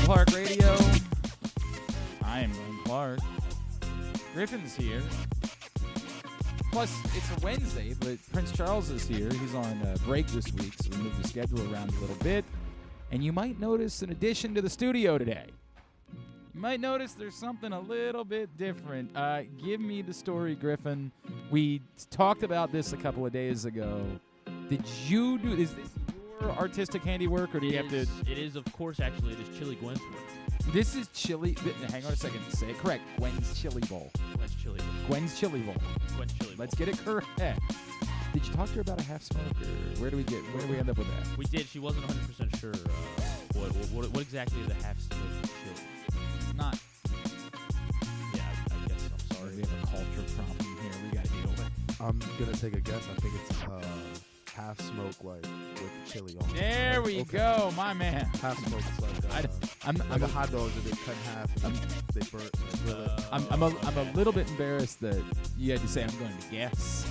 Clark Radio. I am Glenn Clark. Griffin's here. Plus, it's a Wednesday, but Prince Charles is here. He's on break this week, so we moved the schedule around a little bit. And you might notice an addition to the studio today. You might notice there's something a little bit different. Give me the story, Griffin. We talked about this a couple of days ago. Did you do? Is this your artistic handiwork, or do you have to? It is, of course. Actually, it is Chili Gwen's work. This is Chili. Hang on a second. Say it correct. Gwen's Chili Bowl. Gwen's Chili Bowl. Gwen's Chili Bowl. Gwen's Chili Bowl. Let's get it correct. Did you talk to her about a half smoke, or where do we end up with that? We did. She wasn't 100% sure what exactly is a half smoke chili. Not. Yeah, I guess. I'm sorry. We have a culture problem here. We got to deal with. I'm gonna take a guess. I think it's half smoke, like with chili on it. There we go, my man. Half smoke is like I'm a hot dog that they cut in half and they burn and grill it. I'm a little bit embarrassed that you had to say I'm going to guess.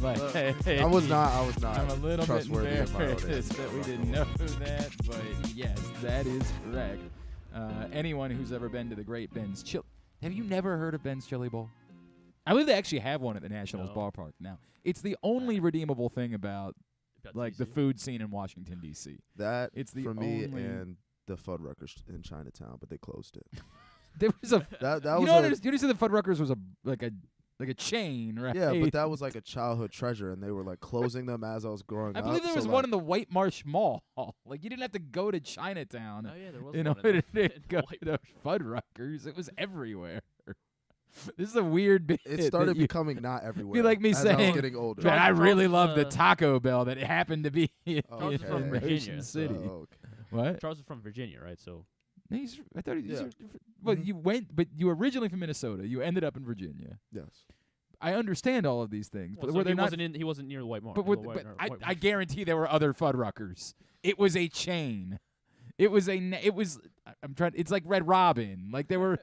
But I was not. I'm a little bit trustworthy in my own embarrassed that we didn't know that, but yes, that is correct. Anyone who's ever been to the Great Ben's Chili, have you never heard of Ben's Chili Bowl? I believe they actually have one at the Nationals ballpark now. It's the only redeemable thing about like the food scene in Washington D.C. That it's the for me only and the Fuddruckers in Chinatown, but they closed it. There was a that you was know you said the Fuddruckers was like a chain, right? Yeah, but that was like a childhood treasure, and they were like closing them as I was growing up. I believe there was one in the White Marsh Mall. Like you didn't have to go to Chinatown. Oh yeah, there was You one know, in to go to those Fuddruckers. It was everywhere. This is a weird bit. It started becoming not everywhere. Be like me as I saying, was getting older. man, I really love the uh, Taco Bell that happened to be in Charles is from Virginia. Ocean City. Okay. What? Charles is from Virginia, right? So I thought he's. Yeah. Well, you went, but you were originally from Minnesota. You ended up in Virginia. Yes. I understand all of these things, well, but so were they not? he wasn't near the White Marsh. But I guarantee there were other Fuddruckers. It was a chain. It was. I'm trying. It's like Red Robin. Like there were.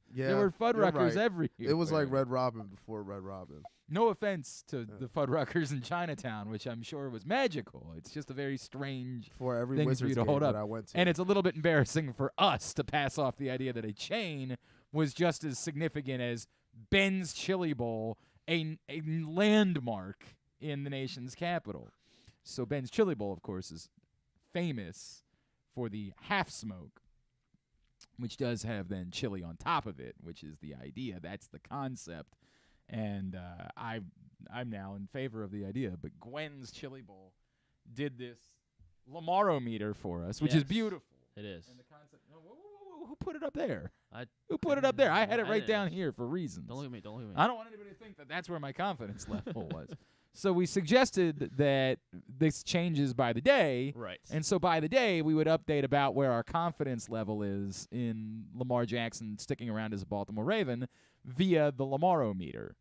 Yeah. There were Fuddruckers right. everywhere. It was like Red Robin before Red Robin. No offense to the Fuddruckers in Chinatown, which I'm sure was magical. It's just a very strange For every thing for you Wizards to game hold that up. I went to. And it's a little bit embarrassing for us to pass off the idea that a chain was just as significant as Ben's Chili Bowl, a landmark in the nation's capital. So Ben's Chili Bowl, of course, is famous for the half smoke, which does have then chili on top of it, which is the idea. That's the concept. And I'm now in favor of the idea. But Gwen's Chili Bowl did this Lamar-O-Meter for us, which is beautiful. It is. And the concept. Who put it up there? Who put it up there? I had it right down here for reasons. Don't look at me. Don't look at me. I don't want anybody to think that that's where my confidence level was. So we suggested that this changes by the day. Right. And so by the day, we would update about where our confidence level is in Lamar Jackson sticking around as a Baltimore Raven via the Lamar-O-Meter.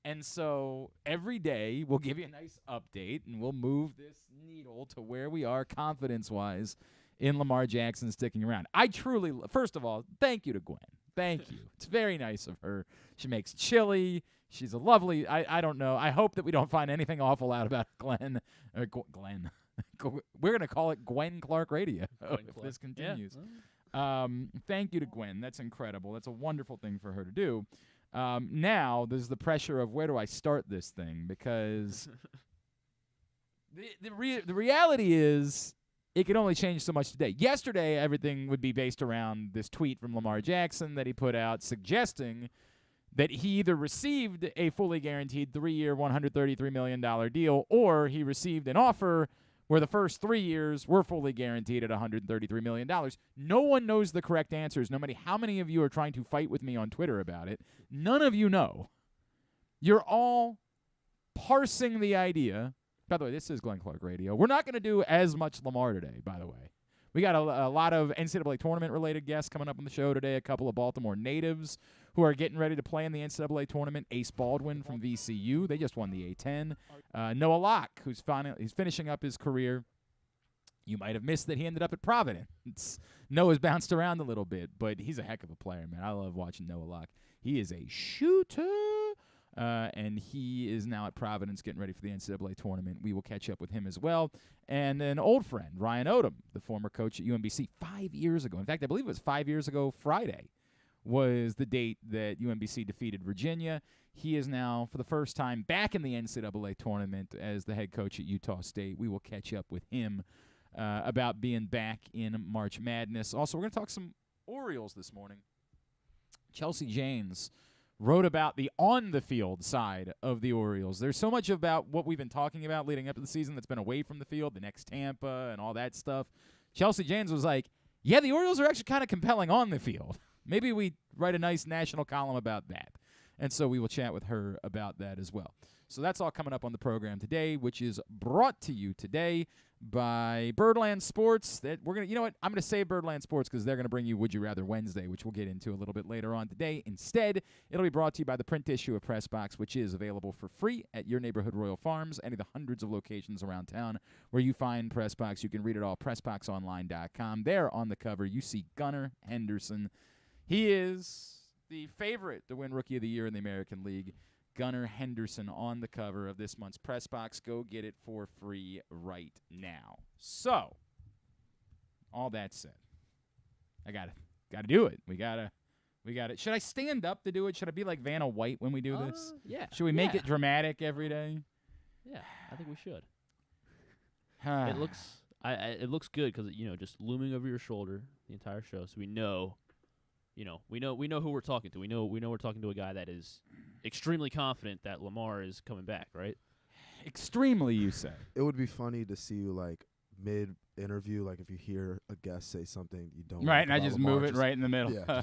And so every day, we'll give you a nice update, and we'll move this needle to where we are confidence-wise in Lamar Jackson sticking around. I truly, first of all, thank you to Gwen. Thank you. It's very nice of her. She makes chili. She's a lovely, I don't know. I hope that we don't find anything awful out about Glenn. Glenn. We're going to call it Gwen Clark Radio if this continues. Yeah. Thank you to Gwen. That's incredible. That's a wonderful thing for her to do. Now, there's the pressure of where do I start this thing? Because the reality is it can only change so much today. Yesterday, everything would be based around this tweet from Lamar Jackson that he put out suggesting that he either received a fully guaranteed 3-year, $133 million deal, or he received an offer where the first 3 years were fully guaranteed at $133 million. No one knows the correct answers, no matter how many of you are trying to fight with me on Twitter about it. None of you know. You're all parsing the idea. By the way, this is Glenn Clark Radio. We're not going to do as much Lamar today, by the way. We got a lot of NCAA Tournament-related guests coming up on the show today, a couple of Baltimore natives who are getting ready to play in the NCAA Tournament. Ace Baldwin from VCU. They just won the A10. Noah Locke, he's finishing up his career. You might have missed that he ended up at Providence. Noah's bounced around a little bit, but he's a heck of a player, man. I love watching Noah Locke. He is a shooter. and he is now at Providence getting ready for the NCAA tournament. We will catch up with him as well. And an old friend, Ryan Odom, the former coach at UMBC 5 years ago. In fact, I believe it was 5 years ago Friday was the date that UMBC defeated Virginia. He is now, for the first time, back in the NCAA tournament as the head coach at Utah State. We will catch up with him about being back in March Madness. Also, we're going to talk some Orioles this morning. Chelsea Janes wrote about the on-the-field side of the Orioles. There's so much about what we've been talking about leading up to the season that's been away from the field, the next Tampa and all that stuff. Chelsea Janes was like, yeah, the Orioles are actually kind of compelling on the field. Maybe we write a nice national column about that. And so we will chat with her about that as well. So that's all coming up on the program today, which is brought to you today by Birdland Sports. That we're gonna, you know what? I'm gonna say Birdland Sports because they're gonna bring you Would You Rather Wednesday, which we'll get into a little bit later on today. Instead, it'll be brought to you by the print issue of Press Box, which is available for free at your neighborhood Royal Farms, any of the hundreds of locations around town where you find Press Box. You can read it all, PressBoxOnline.com. There on the cover, you see Gunnar Henderson. He is the favorite to win Rookie of the Year in the American League. Gunnar Henderson on the cover of this month's Press Box. Go get it for free right now. So, all that said, I gotta do it. We got it. Should I stand up to do it? Should I be like Vanna White when we do this? Yeah. Should we make it dramatic every day? Yeah, I think we should. It looks good because just looming over your shoulder the entire show, so we know. We know who we're talking to. We know we're talking to a guy that is extremely confident that Lamar is coming back, right? Extremely, you say. It would be funny to see you like mid-interview, like if you hear a guest say something you don't right, like and I just Lamar, move it right in the middle. Yeah,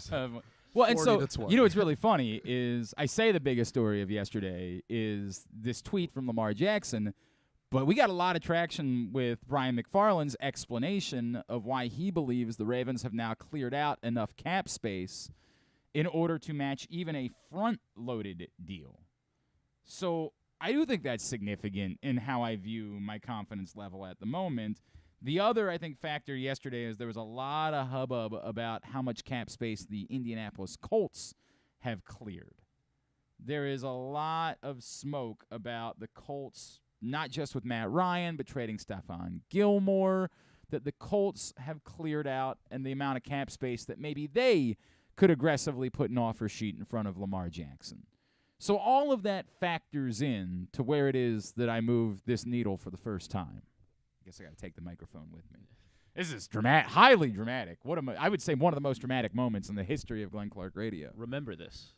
well, and so, 40 to 20. what's really funny is I say the biggest story of yesterday is this tweet from Lamar Jackson, but we got a lot of traction with Brian McFarland's explanation of why he believes the Ravens have now cleared out enough cap space in order to match even a front-loaded deal. So I do think that's significant in how I view my confidence level at the moment. The other, I think, factor yesterday is there was a lot of hubbub about how much cap space the Indianapolis Colts have cleared. There is a lot of smoke about the Colts, not just with Matt Ryan, but trading Stephon Gilmore, that the Colts have cleared out and the amount of cap space that maybe they could aggressively put an offer sheet in front of Lamar Jackson. So all of that factors in to where it is that I move this needle for the first time. I guess I got to take the microphone with me. This is highly dramatic. I would say one of the most dramatic moments in the history of Glenn Clark Radio. Remember this.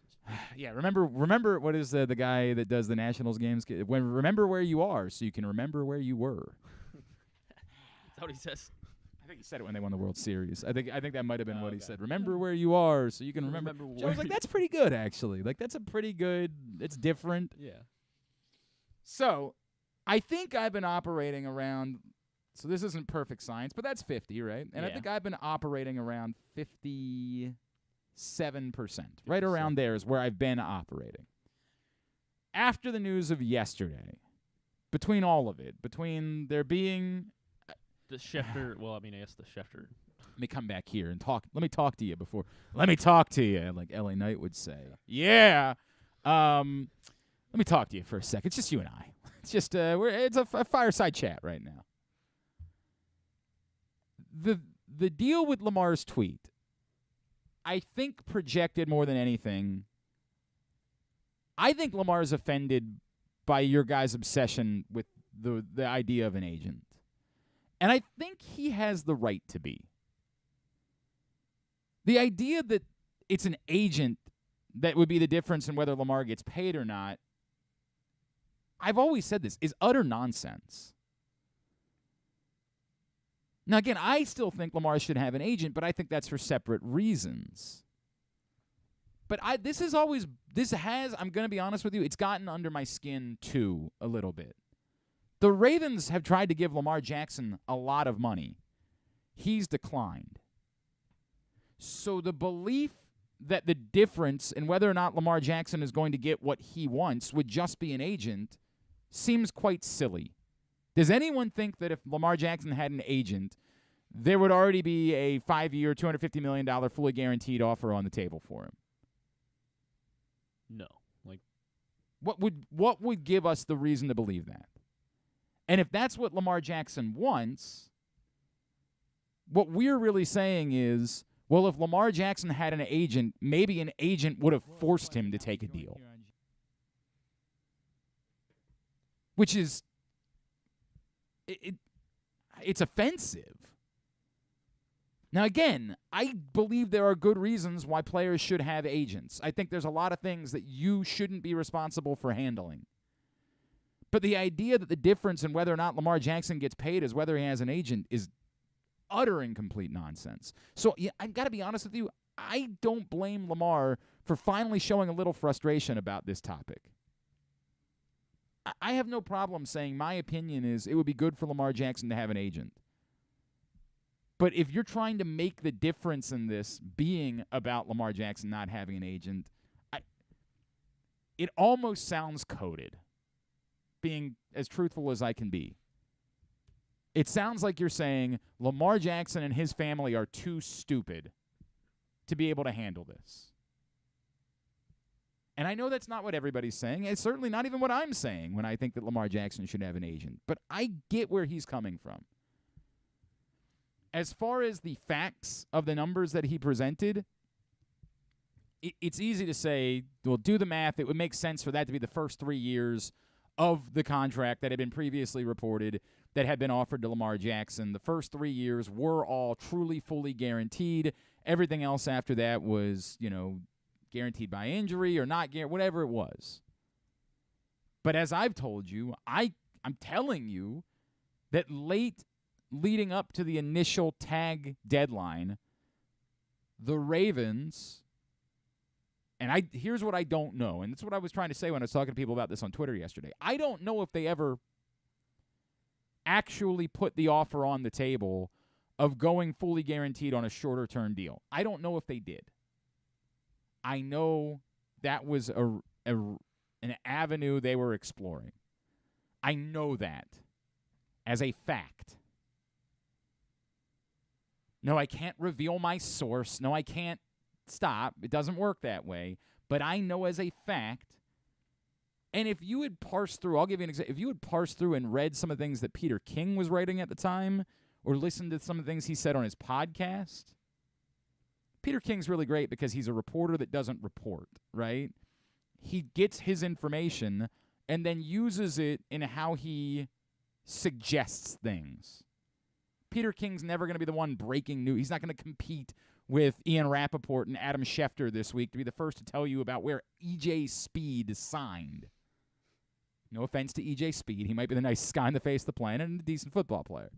Yeah, remember what is the guy that does the Nationals games? Remember where you are so you can remember where you were. Is that what he says? I think he said it when they won the World Series. I think that might have been what he said. Remember where you are so you can remember. I was like, that's pretty good, actually. Like, that's a pretty good, it's different. Yeah. So, I think I've been operating around, so this isn't perfect science, but that's 50, right? And I think I've been operating around 57%. Right around there is where I've been operating. After the news of yesterday, between all of it, between there being the Schefter, I guess the Schefter. Let me come back here and talk. Let me talk to you before. Let me talk to you, like L.A. Knight would say. Yeah. Let me talk to you for a second. It's just you and I. It's just it's a fireside chat right now. The deal with Lamar's tweet, I think, projected more than anything. I think Lamar's offended by your guys' obsession with the idea of an agent. And I think he has the right to be. The idea that it's an agent that would be the difference in whether Lamar gets paid or not, I've always said this, is utter nonsense. Now, again, I still think Lamar should have an agent, but I think that's for separate reasons. But I'm going to be honest with you, it's gotten under my skin, too, a little bit. The Ravens have tried to give Lamar Jackson a lot of money. He's declined. So the belief that the difference in whether or not Lamar Jackson is going to get what he wants would just be an agent seems quite silly. Does anyone think that if Lamar Jackson had an agent, there would already be a 5-year, $250 million fully guaranteed offer on the table for him? No. What would give us the reason to believe that? And if that's what Lamar Jackson wants, what we're really saying is, well, if Lamar Jackson had an agent, maybe an agent would have forced him to take a deal. Which is, it's offensive. Now, again, I believe there are good reasons why players should have agents. I think there's a lot of things that you shouldn't be responsible for handling. But the idea that the difference in whether or not Lamar Jackson gets paid is whether he has an agent is utter and complete nonsense. So yeah, I've got to be honest with you, I don't blame Lamar for finally showing a little frustration about this topic. I have no problem saying my opinion is it would be good for Lamar Jackson to have an agent. But if you're trying to make the difference in this being about Lamar Jackson not having an agent, it almost sounds coded, being as truthful as I can be. It sounds like you're saying Lamar Jackson and his family are too stupid to be able to handle this. And I know that's not what everybody's saying. It's certainly not even what I'm saying when I think that Lamar Jackson should have an agent. But I get where he's coming from. As far as the facts of the numbers that he presented, it's easy to say, well, do the math. It would make sense for that to be the first 3 years of the contract that had been previously reported that had been offered to Lamar Jackson. The first 3 years were all truly, fully guaranteed. Everything else after that was, guaranteed by injury or not, whatever it was. But as I've told you, I'm telling you that leading up to the initial tag deadline, the Ravens, and here's what I don't know, and that's what I was trying to say when I was talking to people about this on Twitter yesterday. I don't know if they ever actually put the offer on the table of going fully guaranteed on a shorter-term deal. I don't know if they did. I know that was an avenue they were exploring. I know that as a fact. No, I can't reveal my source. No, I can't stop. It doesn't work that way. But I know as a fact, and if you had parsed through, I'll give you an example. If you had parsed through and read some of the things that Peter King was writing at the time, or listened to some of the things he said on his podcast, Peter King's really great because he's a reporter that doesn't report, right? He gets his information and then uses it in how he suggests things. Peter King's never going to be the one breaking news. He's not going to compete with Ian Rappaport and Adam Schefter this week to be the first to tell you about where E.J. Speed signed. No offense to E.J. Speed. He might be the nicest guy on the face of the planet and a decent football player.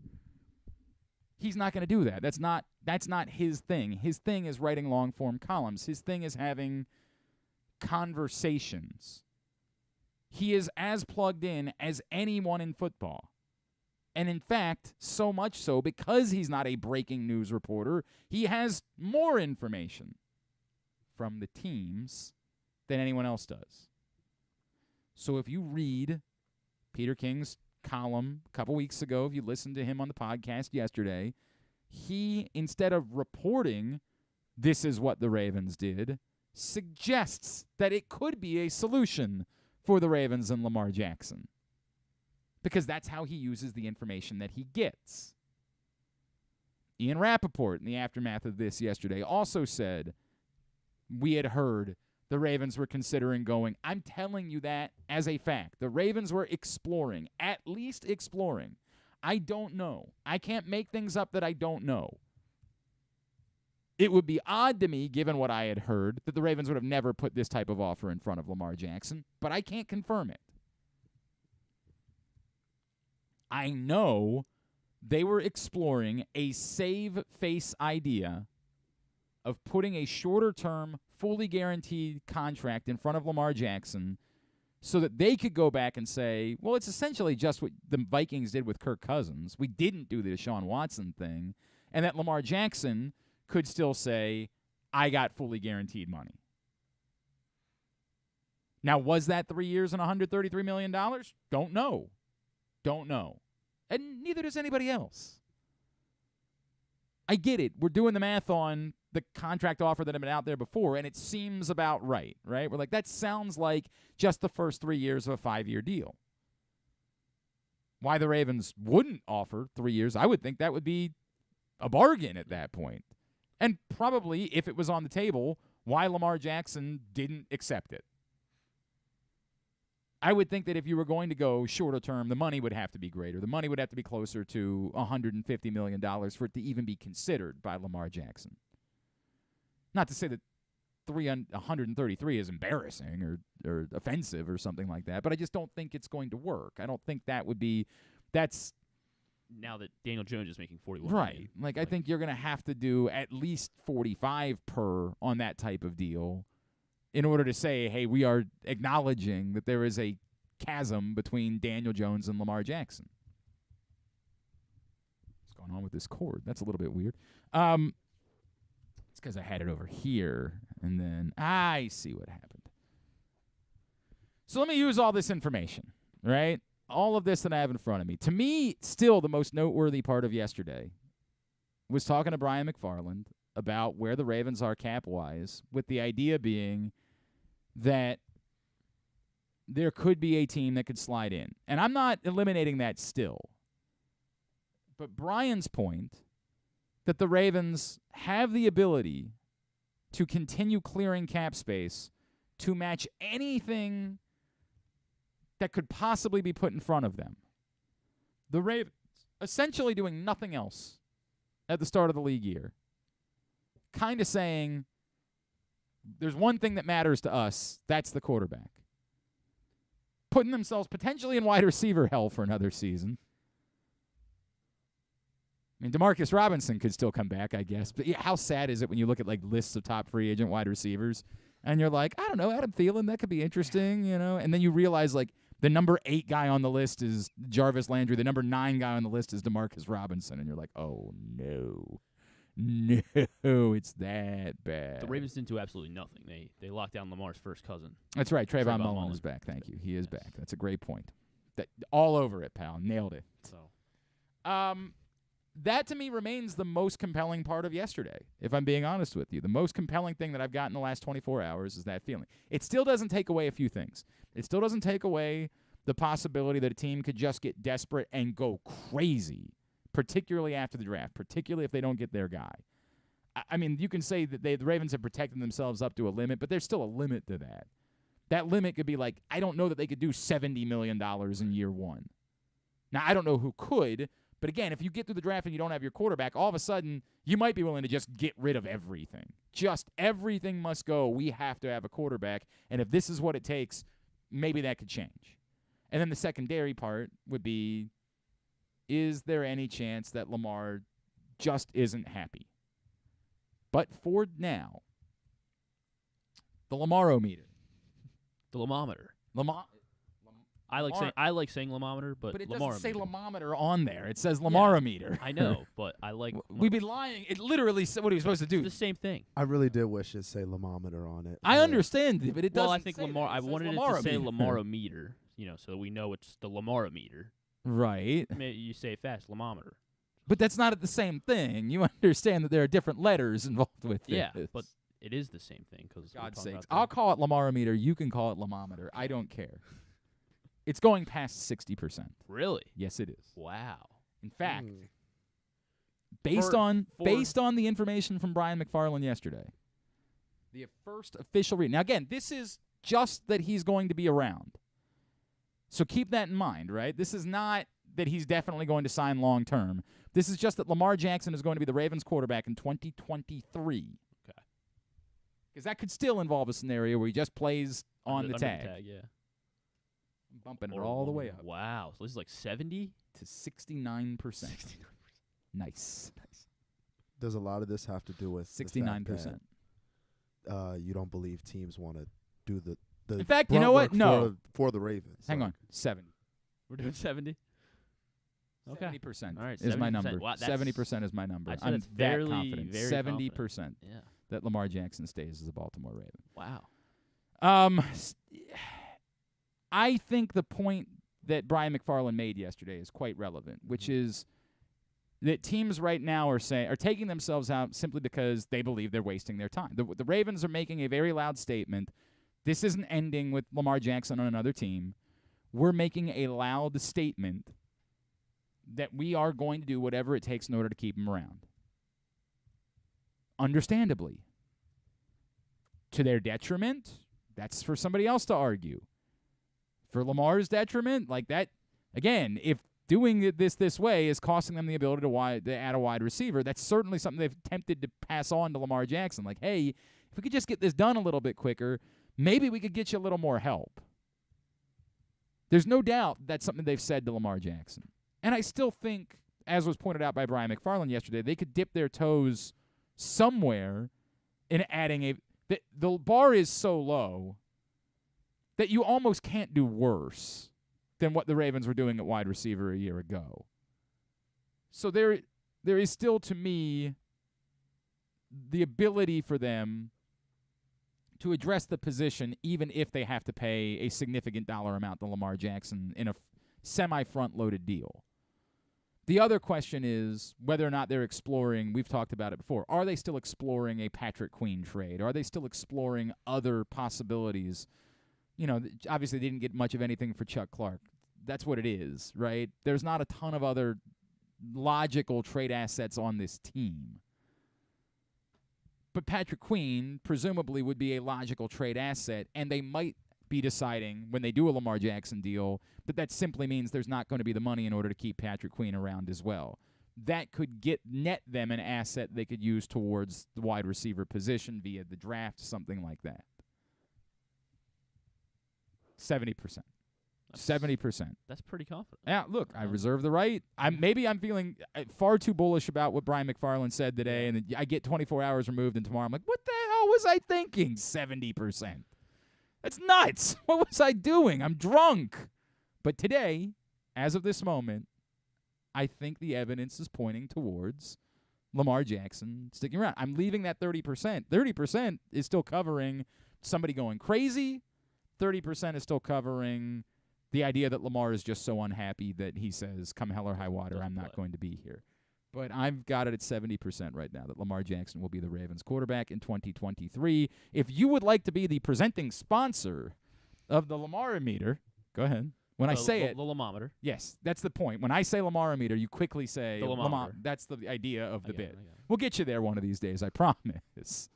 He's not going to do that. That's not his thing. His thing is writing long-form columns. His thing is having conversations. He is as plugged in as anyone in football. And in fact, so much so, because he's not a breaking news reporter, he has more information from the teams than anyone else does. So if you read Peter King's column a couple weeks ago, if you listened to him on the podcast yesterday, he, instead of reporting this is what the Ravens did, suggests that it could be a solution for the Ravens and Lamar Jackson. Because that's how he uses the information that he gets. Ian Rappaport, in the aftermath of this yesterday, also said, we had heard the Ravens were considering going. I'm telling you that as a fact. The Ravens were exploring, at least exploring. I don't know. I can't make things up that I don't know. It would be odd to me, given what I had heard, that the Ravens would have never put this type of offer in front of Lamar Jackson, but I can't confirm it. I know they were exploring a save-face idea of putting a shorter-term, fully guaranteed contract in front of Lamar Jackson so that they could go back and say, well, it's essentially just what the Vikings did with Kirk Cousins. We didn't do the Deshaun Watson thing. And that Lamar Jackson could still say, I got fully guaranteed money. Now, was that 3 years and $133 million? Don't know. Don't know. And neither does anybody else. I get it. We're doing the math on the contract offer that had been out there before, and it seems about right? We're like, that sounds like just the first 3 years of a 5-year deal. Why the Ravens wouldn't offer 3 years, I would think that would be a bargain at that point. And probably, if it was on the table, why Lamar Jackson didn't accept it. I would think that if you were going to go shorter term, the money would have to be greater. The money would have to be closer to $150 million for it to even be considered by Lamar Jackson. Not to say that 133 is embarrassing or offensive or something like that, but I just don't think it's going to work. I don't think that would be – that's – now that Daniel Jones is making 41 right. million. Like, I think you're going to have to do at least 45 per on that type of deal in order to say, hey, we are acknowledging that there is a chasm between Daniel Jones and Lamar Jackson. What's going on with this cord? That's a little bit weird. It's because I had it over here, and then I see what happened. So let me use all this information, right? All of this that I have in front of me. To me, still the most noteworthy part of yesterday was talking to Brian McFarland about where the Ravens are cap-wise, with the idea being that there could be a team that could slide in. And I'm not eliminating that still. But Brian's point that the Ravens have the ability to continue clearing cap space to match anything that could possibly be put in front of them. The Ravens essentially doing nothing else at the start of the league year. Kind of saying, there's one thing that matters to us, that's the quarterback. Putting themselves potentially in wide receiver hell for another season. I mean, Demarcus Robinson could still come back, I guess. But yeah, how sad is it when you look at like lists of top free agent wide receivers and you're like, I don't know, Adam Thielen, that could be interesting, you know? And then you realize like the number 8 guy on the list is Jarvis Landry. The number 9 guy on the list is Demarcus Robinson. And you're like, oh, no. No, it's that bad. The Ravens didn't do absolutely nothing. They locked down Lamar's first cousin. That's right. Trayvon Mullen is back. Thank you. He is back. That's a great point. All over it, pal. Nailed it. So, that to me remains the most compelling part of yesterday, if I'm being honest with you. The most compelling thing that I've got in the last 24 hours is that feeling. It still doesn't take away a few things. It still doesn't take away the possibility that a team could just get desperate and go crazy, particularly after the draft, particularly if they don't get their guy. I mean, you can say that the Ravens have protected themselves up to a limit, but there's still a limit to that. That limit could be like, I don't know that they could do $70 million in year one. Now, I don't know who could, but again, if you get through the draft and you don't have your quarterback, all of a sudden you might be willing to just get rid of everything. Just everything must go. We have to have a quarterback, and if this is what it takes, maybe that could change. And then the secondary part would be, is there any chance that Lamar just isn't happy? But for now, the Lamar-O-Meter. the Lamar-O-Meter. Lamar. I like saying Lamar-O-Meter, but it Lamar-O-Meter. doesn't say Lamar-O-Meter on there. It says Lamar-O-Meter. I know, but I like. We'd be lying. It literally said what he was supposed to do. It's the same thing. I really did wish it say Lamar-O-Meter on it. I understand it, but it doesn't. Well, I think say Lamar. that. I wanted it to say Lamar-O-Meter, so we know it's the Lamar-O-Meter. Right. I mean, you say it fast, Lamar-O-Meter. But that's not the same thing. You understand that there are different letters involved with it. Yeah, but it is the same thing. Because God's sakes. I'll call it Lamar-O-Meter. You can call it Lamar-O-Meter. I don't care. It's going past 60%. Really? Yes, it is. Wow. In fact, based on the information from Brian McFarland yesterday, the first official read. Now, again, this is just that he's going to be around. So keep that in mind, right? This is not that he's definitely going to sign long term. This is just that Lamar Jackson is going to be the Ravens quarterback in 2023. Okay. Because that could still involve a scenario where he just plays on the tag. Yeah. Bumping it all the way up. Wow. So this is like 70 to 69%. Nice. Does a lot of this have to do with 69%? You don't believe teams want to do the in fact, you know what? No. For the Ravens. Hang on. 70. We're doing 70? Okay. 70% All right, is my 70%. number. Wow, 70% is my number. I'm I'm that very, confident. very 70% confident. Yeah. that Lamar Jackson stays as a Baltimore Raven. Wow. I think the point that Brian McFarland made yesterday is quite relevant, which is that teams right now are taking themselves out simply because they believe they're wasting their time. The Ravens are making a very loud statement. This isn't ending with Lamar Jackson on another team. We're making a loud statement that we are going to do whatever it takes in order to keep him around. Understandably. To their detriment, that's for somebody else to argue. For Lamar's detriment, like that, again, if doing it this way is costing them the ability to add a wide receiver, that's certainly something they've attempted to pass on to Lamar Jackson. Like, hey, if we could just get this done a little bit quicker, maybe we could get you a little more help. There's no doubt that's something they've said to Lamar Jackson. And I still think, as was pointed out by Brian McFarland yesterday, they could dip their toes somewhere in adding the bar is so low that you almost can't do worse than what the Ravens were doing at wide receiver a year ago. So there is still, to me, the ability for them to address the position even if they have to pay a significant dollar amount to Lamar Jackson in a semi-front-loaded deal. The other question is whether or not they're exploring, we've talked about it before, are they still exploring a Patrick Queen trade? Are they still exploring other possibilities? You know, obviously they didn't get much of anything for Chuck Clark. That's what it is, right? There's not a ton of other logical trade assets on this team. But Patrick Queen presumably would be a logical trade asset, and they might be deciding when they do a Lamar Jackson deal that simply means there's not going to be the money in order to keep Patrick Queen around as well. That could net them an asset they could use towards the wide receiver position via the draft, something like that. 70%. 70%. That's pretty confident. Yeah, look, I reserve the right. I'm feeling far too bullish about what Brian McFarland said today, and I get 24 hours removed, and tomorrow I'm like, what the hell was I thinking? 70%. That's nuts. What was I doing? I'm drunk. But today, as of this moment, I think the evidence is pointing towards Lamar Jackson sticking around. I'm leaving that 30%. 30% is still covering somebody going crazy. 30% is still covering the idea that Lamar is just so unhappy that he says, come hell or high water, I'm not going to be here. But I've got it at 70% right now that Lamar Jackson will be the Ravens quarterback in 2023. If you would like to be the presenting sponsor of the Lamar-O-Meter, go ahead. When I say it. The Lamar-O-Meter. Yes, that's the point. When I say Lamar-O-Meter, you quickly say the Lamar-O-Meter. That's the idea of the bit. I get it. We'll get you there one of these days, I promise.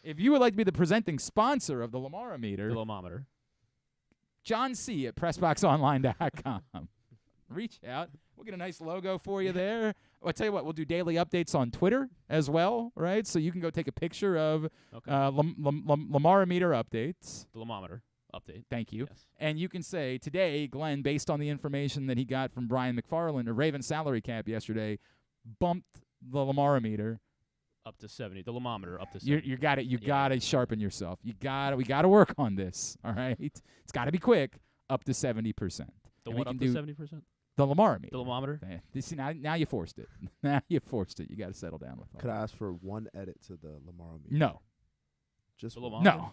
If you would like to be the presenting sponsor of the Lamar-O-Meter. The Lamar-O-Meter. John C. at PressBoxOnline.com. Reach out. We'll get a nice logo for you there. I'll tell you what, we'll do daily updates on Twitter as well, right? So you can go take a picture of Lamar-O-Meter updates. The Lamar-O-Meter update. Thank you. Yes. And you can say, today, Glenn, based on the information that he got from Brian McFarland, a Ravens salary cap yesterday, bumped the Lamar-O-Meter up to 70. The Lamar-O-Meter up to 70. You got it. You got to sharpen yourself. We got to work on this, all right? It's got to be quick, up to 70%. The what up to 70%? The The Lamar-O-Meter. Lamar-O-Meter? See, now you forced it. Now you forced it. You got to settle down with it. Could I ask for one edit to the Lamar-O-Meter? No. Just the one? No.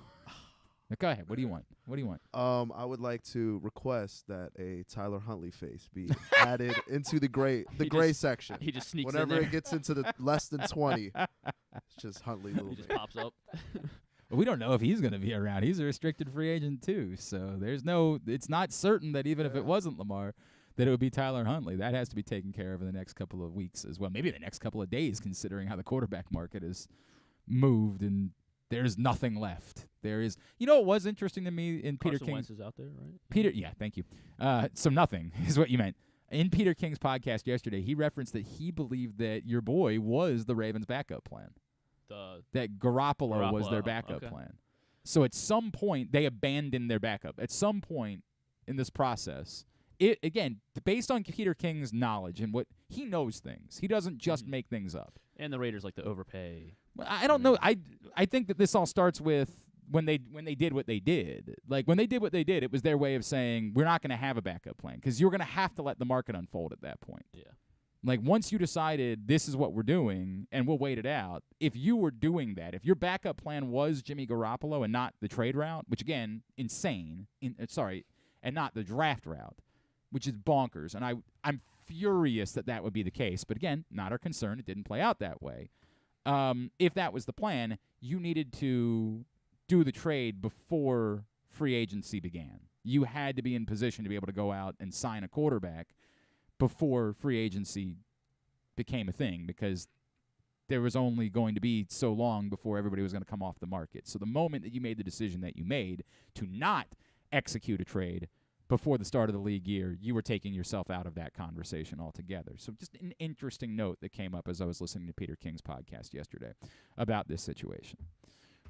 Go ahead. What do you want? I would like to request that a Tyler Huntley face be added into the gray section. He just sneaks Whenever in there. it gets into the less than 20, it's just Huntley He moving. just pops up. We don't know if he's going to be around. He's a restricted free agent too, so it's not certain that even if it wasn't Lamar, that it would be Tyler Huntley. That has to be taken care of in the next couple of weeks as well. Maybe the next couple of days, considering how the quarterback market has moved and there's nothing left. It was interesting to me in Peter King's. Wentz is out there, right? Yeah, thank you. So nothing is what you meant. In Peter King's podcast yesterday, he referenced that he believed that your boy was the Ravens' backup plan. That Garoppolo was their backup plan. So at some point, they abandoned their backup. At some point in this process, again, based on Peter King's knowledge and what he knows things, he doesn't just make things up. And the Raiders like to overpay. Well, I don't know. I think that this all starts with when they did what they did. Like, when they did what they did, it was their way of saying, we're not going to have a backup plan because you're going to have to let the market unfold at that point. Yeah. Like, once you decided this is what we're doing and we'll wait it out, if you were doing that, if your backup plan was Jimmy Garoppolo and not the trade route, which, again, insane, and not the draft route, which is bonkers. And I'm furious that would be the case. But again, not our concern. It didn't play out that way. If that was the plan, you needed to do the trade before free agency began. You had to be in position to be able to go out and sign a quarterback before free agency became a thing, because there was only going to be so long before everybody was going to come off the market. So the moment that you made the decision that you made to not execute a trade before the start of the league year, you were taking yourself out of that conversation altogether. So just an interesting note that came up as I was listening to Peter King's podcast yesterday about this situation.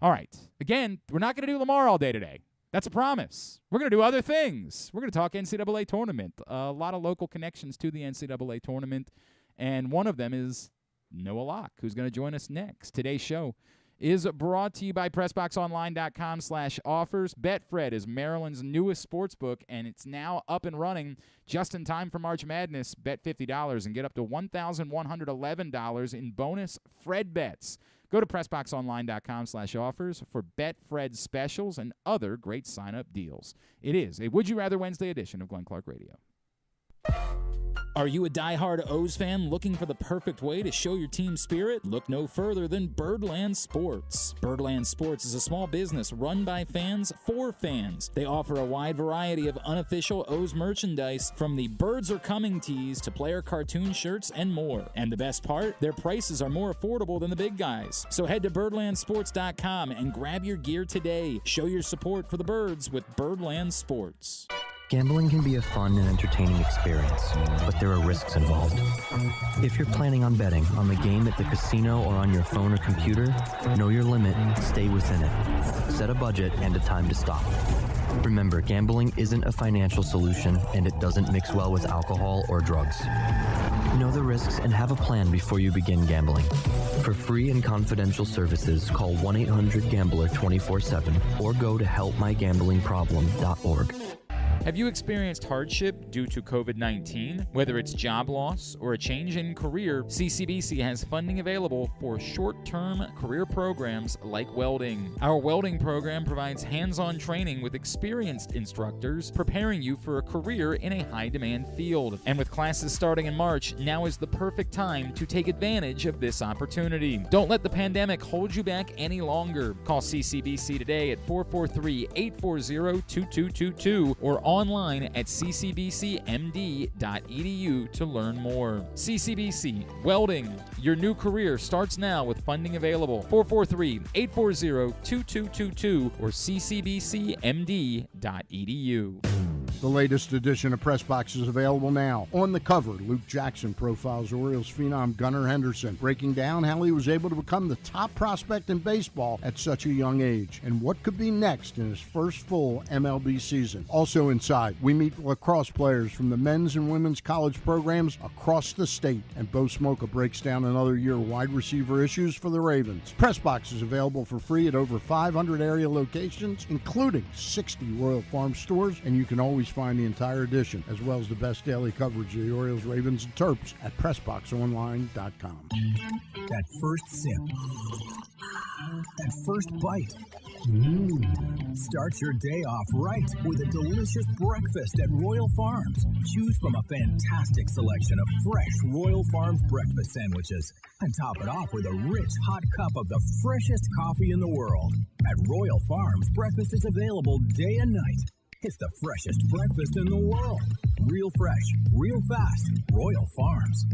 All right. Again, we're not going to do Lamar all day today. That's a promise. We're going to do other things. We're going to talk NCAA Tournament. A lot of local connections to the NCAA Tournament, and one of them is Noah Locke, who's going to join us next. Today's show is brought to you by PressBoxOnline.com/offers. Betfred is Maryland's newest sportsbook, and it's now up and running just in time for March Madness. Bet $50 and get up to $1,111 in bonus Fred bets. Go to PressBoxOnline.com/offers for Betfred specials and other great sign-up deals. It is a Would You Rather Wednesday edition of Glenn Clark Radio. Are you a diehard O's fan looking for the perfect way to show your team spirit? Look no further than Birdland Sports. Birdland Sports is a small business run by fans for fans. They offer a wide variety of unofficial O's merchandise, from the Birds Are Coming tees to player cartoon shirts and more. And the best part? Their prices are more affordable than the big guys. So head to birdlandsports.com and grab your gear today. Show your support for the Birds with Birdland Sports. Gambling can be a fun and entertaining experience, but there are risks involved. If you're planning on betting on the game at the casino or on your phone or computer, know your limit, stay within it. Set a budget and a time to stop. Remember, gambling isn't a financial solution, and it doesn't mix well with alcohol or drugs. Know the risks and have a plan before you begin gambling. For free and confidential services, call 1-800-GAMBLER 24/7 or go to helpmygamblingproblem.org. Have you experienced hardship due to COVID-19? Whether it's job loss or a change in career, CCBC has funding available for short-term career programs like welding. Our welding program provides hands-on training with experienced instructors, preparing you for a career in a high-demand field. And with classes starting in March, now is the perfect time to take advantage of this opportunity. Don't let the pandemic hold you back any longer. Call CCBC today at 443-840-2222 or online at ccbcmd.edu to learn more. CCBC Welding. Your new career starts now with funding available. 443-840-2222 or ccbcmd.edu. The latest edition of Press Box is available now. On the cover, Luke Jackson profiles Orioles phenom Gunnar Henderson, breaking down how he was able to become the top prospect in baseball at such a young age and what could be next in his first full MLB season. Also inside, we meet lacrosse players from the men's and women's college programs across the state, and Bo Smoka breaks down another year of wide receiver issues for the Ravens. Press Box is available for free at over 500 area locations, including 60 Royal Farm stores, and you can always find the entire edition, as well as the best daily coverage of the Orioles, Ravens, and Terps at PressBoxOnline.com. That first sip. That first bite. Start your day off right with a delicious breakfast at Royal Farms. Choose from a fantastic selection of fresh Royal Farms breakfast sandwiches and top it off with a rich hot cup of the freshest coffee in the world. At Royal Farms, breakfast is available day and night. It's the freshest breakfast in the world. Real fresh, real fast. Royal Farms.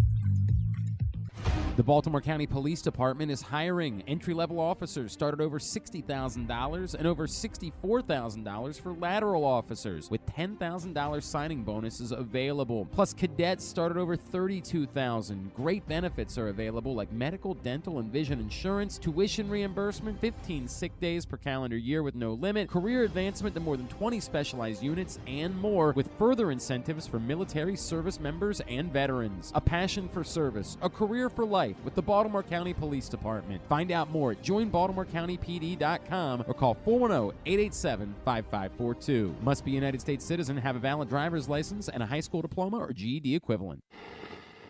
The Baltimore County Police Department is hiring. Entry-level officers start at over $60,000 and over $64,000 for lateral officers, with $10,000 signing bonuses available. Plus, cadets start at over $32,000. Great benefits are available, like medical, dental, and vision insurance, tuition reimbursement, 15 sick days per calendar year with no limit, career advancement to more than 20 specialized units, and more, with further incentives for military service members and veterans. A passion for service, a career for life with the Baltimore County Police Department. Find out more at joinbaltimorecountypd.com or call 410-887-5542. Must be a United States citizen, have a valid driver's license, and a high school diploma or GED equivalent.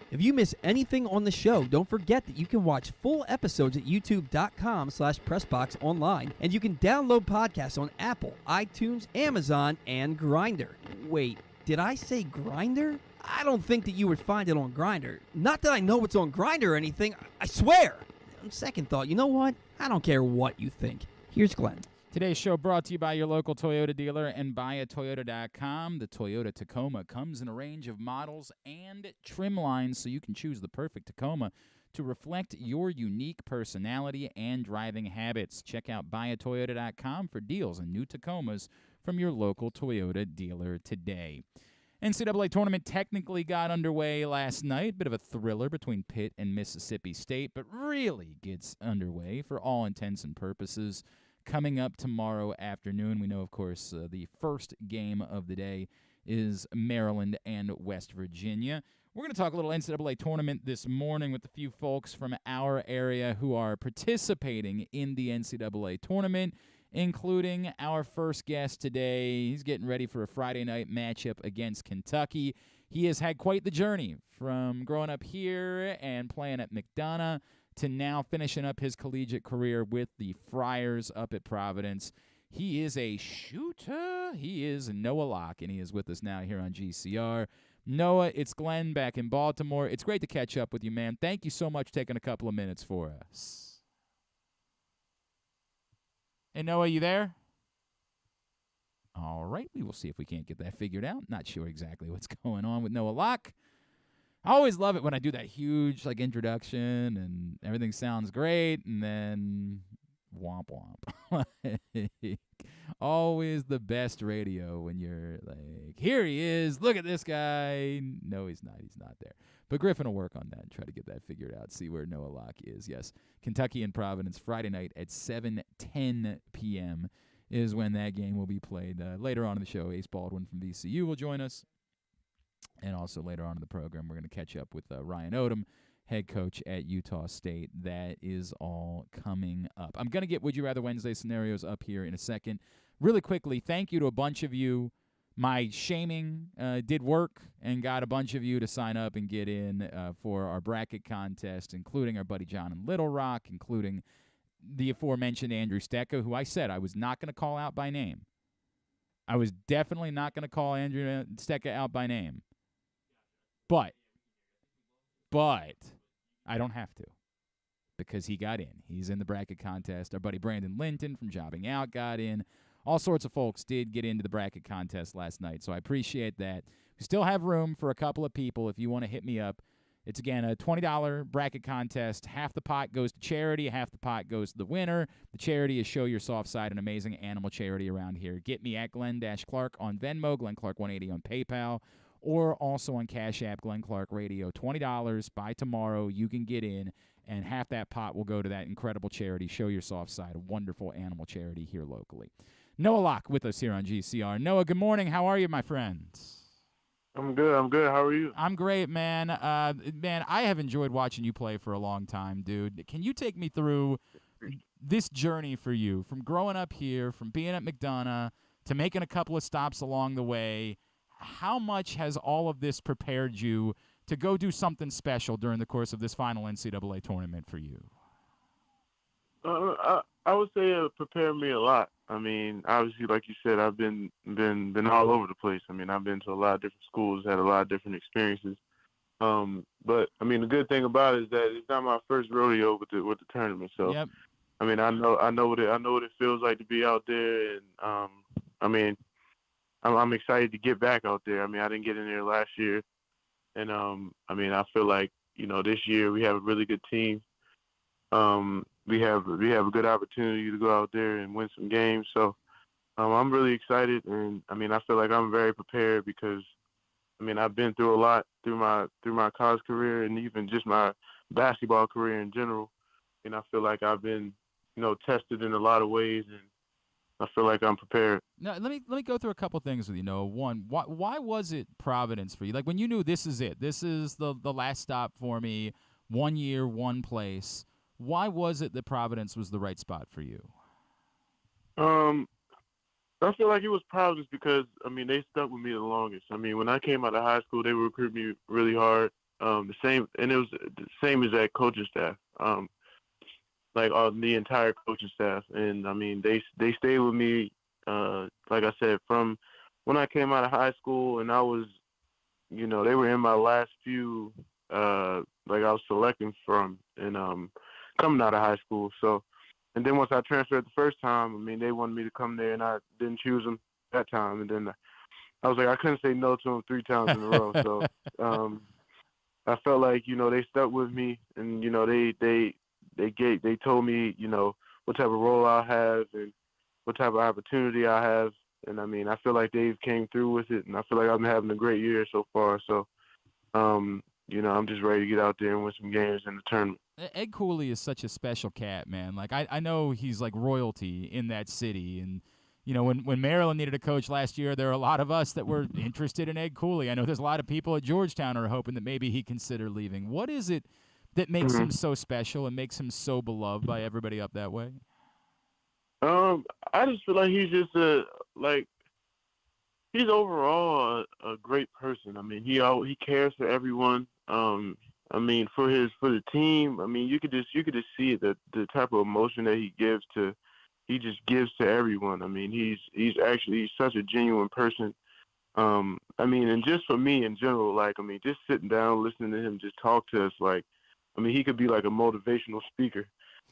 If you miss anything on the show, don't forget that you can watch full episodes at youtube.com/pressboxonline, and you can download podcasts on Apple, iTunes, Amazon, and Grindr. Wait, did I say Grindr? I don't think that you would find it on Grindr. Not that I know it's on Grindr or anything. I swear. On second thought, you know what? I don't care what you think. Here's Glenn. Today's show brought to you by your local Toyota dealer and buyatoyota.com. The Toyota Tacoma comes in a range of models and trim lines, so you can choose the perfect Tacoma to reflect your unique personality and driving habits. Check out buyatoyota.com for deals on new Tacomas from your local Toyota dealer today. NCAA Tournament technically got underway last night. Bit of a thriller between Pitt and Mississippi State, but really gets underway for all intents and purposes coming up tomorrow afternoon. We know, of course, the first game of the day is Maryland and West Virginia. We're going to talk a little NCAA Tournament this morning with a few folks from our area who are participating in the NCAA Tournament, including our first guest today. He's getting ready for a Friday night matchup against Kentucky. He has had quite the journey from growing up here and playing at McDonogh to now finishing up his collegiate career with the Friars up at Providence. He is a shooter. He is Noah Locke, and he is with us now here on GCR. Noah, it's Glenn back in Baltimore. It's great to catch up with you, man. Thank you so much for taking a couple of minutes for us. Hey, Noah, you there? All right, we will see if we can't get that figured out. Not sure exactly what's going on with Noah Locke. I always love it when I do that huge introduction and everything sounds great, and then womp womp. Always the best radio when you're like, here he is, look at this guy. No, he's not. He's not there. But Griffin will work on that and try to get that figured out, see where Noah Locke is. Yes, Kentucky and Providence Friday night at 7:10 p.m. is when that game will be played. Later on in the show, Ace Baldwin from VCU will join us. And also later on in the program, we're going to catch up with Ryan Odom, head coach at Utah State. That is all coming up. I'm going to get Would You Rather Wednesday scenarios up here in a second. Really quickly, thank you to a bunch of you. My shaming did work and got a bunch of you to sign up and get in for our bracket contest, including our buddy John in Little Rock, including the aforementioned Andrew Stecca, who I said I was not going to call out by name. I was definitely not going to call Andrew Stecca out by name. But I don't have to because he got in. He's in the bracket contest. Our buddy Brandon Linton from Jobbing Out got in. All sorts of folks did get into the bracket contest last night, so I appreciate that. We still have room for a couple of people if you want to hit me up. It's, again, a $20 bracket contest. Half the pot goes to charity. Half the pot goes to the winner. The charity is Show Your Soft Side, an amazing animal charity around here. Get me at Glenn-Clark on Venmo, GlennClark180 on PayPal, or also on Cash App, Glenn Clark Radio. $20 by tomorrow. You can get in, and half that pot will go to that incredible charity, Show Your Soft Side, a wonderful animal charity here locally. Noah Locke with us here on GCR. Noah, good morning. How are you, my friend? I'm good. How are you? I'm great, man. Man, I have enjoyed watching you play for a long time, dude. Can you take me through this journey for you, from growing up here, from being at McDonogh, to making a couple of stops along the way? How much has all of this prepared you to go do something special during the course of this final NCAA tournament for you? I would say it prepared me a lot. I mean, obviously, like you said, I've been all over the place. I mean, I've been to a lot of different schools, had a lot of different experiences. But I mean, the good thing about it is that it's not my first rodeo with the tournament. So, yep. I mean, I know what it feels like to be out there, and I mean, I'm excited to get back out there. I mean, I didn't get in there last year, and I mean, I feel like this year we have a really good team. We have a good opportunity to go out there and win some games. So I'm really excited, and I mean, I feel like I'm very prepared because I mean, I've been through a lot through my college career and even just my basketball career in general. And I feel like I've been, tested in a lot of ways, and I feel like I'm prepared. Now, let me go through a couple things with you, Noah. One, why was it Providence for you? Like when you knew this is it, this is the last stop for me, 1 year, one place. Why was it that Providence was the right spot for you? I feel like it was Providence because, I mean, they stuck with me the longest. I mean, when I came out of high school, they recruited me really hard. It was the same as that coaching staff, the entire coaching staff. And, I mean, they stayed with me, like I said, from when I came out of high school, and I was they were in my last few, like I was selecting from, and coming out of high school. So, and then once I transferred the first time, I mean, they wanted me to come there, and I didn't choose them that time. And then I was like, I couldn't say no to them 3 times in a row. So, I felt like, they stuck with me, and they told me, what type of role I have and what type of opportunity I have. And I mean, I feel like they've came through with it, and I feel like I've been having a great year so far. So, I'm just ready to get out there and win some games in the tournament. Ed Cooley is such a special cat, man. Like I know he's like royalty in that city, and when Maryland needed a coach last year, there are a lot of us that were interested in Ed Cooley. I know there's a lot of people at Georgetown who are hoping that maybe he consider leaving. What is it that makes him so special and makes him so beloved by everybody up that way? I just feel like he's just he's overall a great person. I mean, he cares for everyone. I mean, for the team, I mean, you could just see the type of emotion that he just gives to everyone. I mean, he's such a genuine person. I mean, and just for me in general, like, I mean, just sitting down, listening to him just talk to us, like, I mean, he could be like a motivational speaker.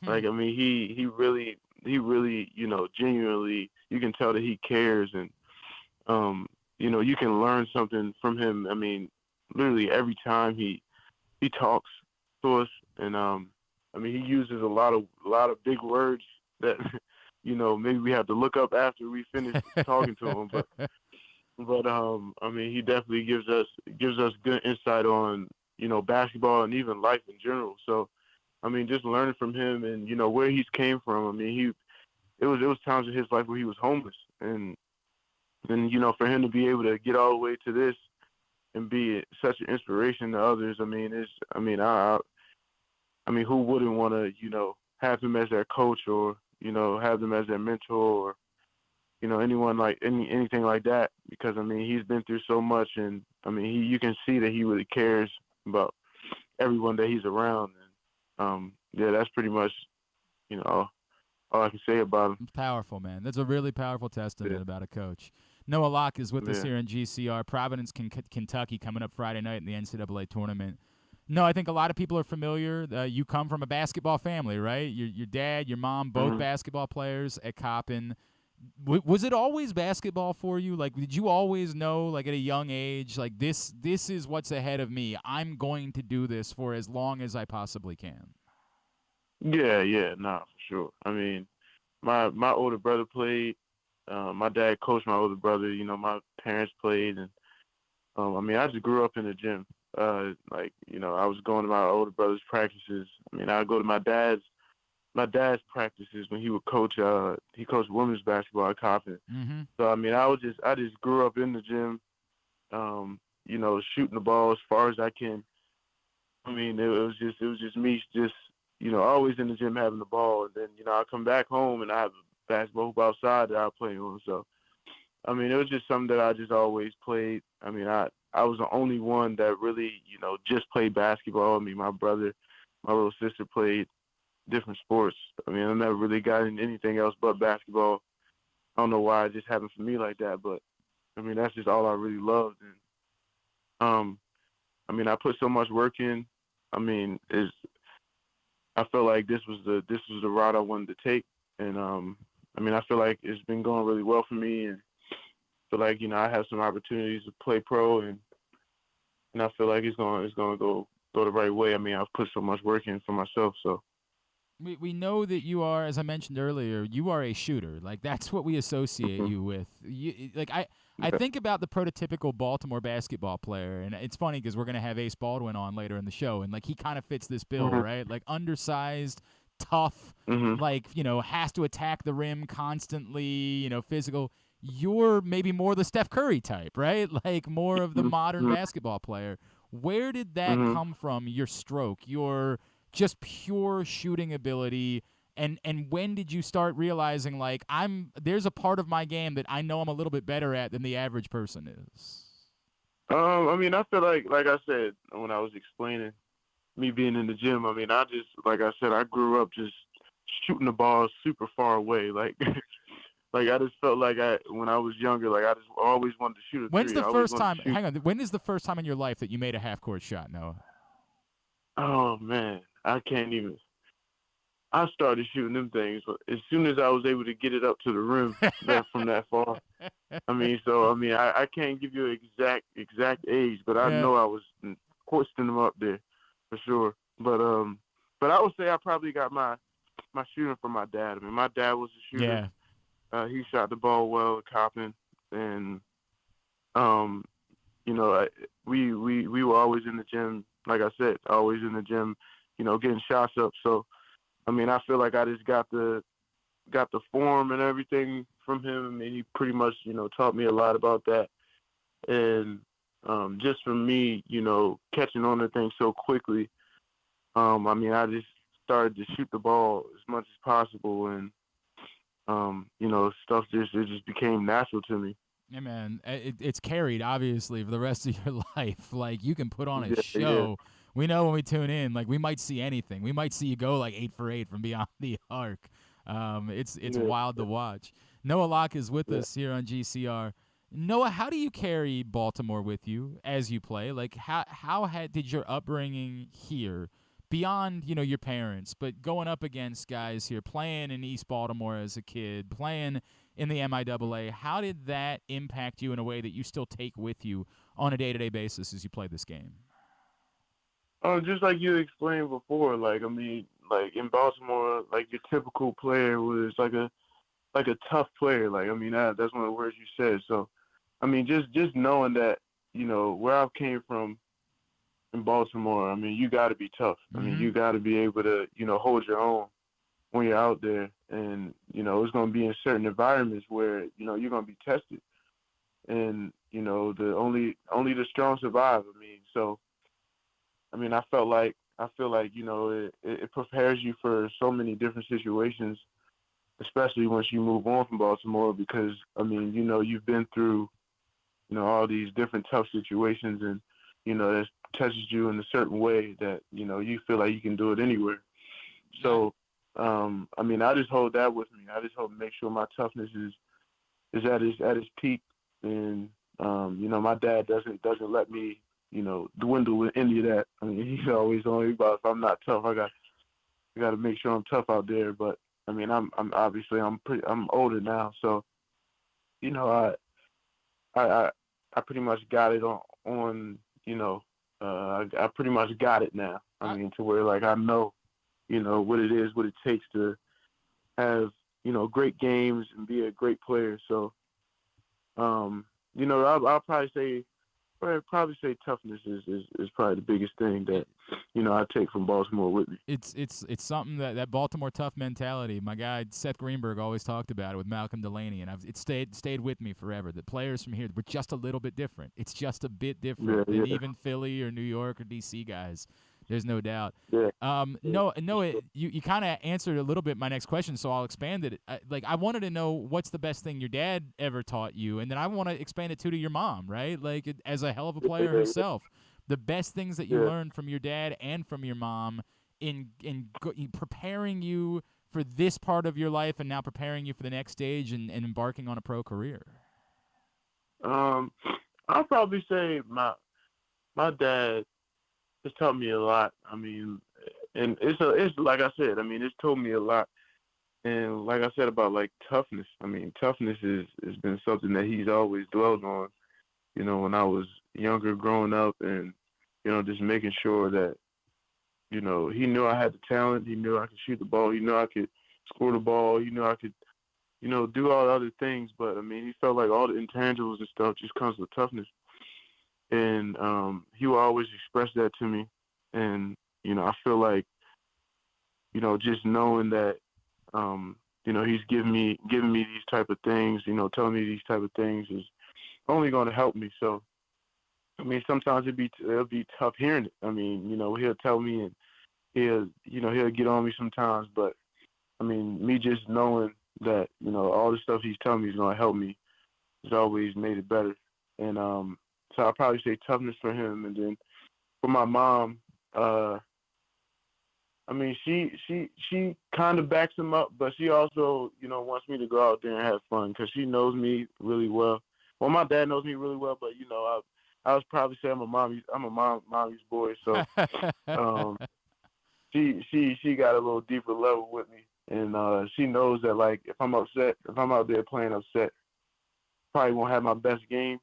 Like, I mean, he really, genuinely, you can tell that he cares, and, you can learn something from him. I mean, literally every time he talks to us, and, I mean, he uses a lot of big words that, maybe we have to look up after we finish talking to him, but, I mean, he definitely gives us good insight on, basketball and even life in general. So, I mean, just learning from him and, where he's came from. I mean, it was times in his life where he was homeless, and for him to be able to get all the way to this and be such an inspiration to others. I mean, who wouldn't want to, have him as their coach, or, have them as their mentor, or, anyone like anything like that, because, I mean, he's been through so much, and, I mean, you can see that he really cares about everyone that he's around. And, yeah, that's pretty much, all I can say about him. It's powerful, man. That's a really powerful testament about a coach. Noah Locke is with us here in GCR. Providence, Kentucky, coming up Friday night in the NCAA Tournament. No, I think a lot of people are familiar. You come from a basketball family, right? Your dad, your mom, both basketball players at Coppin. Was it always basketball for you? Like, did you always know, like, at a young age, like, this is what's ahead of me. I'm going to do this for as long as I possibly can? Yeah, nah, for sure. I mean, my older brother played. My dad coached my older brother. My parents played, and I mean, I just grew up in the gym. I was going to my older brother's practices. I mean, I would go to my dad's practices when he would coach. He coached women's basketball at Coppin. So I mean, I just grew up in the gym. Shooting the ball as far as I can. I mean, it was just me, always in the gym having the ball, and then I come back home and I have a basketball hoop outside that I play on. So, I mean, it was just something that I just always played. I mean, I was the only one that really, just played basketball. I mean, my brother, my little sister played different sports. I mean, I never really got into anything else but basketball. I don't know why it just happened for me like that, but I mean, that's just all I really loved. And I mean, I put so much work in. I mean, I felt like this was the route I wanted to take, and I mean, I feel like it's been going really well for me, and I feel like I have some opportunities to play pro, and I feel like it's going to go the right way. I mean, I've put so much work in for myself, so. We know that you are, as I mentioned earlier, you are a shooter. Like, that's what we associate you with. I think about the prototypical Baltimore basketball player, and it's funny because we're going to have Ace Baldwin on later in the show, and, like, he kind of fits this bill, right? Like, undersized, tough, like, has to attack the rim constantly, physical. You're maybe more the Steph Curry type, right? Like, more of the modern basketball player. Where did that come from, your stroke, your just pure shooting ability, and when did you start realizing, like, there's a part of my game that I know I'm a little bit better at than the average person is? I mean, I feel like I said when I was explaining me being in the gym, I mean, I just, like I said, I grew up just shooting the ball super far away. Like, Like I just felt like when I was younger, like I just always wanted to shoot a When's three. the first time? Hang on. When is the first time in your life that you made a half-court shot, Noah? Oh man, I can't even. I started shooting them things as soon as I was able to get it up to the rim from that far. I can't give you an exact age, but I know I was hoisting them up there for sure. But I would say I probably got my shooting from my dad. I mean, my dad was a shooter. Yeah. He shot the ball well at Coppin, and we were always in the gym. Like I said, always in the gym, getting shots up. So, I mean, I feel like I just got the form and everything from him. I mean, he pretty much, taught me a lot about that. And just for me, catching on to things so quickly, I just started to shoot the ball as much as possible, and stuff just became natural to me. Yeah, man, it's carried obviously for the rest of your life. Like you can put on a show. Yeah. We know when we tune in, like we might see anything. We might see you go like 8 for 8 from beyond the arc. It's wild to watch. Noah Locke is with us here on GCR. Noah, how do you carry Baltimore with you as you play? Like how did your upbringing here, beyond your parents, but going up against guys here, playing in East Baltimore as a kid, playing in the MIAA, how did that impact you in a way that you still take with you on a day-to-day basis as you play this game? Just like you explained before, like in Baltimore, like your typical player was like a tough player. Like that's one of the words you said. So, just knowing that where I came from in Baltimore, you got to be tough. Mm-hmm. You got to be able to hold your own when you're out there, and it's going to be in certain environments where you're going to be tested, and the only the strong survive. I feel like it prepares you for so many different situations, especially once you move on from Baltimore, because you've been through all these different tough situations, and that touches you in a certain way that you feel like you can do it anywhere. So I just hold that with me. I just hope to make sure my toughness is at its peak, and my dad doesn't let me dwindle with any of that. He's always on me about if I'm not tough, I got to make sure I'm tough out there. But I'm obviously I'm older now, so I pretty much got it on I pretty much got it now. To where like I know what it is, what it takes to have great games and be a great player. So I'll probably say toughness is probably the biggest thing that I take from Baltimore with me. It's something that Baltimore tough mentality. My guy Seth Greenberg always talked about it with Malcolm Delaney, and it stayed with me forever. The players from here were just a little bit different. It's just a bit different than even Philly or New York or DC guys. There's no doubt. Yeah. Noah, you kind of answered a little bit my next question, so I'll expand it. I wanted to know what's the best thing your dad ever taught you, and then I want to expand it to your mom, right? Like as a hell of a player herself, the best things that you learned from your dad and from your mom in preparing you for this part of your life, and now preparing you for the next stage and embarking on a pro career. I'll probably say my dad. It's taught me a lot. And it's like I said. It's told me a lot. And like I said about like toughness. Toughness has been something that he's always dwelled on. When I was younger, growing up, and just making sure that he knew I had the talent. He knew I could shoot the ball. He knew I could score the ball. He knew I could, do all the other things. But he felt like all the intangibles and stuff just comes with toughness. And he will always express that to me. And, I feel like, just knowing that, he's giving me these type of things, telling me these type of things is only going to help me. So, sometimes it'll be tough hearing it. He'll tell me and he'll get on me sometimes. But, me just knowing that, all the stuff he's telling me is going to help me has always made it better. And, so I'll probably say toughness for him. And then for my mom, I mean, she kind of backs him up, but she also, wants me to go out there and have fun because she knows me really well. Well, my dad knows me really well, but I was probably say I'm a mommy's boy, so she got a little deeper level with me, and she knows that like if I'm upset, if I'm out there playing upset, probably won't have my best game.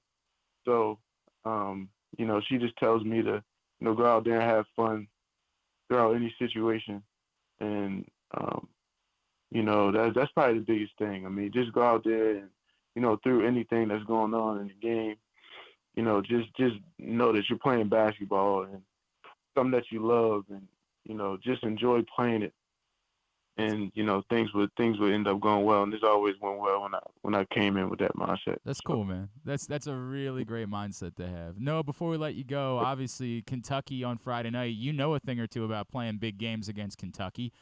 So she just tells me to go out there and have fun throughout any situation, and that's probably the biggest thing. I mean, just go out there and through anything that's going on in the game, just know that you're playing basketball and something that you love, and just enjoy playing it, and things would end up going well, and this always went well when I came in with that mindset. That's cool, man. That's a really great mindset to have. Noah, before we let you go, obviously Kentucky on Friday night, you know a thing or two about playing big games against Kentucky.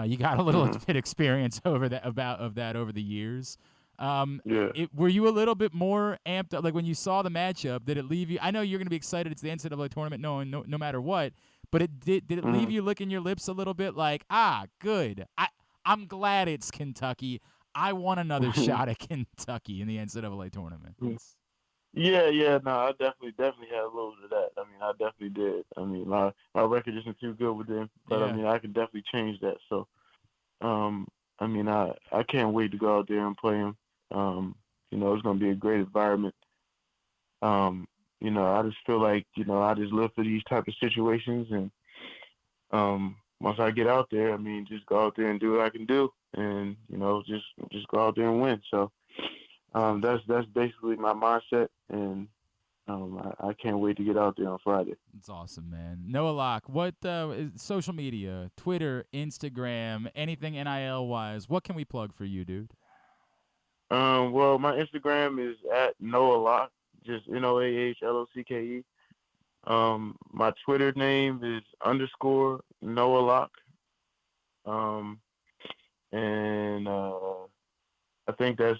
You got a little bit experience over that over the years. Were you a little bit more amped up? Like when you saw the matchup, did it leave you? I know you're going to be excited. It's the NCAA tournament, no matter what. But did it leave you licking your lips a little bit? Like, good. I'm glad it's Kentucky. I want another shot at Kentucky in the NCAA tournament. Yeah. No, I definitely had a little bit of that. I mean, I definitely did. I mean, my record isn't too good with them, but I mean, I could definitely change that. So, I mean, I can't wait to go out there and play them. It's going to be a great environment. I just feel like, I just live for these type of situations, and once I get out there, I mean, just go out there and do what I can do, and just go out there and win. So that's basically my mindset, and I can't wait to get out there on Friday. It's awesome, man. Noah Locke, what is social media, Twitter, Instagram, anything NIL wise? What can we plug for you, dude? Well, my Instagram is at Noah Locke, just NOAHLOCKE. My Twitter name is _ Noah Locke. And I think those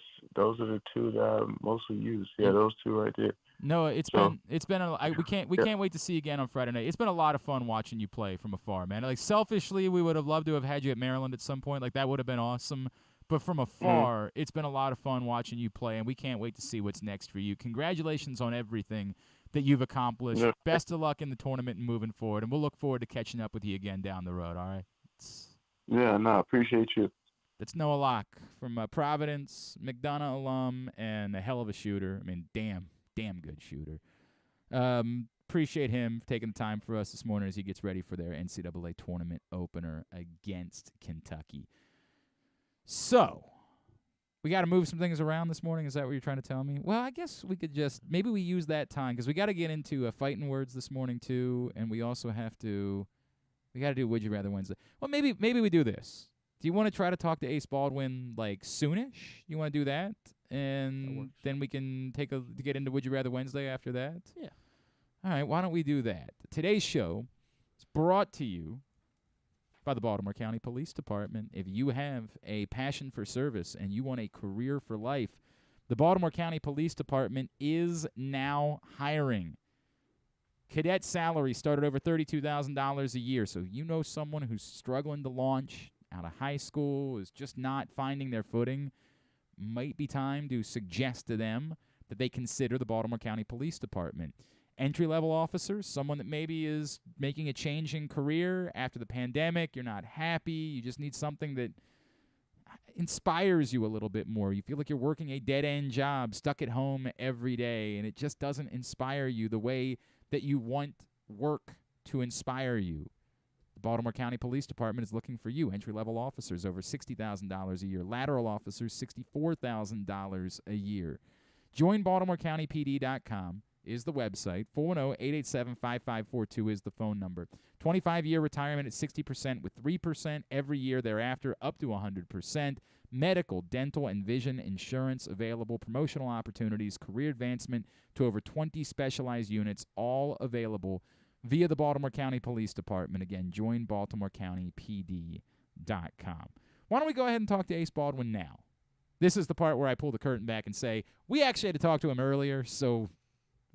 are the two that I mostly use. Yeah, those two right there. No, we can't wait to see you again on Friday night. It's been a lot of fun watching you play from afar, man. Like selfishly, we would have loved to have had you at Maryland at some point. Like that would have been awesome. But from afar, it's been a lot of fun watching you play, and we can't wait to see what's next for you. Congratulations on everything that you've accomplished. Yeah. Best of luck in the tournament and moving forward, and we'll look forward to catching up with you again down the road, all right? Yeah, no, I appreciate you. That's Noah Locke from Providence, McDonogh alum, and a hell of a shooter. I mean, damn good shooter. Appreciate him taking the time for us this morning as he gets ready for their NCAA tournament opener against Kentucky. So, we got to move some things around this morning. Is that what you're trying to tell me? Well, I guess we could maybe we use that time because we got to get into fighting words this morning too, and we also have to, we got to do Would You Rather Wednesday. Well, maybe we do this. Do you want to try to talk to Ace Baldwin like soonish? You want to do that, and then we can get into Would You Rather Wednesday after that? Yeah. All right. Why don't we do that? Today's show is brought to you by the Baltimore County Police Department. If you have a passion for service and you want a career for life, the Baltimore County Police Department is now hiring. Cadet salary start at over $32,000 a year. So you know someone who's struggling to launch out of high school, is just not finding their footing, might be time to suggest to them that they consider the Baltimore County Police Department. Entry-level officers, someone that maybe is making a change in career after the pandemic, you're not happy, you just need something that inspires you a little bit more. You feel like you're working a dead-end job, stuck at home every day, and it just doesn't inspire you the way that you want work to inspire you. The Baltimore County Police Department is looking for you. Entry-level officers, over $60,000 a year. Lateral officers, $64,000 a year. Join BaltimoreCountyPD.com. is the website. 410-887-5542 is the phone number. 25-year retirement at 60% with 3% every year thereafter, up to 100%. Medical, dental, and vision insurance available. Promotional opportunities, career advancement to over 20 specialized units, all available via the Baltimore County Police Department. Again, join BaltimoreCountyPD.com. Why don't we go ahead and talk to Ace Baldwin now? This is the part where I pull the curtain back and say, we actually had to talk to him earlier, so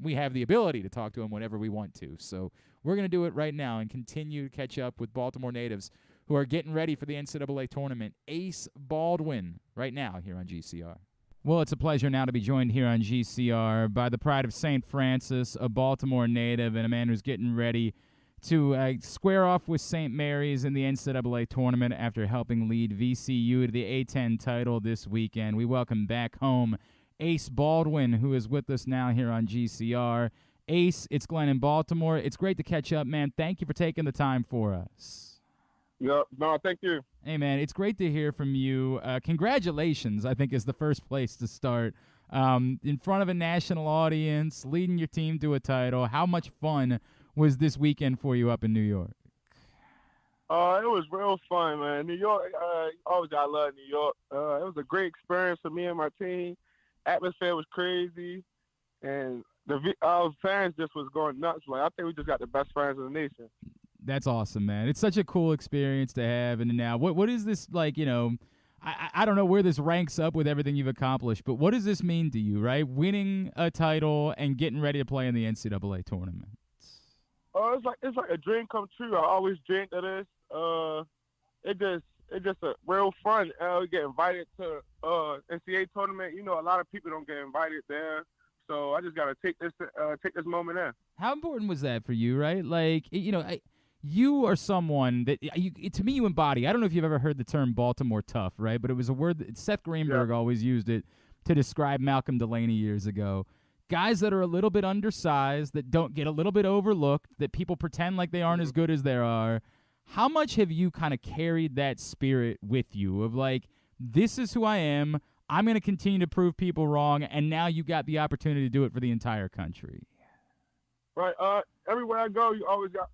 we have the ability to talk to him whenever we want to. So we're going to do it right now and continue to catch up with Baltimore natives who are getting ready for the NCAA Tournament. Ace Baldwin right now here on GCR. Well, it's a pleasure now to be joined here on GCR by the pride of St. Francis, a Baltimore native, and a man who's getting ready to square off with St. Mary's in the NCAA Tournament after helping lead VCU to the A-10 title this weekend. We welcome back home Ace Baldwin, who is with us now here on GCR. Ace, it's Glenn in Baltimore. It's great to catch up, man. Thank you for taking the time for us. Yeah, no, thank you. Hey, man, it's great to hear from you. Congratulations, I think, is the first place to start. In front of a national audience, leading your team to a title. How much fun was this weekend for you up in New York? It was real fun, man. New York, always I love New York. It was a great experience for me and my team. Atmosphere was crazy, and our fans just was going nuts. Like, I think we just got the best fans in the nation. That's awesome, man. It's such a cool experience to have. And now, what is this like? You know, I don't know where this ranks up with everything you've accomplished, but what does this mean to you? Right, winning a title and getting ready to play in the NCAA tournament. It's like a dream come true. I always dreamed of this. It's just a real fun. We get invited to NCAA tournament. You know, a lot of people don't get invited there, so I just gotta take this moment in. How important was that for you? Right, like you are someone that to me you embody. I don't know if you've ever heard the term Baltimore tough, right? But it was a word that Seth Greenberg always used it to describe Malcolm Delaney years ago. Guys that are a little bit undersized, that don't get a little bit overlooked, that people pretend like they aren't as good as they are. How much have you kind of carried that spirit with you of like, this is who I am, I'm going to continue to prove people wrong, and now you got the opportunity to do it for the entire country? Right. Everywhere I go, you always got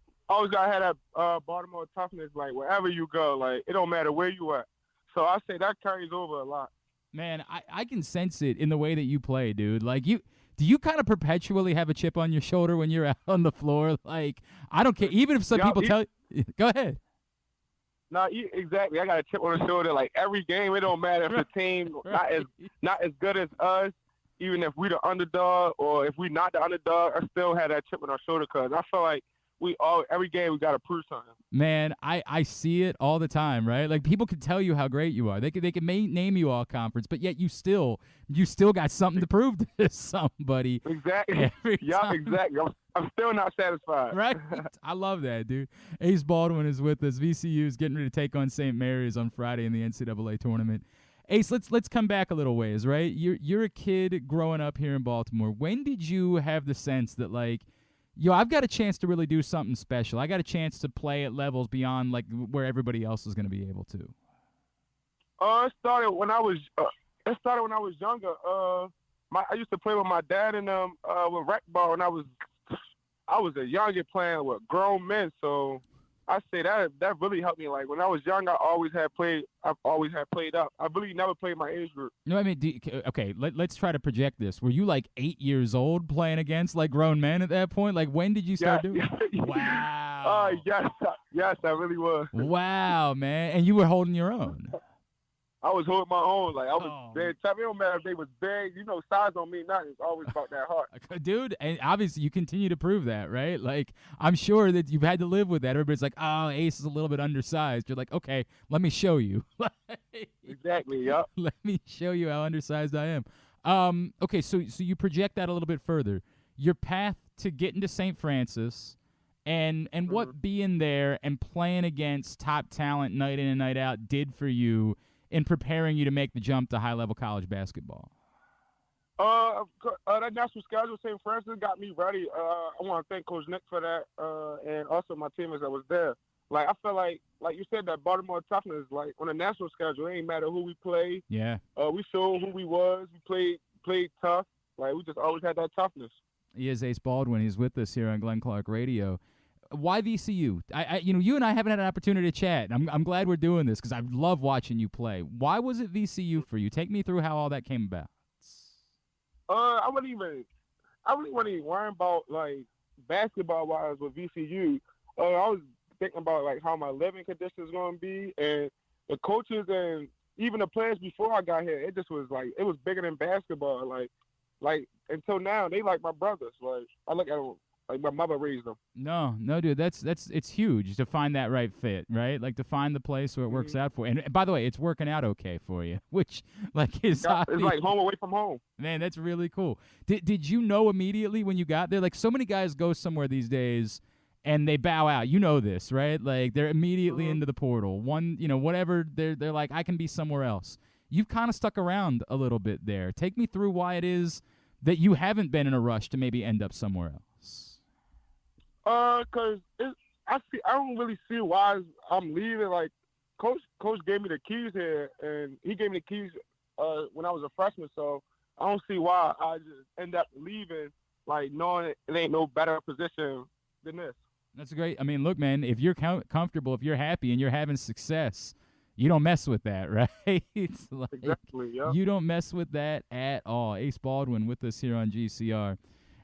to have that Baltimore toughness. Like, wherever you go, like, it don't matter where you at. So I say that carries over a lot. Man, I can sense it in the way that you play, dude. Like, do you kind of perpetually have a chip on your shoulder when you're out on the floor? Like, I don't care. Even if some people tell you. Go ahead. No, exactly. I got a chip on the shoulder. Like, every game, it don't matter if the team not as good as us, even if we the underdog or if we not the underdog, I still had that chip on our shoulder because I feel like every game we got to prove something. Man, I see it all the time, right? Like, people can tell you how great you are. They can name you all conference, but yet you still got something to prove to somebody. Exactly. Yeah, exactly. I'm still not satisfied. Right? I love that, dude. Ace Baldwin is with us. VCU is getting ready to take on St. Mary's on Friday in the NCAA tournament. Ace, let's come back a little ways, right? You're a kid growing up here in Baltimore. When did you have the sense that, like, I've got a chance to really do something special. I got a chance to play at levels beyond like where everybody else is going to be able to? It started when I was younger. I used to play with my dad and with rec ball when I was a youngin playing with grown men. So I say that really helped me. Like, when I was young, I've always had played up. I really never played my age group. No, I mean, okay, let's try to project this. Were you like 8 years old playing against like grown men at that point? Like, when did you start doing it? Wow. Yes, I really was. Wow, man. And you were holding your own. I was holding my own. Like, I was big. It don't matter if they was big. You know, size don't mean nothing. It's always about that heart. Dude, and obviously you continue to prove that, right? Like, I'm sure that you've had to live with that. Everybody's like, oh, Ace is a little bit undersized. You're like, okay, let me show you. Exactly, yep. Let me show you how undersized I am. Okay, so you project that a little bit further. Your path to getting to St. Francis and what being there and playing against top talent night in and night out did for you in preparing you to make the jump to high-level college basketball? That national schedule, St. Francis, got me ready. I want to thank Coach Nick for that, and also my teammates that was there. Like, I feel like you said, that Baltimore toughness, like, on the national schedule, it ain't matter who we play. Yeah. We showed who we was. We played tough. Like, we just always had that toughness. He is Ace Baldwin. He's with us here on Glenn Clark Radio. Why VCU? You and I haven't had an opportunity to chat. I'm glad we're doing this because I love watching you play. Why was it VCU for you? Take me through how all that came about. I wouldn't even worry about like basketball wise with VCU. I was thinking about like how my living conditions going to be, and the coaches and even the players before I got here. It just was like it was bigger than basketball. Like like until now, they like my brothers. Like I look at them like my mother raised them. No, dude, it's huge to find that right fit, right? Like to find the place where it works out for you. And by the way, it's working out okay for you, which like is It's like home away from home. Man, that's really cool. Did you know immediately when you got there? Like so many guys go somewhere these days and they bow out. You know this, right? Like they're immediately into the portal. Whatever, they're like, I can be somewhere else. You've kind of stuck around a little bit there. Take me through why it is that you haven't been in a rush to maybe end up somewhere else. Cause I don't really see why I'm leaving. Like, coach gave me the keys here, and he gave me the keys when I was a freshman. So I don't see why I just end up leaving, like knowing it ain't no better position than this. That's great. I mean, look, man, if you're comfortable, if you're happy, and you're having success, you don't mess with that, right? It's like, exactly. Yeah. You don't mess with that at all. Ace Baldwin with us here on GCR.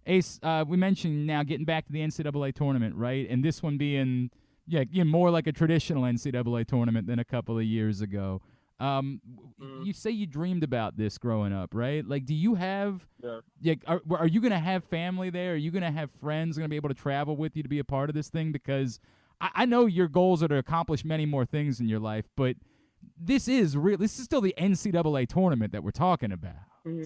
Ace, we mentioned now getting back to the NCAA tournament, right? And this one being, more like a traditional NCAA tournament than a couple of years ago. You say you dreamed about this growing up, right? Like, do you have? Yeah. Are you gonna have family there? Are you gonna have friends gonna be able to travel with you to be a part of this thing? Because I know your goals are to accomplish many more things in your life, but this is real. This is still the NCAA tournament that we're talking about. Mm-hmm.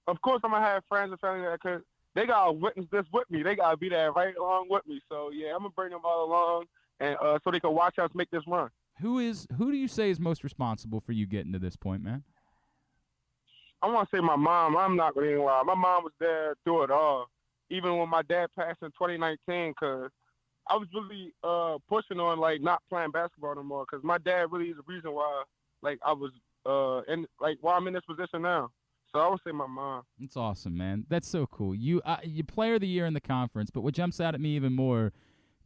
Of course, I'm gonna have friends and family there because they gotta witness this with me. They gotta be there right along with me. So yeah, I'm gonna bring them all along, and so they can watch us make this run. Who do you say is most responsible for you getting to this point, man? I want to say my mom. I'm not gonna even lie. My mom was there through it all, even when my dad passed in 2019. Cause I was really pushing on like not playing basketball no more. Cause my dad really is the reason why like I was why I'm in this position now. So I would say my mom. That's awesome, man. That's so cool. You player of the year in the conference, but what jumps out at me even more,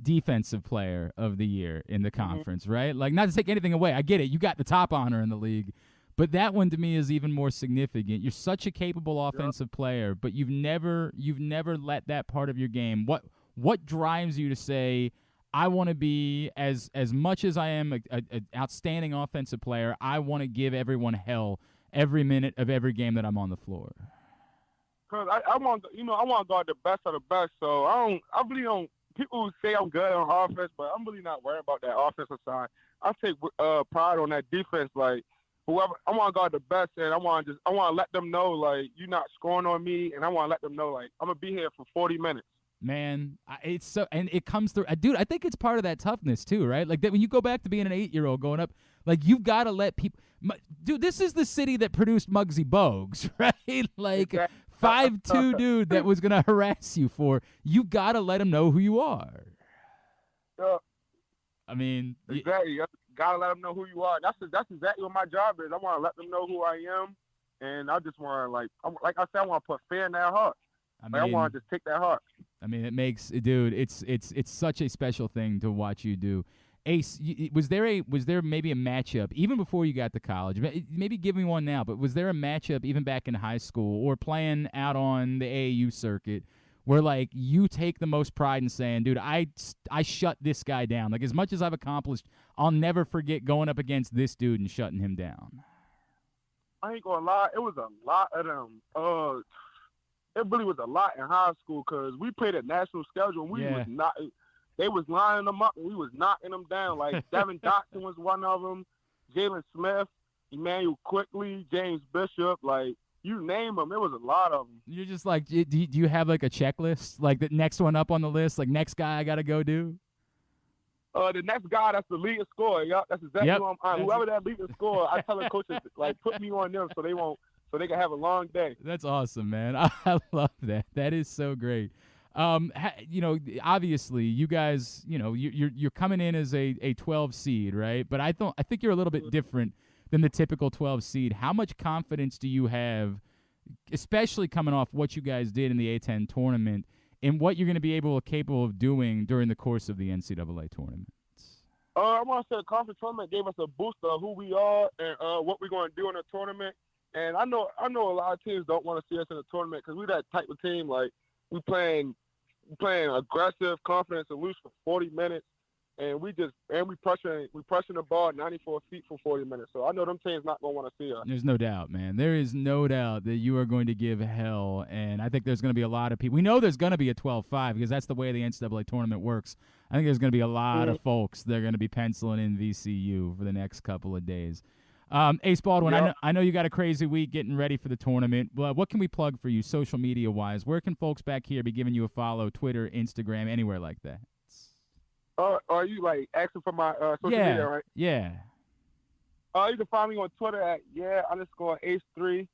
defensive player of the year in the conference, right? Like, not to take anything away. I get it. You got the top honor in the league. But that one to me is even more significant. You're such a capable offensive player, but you've never let that part of your game. What drives you to say, I want to be, as much as I am an outstanding offensive player, I want to give everyone hell every minute of every game that I'm on the floor? Cause I want to guard the best of the best. So I really don't. People say I'm good on offense, but I'm really not worried about that offensive side. I take pride on that defense. Like whoever, I want to guard the best, and I want to let them know like you're not scoring on me, and I want to let them know like I'm gonna be here for 40 minutes. Man, it's so, and it comes through. Dude, I think it's part of that toughness too, right? Like that when you go back to being an 8-year-old going up, like you've got to let people. Dude, this is the city that produced Muggsy Bogues, right? Like 5'2" dude that was gonna harass you for. You got to let him know who you are. I mean, exactly. You gotta let them know who you are. That's exactly what my job is. I want to let them know who I am, and I just want to like I said, I want to put fear in their heart. I want to just take that heart. I mean, it makes, dude, it's such a special thing to watch you do. Ace, was there maybe a matchup even before you got to college? Maybe give me one now, but was there a matchup even back in high school or playing out on the AAU circuit where like you take the most pride in saying, dude, I shut this guy down. Like as much as I've accomplished, I'll never forget going up against this dude and shutting him down. I ain't gonna lie, it was a lot of them. It really was a lot in high school because we played a national schedule and we was not. They was lining them up and we was knocking them down. Like Devin Dotson was one of them, Jalen Smith, Emmanuel Quickly, James Bishop. Like you name them, it was a lot of them. You're just like, do you have like a checklist? Like the next one up on the list, like next guy I gotta go do. The next guy that's the leading scorer. Yep, that's exactly who I'm. Whoever that leading scorer, I tell the coaches like put me on them so they won't. So they can have a long day. That's awesome, man. I love that. That is so great. Obviously, you guys, you're coming in as a 12 seed, right? But I think you're a little bit different than the typical 12 seed. How much confidence do you have, especially coming off what you guys did in the A10 tournament, in what you're going to be capable of doing during the course of the NCAA tournament? I want to say the conference tournament gave us a boost of who we are and what we're going to do in the tournament. And I know a lot of teams don't want to see us in the tournament because we're that type of team. Like we playing aggressive, confidence, and loose for 40 minutes. and we pressing the ball 94 feet for 40 minutes. So I know them teams not gonna want to see us. There's no doubt, man. There is no doubt that you are going to give hell, and I think there's going to be a lot of people. We know there's going to be a 12-5 because that's the way the NCAA tournament works. I think there's going to be a lot of folks that are going to be penciling in VCU for the next couple of days. Ace Baldwin, I know you got a crazy week getting ready for the tournament. What can we plug for you social media-wise? Where can folks back here be giving you a follow, Twitter, Instagram, anywhere like that? Are you like asking for my social media, right? Yeah. You can find me on Twitter at _Ace3.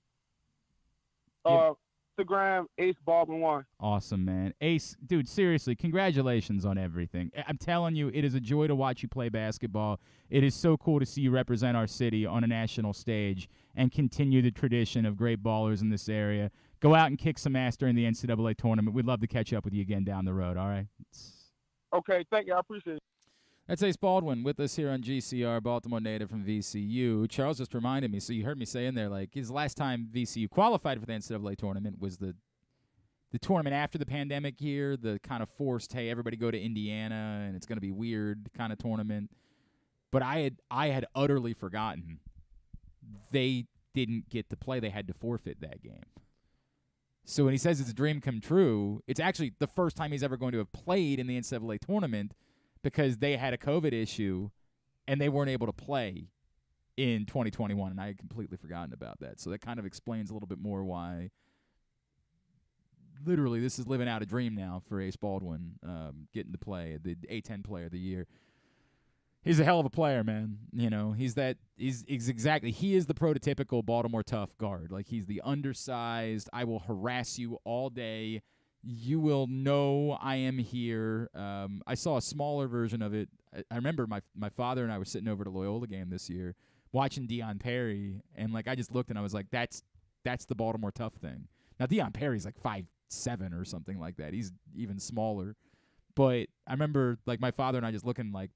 Instagram Ace Baldwin 1. Awesome, man. Ace, dude, seriously, congratulations on everything. I'm telling you, it is a joy to watch you play basketball. It is so cool to see you represent our city on a national stage and continue the tradition of great ballers in this area. Go out and kick some ass during the NCAA tournament. We'd love to catch up with you again down the road, all right? Okay, thank you. I appreciate it. That's Ace Baldwin with us here on GCR, Baltimore native from VCU. Charles just reminded me, so you heard me say in there, like, his last time VCU qualified for the NCAA tournament was the tournament after the pandemic year, the kind of forced, hey, everybody go to Indiana, and it's going to be weird kind of tournament. But I had utterly forgotten they didn't get to play. They had to forfeit that game. So when he says it's a dream come true, it's actually the first time he's ever going to have played in the NCAA tournament because they had a COVID issue and they weren't able to play in 2021, and I had completely forgotten about that. So that kind of explains a little bit more why literally this is living out a dream now for Ace Baldwin, getting to play, the A10 player of the year. He's a hell of a player, man. You know, he is the prototypical Baltimore tough guard. Like, he's the undersized, I will harass you all day. You will know I am here. I saw a smaller version of it. I remember my father and I were sitting over at a Loyola game this year watching Deion Perry, and, like, I just looked and I was like, that's the Baltimore tough thing. Now, Deion Perry's like 5'7" or something like that. He's even smaller. But I remember, like, my father and I just looking like,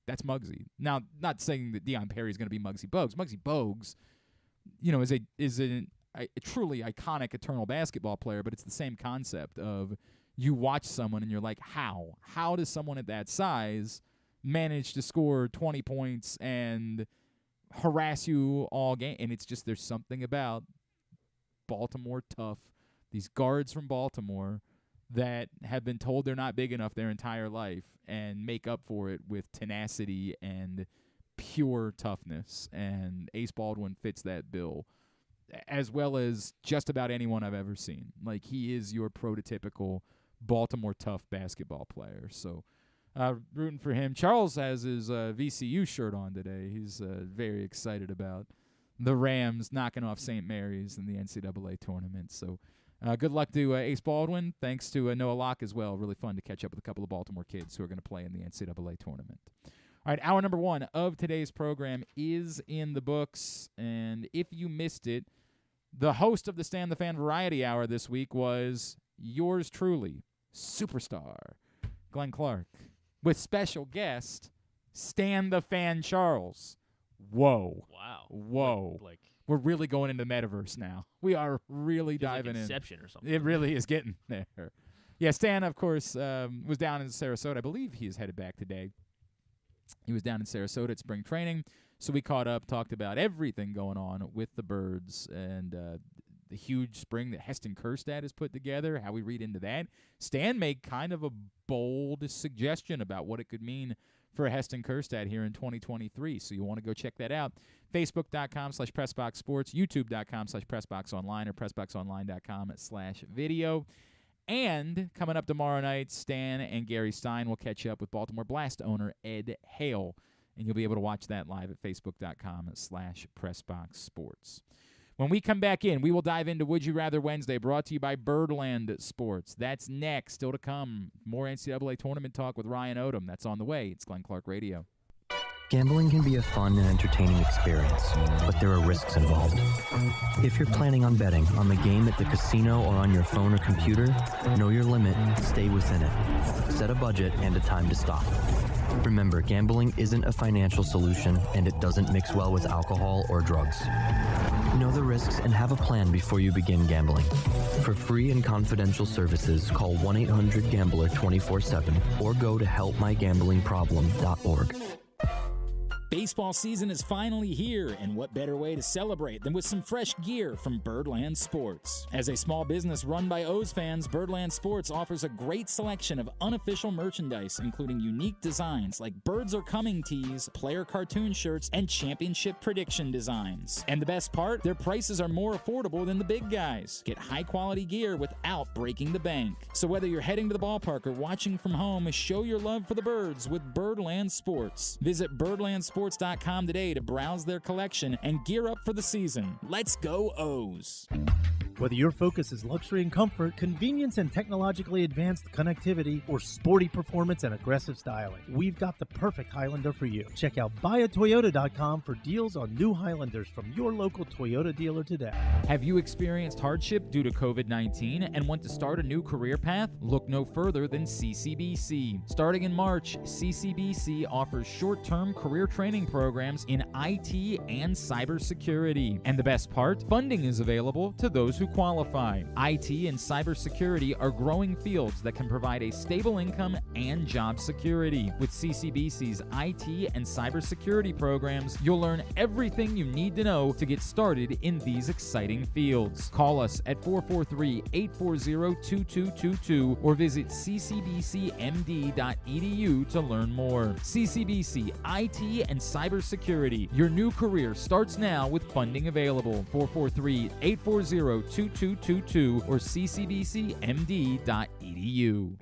that's Muggsy. Now, not saying that Deion Perry is going to be Muggsy Bogues. Muggsy Bogues, you know, is a truly iconic eternal basketball player, but it's the same concept of you watch someone and you're like, how? How does someone at that size manage to score 20 points and harass you all game? And it's just there's something about Baltimore tough, these guards from Baltimore that have been told they're not big enough their entire life and make up for it with tenacity and pure toughness. And Ace Baldwin fits that bill, as well as just about anyone I've ever seen. Like, he is your prototypical Baltimore tough basketball player. So rooting for him. Charles has his VCU shirt on today. He's very excited about the Rams knocking off St. Mary's in the NCAA tournament. So good luck to Ace Baldwin. Thanks to Noah Locke as well. Really fun to catch up with a couple of Baltimore kids who are going to play in the NCAA tournament. All right, hour number 1 of today's program is in the books. And if you missed it, the host of the Stan the Fan Variety Hour this week was yours truly, superstar Glenn Clark, with special guest Stan the Fan Charles. Whoa. Wow. Whoa. Like we're really going into metaverse now. We are really diving like in. Inception or something. It really is getting there. Yeah, Stan, of course, was down in Sarasota. I believe he is headed back today. He was down in Sarasota at spring training. So we caught up, talked about everything going on with the Birds and the huge spring that Heston Kjerstad has put together, how we read into that. Stan made kind of a bold suggestion about what it could mean for Heston Kjerstad here in 2023. So you want to go check that out. Facebook.com/PressBoxSports, YouTube.com/PressBoxOnline, or PressBoxOnline.com/video. And coming up tomorrow night, Stan and Gary Stein will catch up with Baltimore Blast owner Ed Hale. And you'll be able to watch that live at Facebook.com/PressBoxSports. When we come back in, we will dive into Would You Rather Wednesday, brought to you by Birdland Sports. That's next. Still to come, more NCAA tournament talk with Ryan Odom. That's on the way. It's Glenn Clark Radio. Gambling can be a fun and entertaining experience, but there are risks involved. If you're planning on betting on the game at the casino or on your phone or computer, know your limit, stay within it. Set a budget and a time to stop. Remember, gambling isn't a financial solution, and it doesn't mix well with alcohol or drugs. Know the risks and have a plan before you begin gambling. For free and confidential services, call 1-800-GAMBLER 24/7 or go to helpmygamblingproblem.org. Baseball season is finally here, and what better way to celebrate than with some fresh gear from Birdland Sports? As a small business run by O's fans, Birdland Sports offers a great selection of unofficial merchandise, including unique designs like Birds Are Coming tees, player cartoon shirts, and championship prediction designs. And the best part, their prices are more affordable than the big guys. Get high-quality gear without breaking the bank. So whether you're heading to the ballpark or watching from home, show your love for the birds with Birdland Sports. Visit birdlandsports.com today to browse their collection and gear up for the season. Let's go O's! Whether your focus is luxury and comfort, convenience and technologically advanced connectivity, or sporty performance and aggressive styling, we've got the perfect Highlander for you. Check out buyatoyota.com for deals on new Highlanders from your local Toyota dealer today. Have you experienced hardship due to COVID-19 and want to start a new career path? Look no further than CCBC. Starting in March, CCBC offers short-term career training programs in IT and cybersecurity. And the best part, funding is available to those who qualify. IT and cybersecurity are growing fields that can provide a stable income and job security. With CCBC's IT and cybersecurity programs, you'll learn everything you need to know to get started in these exciting fields. Call us at 443-840-2222 or visit ccbcmd.edu to learn more. CCBC IT and cybersecurity. Your new career starts now with funding available. 443-840-2222 or ccbcmd.edu.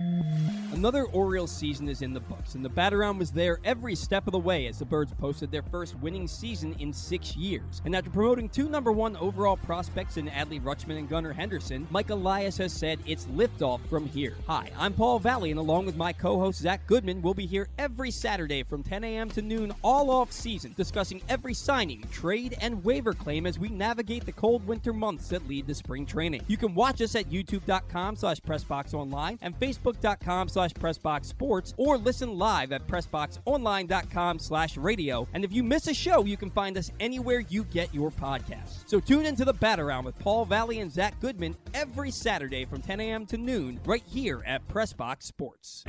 Another Orioles season is in the books, and the Bat-Around was there every step of the way as the Birds posted their first winning season in 6 years. And after promoting 2 #1 overall prospects in Adley Rutschman and Gunnar Henderson, Mike Elias has said it's liftoff from here. Hi, I'm Paul Valley, and along with my co-host Zach Goodman, we'll be here every Saturday from 10 a.m. to noon all off season, discussing every signing, trade, and waiver claim as we navigate the cold winter months that lead to spring training. You can watch us at youtube.com/PressBoxOnline and Facebook.com/PressBoxSports, or listen live at PressBoxOnline.com/radio. And if you miss a show, you can find us anywhere you get your podcasts. So tune into the Bat-Around with Paul Valley and Zach Goodman every Saturday from 10 a.m. to noon right here at PressBox Sports.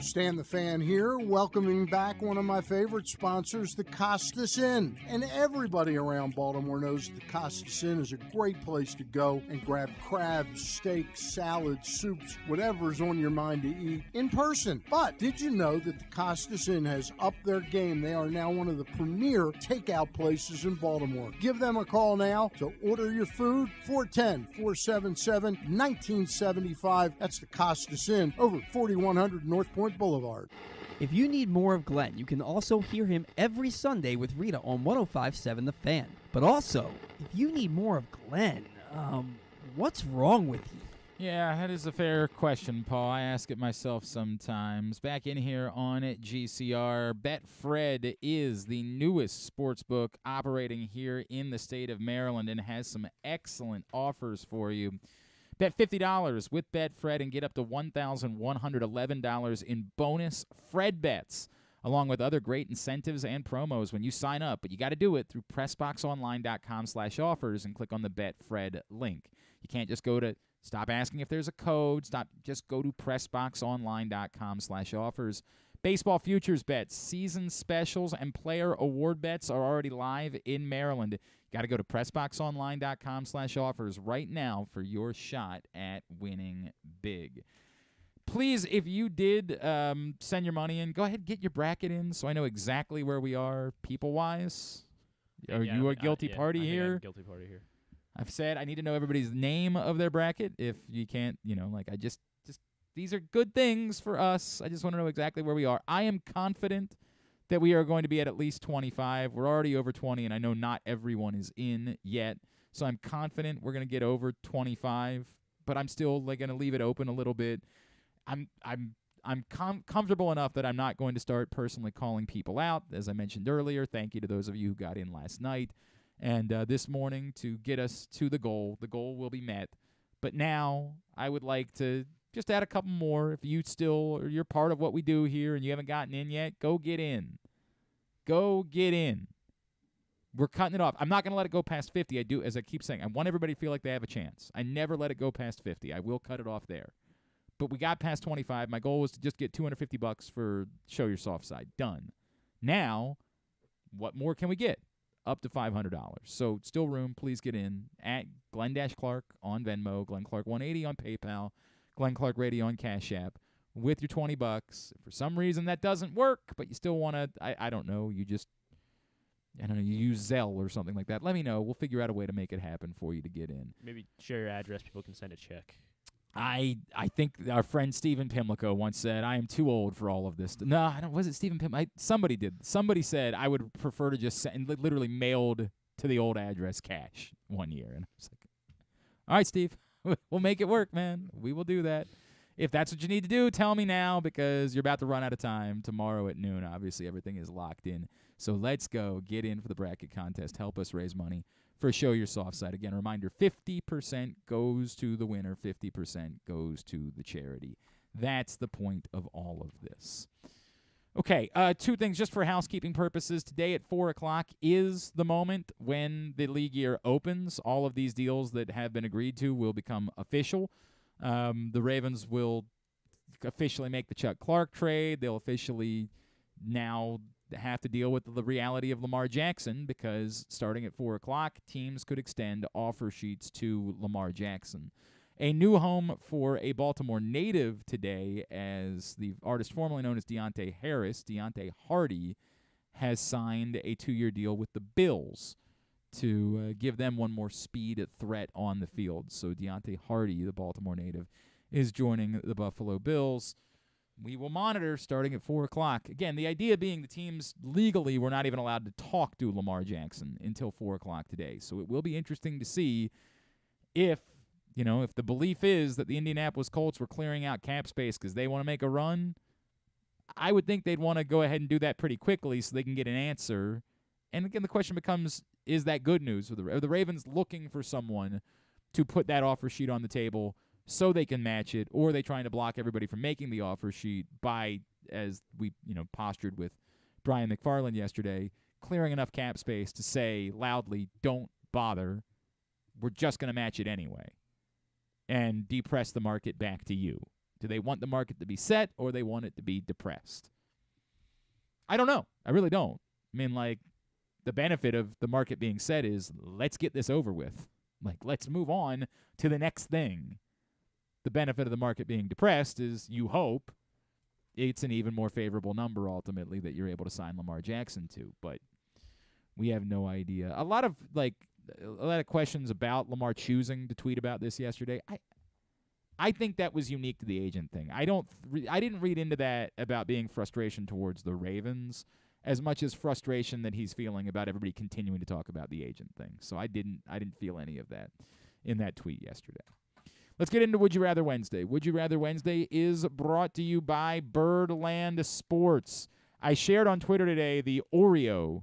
Stan the Fan here, welcoming back one of my favorite sponsors, the Costas Inn. And everybody around Baltimore knows the Costas Inn is a great place to go and grab crabs, steaks, salads, soups, whatever's on your mind to eat in person. But did you know that the Costas Inn has upped their game? They are now one of the premier takeout places in Baltimore. Give them a call now to order your food, 410-477-1975. That's the Costas Inn over 4100 North Point Boulevard. If you need more of Glenn, you can also hear him every Sunday with Rita on 105.7 The Fan. But also, if you need more of Glenn, what's wrong with you? Yeah, that is a fair question, Paul. I ask it myself sometimes. Back in here on GCR, Betfred is the newest sports book operating here in the state of Maryland and has some excellent offers for you. Bet $50 with Betfred and get up to $1,111 in bonus Fred bets, along with other great incentives and promos when you sign up. But you got to do it through PressBoxOnline.com/offers and click on the Betfred link. You can't just go to stop asking if there's a code. Just go to PressBoxOnline.com/offers. Baseball futures bets, season specials, and player award bets are already live in Maryland. Got to go to PressBoxOnline.com/offers right now for your shot at winning big. Please, if you did send your money in, go ahead and get your bracket in so I know exactly where we are people-wise. Are you a guilty party here? Guilty party here. I've said I need to know everybody's name of their bracket. If you can't, these are good things for us. I just want to know exactly where we are. I am confident that we are going to be at least 25. We're already over 20, and I know not everyone is in yet. So I'm confident we're going to get over 25, but I'm still going to leave it open a little bit. I'm comfortable enough that I'm not going to start personally calling people out. As I mentioned earlier, thank you to those of you who got in last night and this morning to get us to the goal. The goal will be met. But now I would like to just add a couple more. If you still, or you're part of what we do here and you haven't gotten in yet, go get in. Go get in. We're cutting it off. I'm not going to let it go past 50. I do, as I keep saying, I want everybody to feel like they have a chance. I never let it go past 50. I will cut it off there. But we got past 25. My goal was to just get $250 for Show Your Soft Side. Done. Now, what more can we get? Up to $500. So still room. Please get in at Glenn-Clark on Venmo, Glenn Clark 180 on PayPal, Glenn Clark Radio on Cash App with your $20. If for some reason that doesn't work, but you still want to, I don't know, you use Zelle or something like that. Let me know. We'll figure out a way to make it happen for you to get in. Maybe share your address. People can send a check. I think our friend Stephen Pimlico once said, I am too old for all of this. No, I don't. Was it Stephen Pimlico? Somebody did. Somebody said I would prefer to just send, literally mailed to the old address cash one year. And I was like, all right, Steve, we'll make it work, man. We will do that. If that's what you need to do, tell me now because you're about to run out of time tomorrow at noon. Obviously, everything is locked in. So let's go. Get in for the bracket contest. Help us raise money for Show Your Soft Side. Again, reminder, 50% goes to the winner, 50% goes to the charity. That's the point of all of this. Okay, two things just for housekeeping purposes. Today at 4 o'clock is the moment when the league year opens. All of these deals that have been agreed to will become official. The Ravens will officially make the Chuck Clark trade. They'll officially now have to deal with the reality of Lamar Jackson because starting at 4 o'clock, teams could extend offer sheets to Lamar Jackson. A new home for a Baltimore native today as the artist formerly known as Deontay Harris, Deontay Hardy, has signed a 2-year deal with the Bills to give them one more speed threat on the field. So Deontay Hardy, the Baltimore native, is joining the Buffalo Bills. We will monitor starting at 4 o'clock. Again, the idea being the teams legally were not even allowed to talk to Lamar Jackson until 4 o'clock today. So it will be interesting to see if the belief is that the Indianapolis Colts were clearing out cap space because they want to make a run. I would think they'd want to go ahead and do that pretty quickly so they can get an answer. And again, the question becomes, is that good news? Are the Ravens looking for someone to put that offer sheet on the table so they can match it, or are they trying to block everybody from making the offer sheet by, as we postured with Brian McFarland yesterday, clearing enough cap space to say loudly, don't bother, we're just going to match it anyway, and depress the market back to you? Do they want the market to be set, or they want it to be depressed? I don't know. I really don't. I mean, the benefit of the market being set is let's get this over with. Let's move on to the next thing. The benefit of the market being depressed is you hope it's an even more favorable number ultimately that you're able to sign Lamar Jackson to. But we have no idea. A lot of questions about Lamar choosing to tweet about this yesterday. I think that was unique to the agent thing. I didn't read into that about being frustration towards the Ravens as much as frustration that he's feeling about everybody continuing to talk about the agent thing. So I didn't feel any of that in that tweet yesterday. Let's get into Would You Rather Wednesday. Would You Rather Wednesday is brought to you by Birdland Sports. I shared on Twitter today the Oreo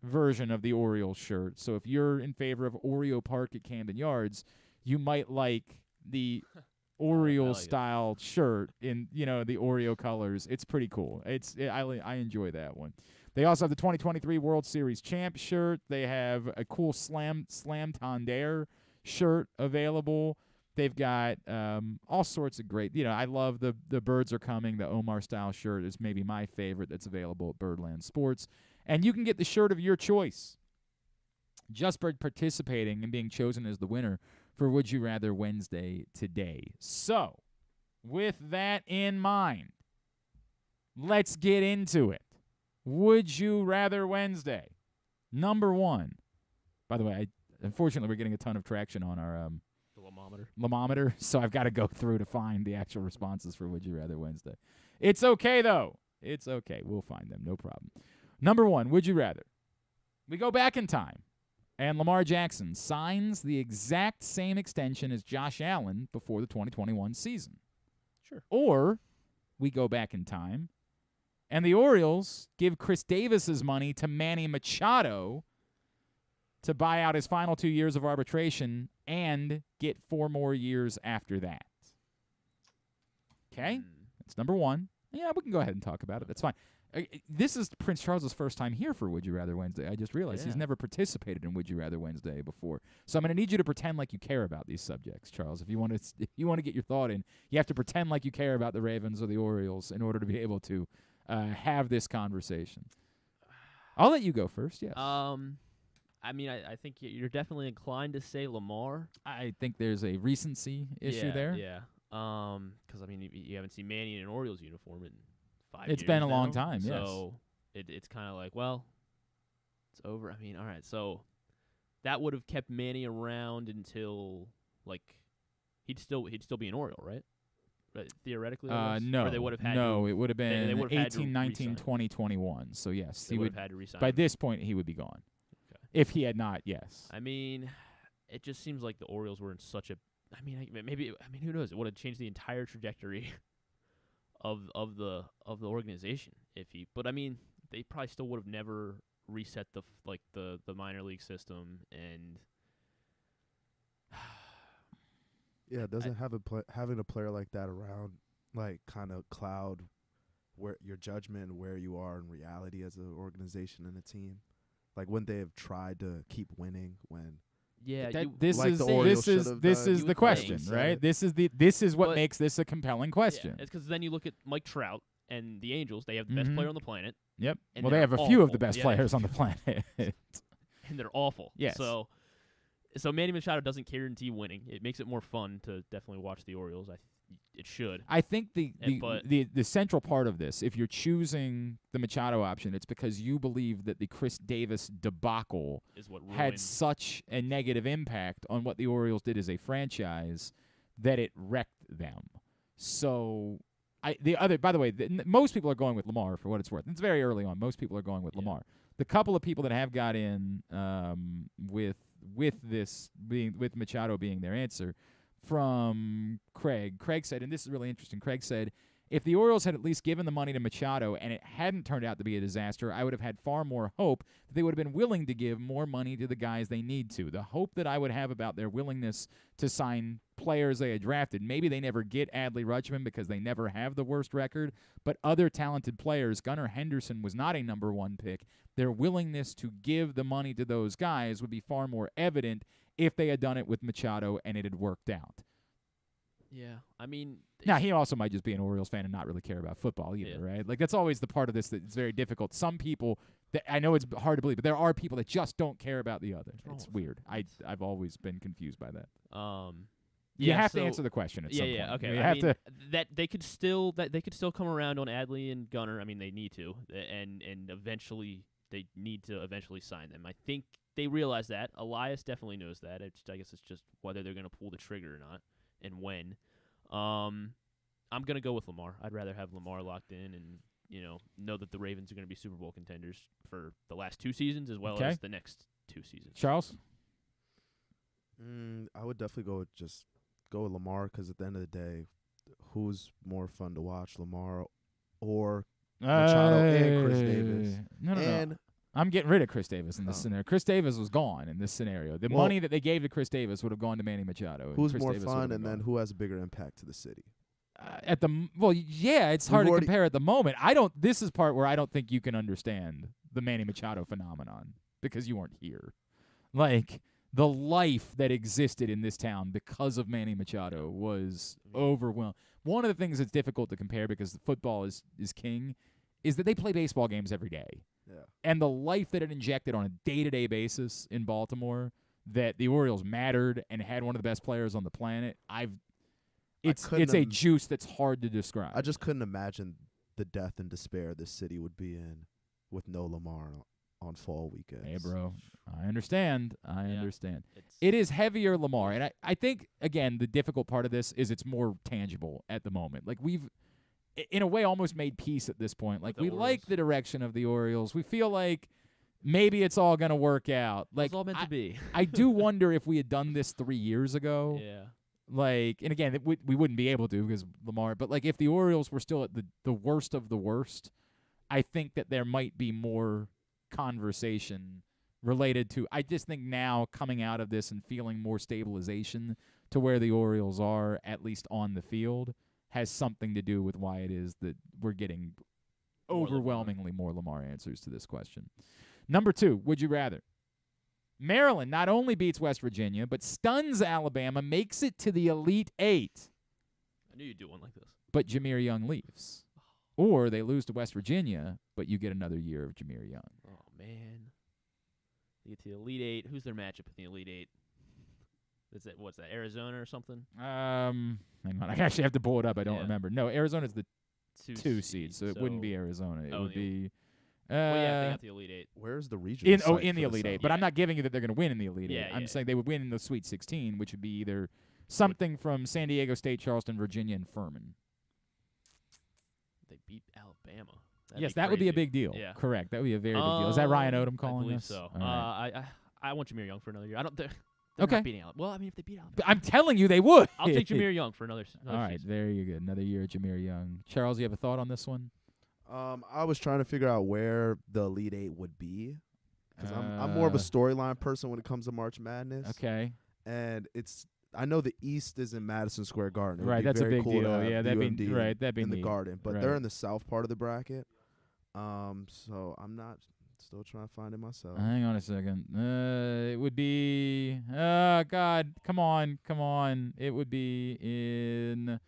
version of the Orioles shirt. So if you're in favor of Oreo Park at Camden Yards, you might like the Orioles-style shirt in, the Oreo colors. It's pretty cool. I enjoy that one. They also have the 2023 World Series champ shirt. They have a cool Slam Tondere shirt available. They've got all sorts of great, I love the Birds Are Coming. The Omar-style shirt is maybe my favorite that's available at Birdland Sports. And you can get the shirt of your choice just by participating and being chosen as the winner for Would You Rather Wednesday today. So, with that in mind, let's get into it. Would You Rather Wednesday. Number 1. By the way, unfortunately, we're getting a ton of traction on our Lamar-O-Meter, so I've got to go through to find the actual responses for Would You Rather Wednesday. It's okay, though. It's okay. We'll find them. No problem. Number 1, would you rather? We go back in time, and Lamar Jackson signs the exact same extension as Josh Allen before the 2021 season. Sure. Or we go back in time, and the Orioles give Chris Davis's money to Manny Machado to buy out his final 2 years of arbitration and get 4 more years after that. Okay? That's number 1. Yeah, we can go ahead and talk about it. That's fine. This is Prince Charles's first time here for Would You Rather Wednesday. I just realized he's never participated in Would You Rather Wednesday before. So I'm going to need you to pretend like you care about these subjects, Charles. If you want to get your thought in, you have to pretend like you care about the Ravens or the Orioles in order to be able to have this conversation. I'll let you go first. Yes. I mean, I think you're definitely inclined to say Lamar. I think there's a recency issue there. Yeah. Because I mean, you haven't seen Manny in an Orioles uniform in 5 years. It's been a now, long time. Yes. So it's kind of like, well, it's over. I mean, all right. So that would have kept Manny around until he'd still be an Oriole, right? Theoretically, no. Or they would have had it would have been they would have 18, 19, 20, 21. So yes, he would have had to resign. By this point, he would be gone. Okay. If he had not, yes. I mean, it just seems like the Orioles were in such a. I mean, who knows? It would have changed the entire trajectory of the organization but I mean, they probably still would have never reset the minor league system and. Yeah, doesn't having a player like that around kind of cloud where your judgment and where you are in reality as an organization and a team. Wouldn't they have tried to keep winning when? Yeah, this is the question, right? This is what makes this a compelling question. Yeah, it's because then you look at Mike Trout and the Angels; they have the best player on the planet. Yep. Well, they have a few of the best players on the planet, and they're awful. Yes. So Manny Machado doesn't guarantee winning. It makes it more fun to definitely watch the Orioles. It should. I think the central part of this, if you're choosing the Machado option, it's because you believe that the Chris Davis debacle is what had such a negative impact on what the Orioles did as a franchise that it wrecked them. So, by the way, most people are going with Lamar for what it's worth. It's very early on. Most people are going with Lamar. The couple of people that have got in with Machado being their answer. From Craig said, and this is really interesting, Craig said, if the Orioles had at least given the money to Machado and it hadn't turned out to be a disaster, I would have had far more hope that they would have been willing to give more money to the guys they need to. The hope that I would have about their willingness to sign players they had drafted. Maybe they never get Adley Rutschman because they never have the worst record, but other talented players, Gunnar Henderson was not a number 1 pick. Their willingness to give the money to those guys would be far more evident if they had done it with Machado and it had worked out. Yeah, I mean... Now, he also might just be an Orioles fan and not really care about football either, right? That's always the part of this that's very difficult. Some people, I know it's hard to believe, but there are people that just don't care about the other. It's weird. I've always been confused by that. You have to answer the question at some point. Yeah, okay. You have to that they could still come around on Adley and Gunnar. I mean, they need to, and eventually they need to sign them. I think they realize that. Elias definitely knows that. I guess it's just whether they're going to pull the trigger or not, and when. I'm going to go with Lamar. I'd rather have Lamar locked in and know that the Ravens are going to be Super Bowl contenders for the last 2 seasons as well as the next 2 seasons. Charles? I would definitely go with Lamar because at the end of the day, who's more fun to watch, Lamar or Machado and Chris Davis? No. I'm getting rid of Chris Davis in this scenario. Chris Davis was gone in this scenario. The money that they gave to Chris Davis would have gone to Manny Machado. Who's more fun, and then who has a bigger impact to the city? It's hard to compare at the moment. This is part where I don't think you can understand the Manny Machado phenomenon because you weren't here. The life that existed in this town because of Manny Machado was overwhelming. One of the things that's difficult to compare because football is king is that they play baseball games every day. Yeah. And the life that it injected on a day-to-day basis in Baltimore, that the Orioles mattered and had one of the best players on the planet, it's a juice that's hard to describe. I just couldn't imagine the death and despair this city would be in with no Lamar on fall weekends. Hey, bro, I understand. It is heavier Lamar. And I think, again, the difficult part of this is it's more tangible at the moment. We've in a way almost made peace at this point. We like the direction of the Orioles. We feel like maybe it's all going to work out. It's all meant to be. I do wonder if we had done this 3 years ago. Yeah. And again, we wouldn't be able to because Lamar, but if the Orioles were still at the worst of the worst, I think that there might be more conversation related to, I just think now coming out of this and feeling more stabilization to where the Orioles are, at least on the field, has something to do with why it is that we're getting overwhelmingly more Lamar answers to this question. Number 2, would you rather? Maryland not only beats West Virginia, but stuns Alabama, makes it to the Elite Eight. I knew you'd do one like this. But Jameer Young leaves. Or they lose to West Virginia, but you get another year of Jameer Young. Oh, man. You get to the Elite Eight. Who's their matchup in the Elite Eight? Is it, what's that, Arizona or something? Hang on. I actually have to pull it up. I don't remember. No, Arizona's the 2 seed, so it wouldn't be Arizona. It would be... well, yeah, they got the Elite Eight. Where's the region? In the Elite Eight. But I'm not giving you that they're going to win in the Elite Eight. I'm saying they would win in the Sweet 16, which would be either something from San Diego State, Charleston, Virginia, and Furman. They beat Alabama. Yes, that would be a big deal. Yeah. Correct. That would be a very big deal. Is that Ryan Odom calling I believe this? so. All right. I want Jameer Young for another year. I don't. They're Okay. not beating Alabama. Well, I mean, if they beat Alabama, I'm telling you, they would. I'll take Jameer Young for another All right, season. there you go. Another year of Jameer Young. Charles, you have a thought on this one? I was trying to figure out where the Elite Eight would be, because I'm more of a storyline person when it comes to March Madness. Okay. And I know the East is in Madison Square Garden. Right, that's very a big cool deal. to have Yeah, that'd be UMD in neat. the Garden, but they're in the south part of the bracket. So I'm not still trying to find it myself. Hang on a second. It would be. God, come on. It would be in.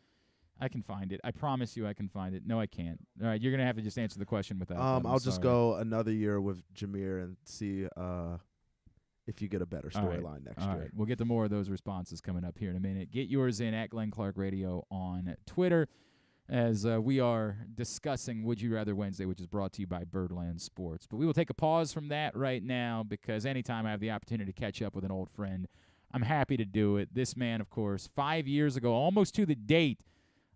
I can find it. I promise you, I can find it. No, I can't. All right, you're gonna have to just answer the question without. I'll just go another year with Jameer and see if you get a better storyline next year. All right, we'll get to more of those responses coming up here in a minute. Get yours in at Glenn Clark Radio on Twitter, as we are discussing Would You Rather Wednesday, which is brought to you by Birdland Sports. But we will take a pause from that right now, because anytime I have the opportunity to catch up with an old friend, I'm happy to do it. This man, of course, 5 years ago, almost to the date,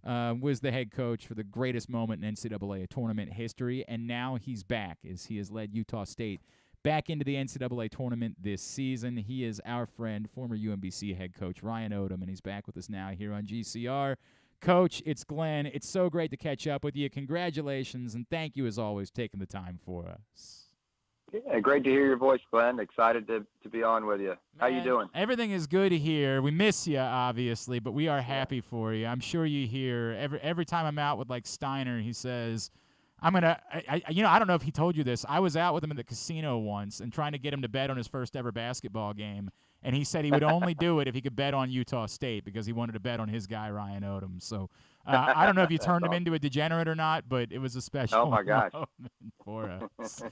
was the head coach for the greatest moment in NCAA tournament history, and now he's back as he has led Utah State back into the NCAA tournament this season. He is our friend, former UMBC head coach Ryan Odom, and he's back with us now here on GCR. Coach, it's Glenn. It's so great to catch up with you. Congratulations, and thank you, as always, for taking the time for us. Yeah, great to hear your voice, Glenn. Excited to be on with you. How you doing? Everything is good here. We miss you, obviously, but we are happy for you. I'm sure you hear every time I'm out with, like, Steiner, he says, I don't know if he told you this. I was out with him at the casino once and trying to get him to bet on his first ever basketball game, and he said he would only do it if he could bet on Utah State, because he wanted to bet on his guy, Ryan Odom. So I don't know if you turned him into a degenerate or not, but it was a special moment for us.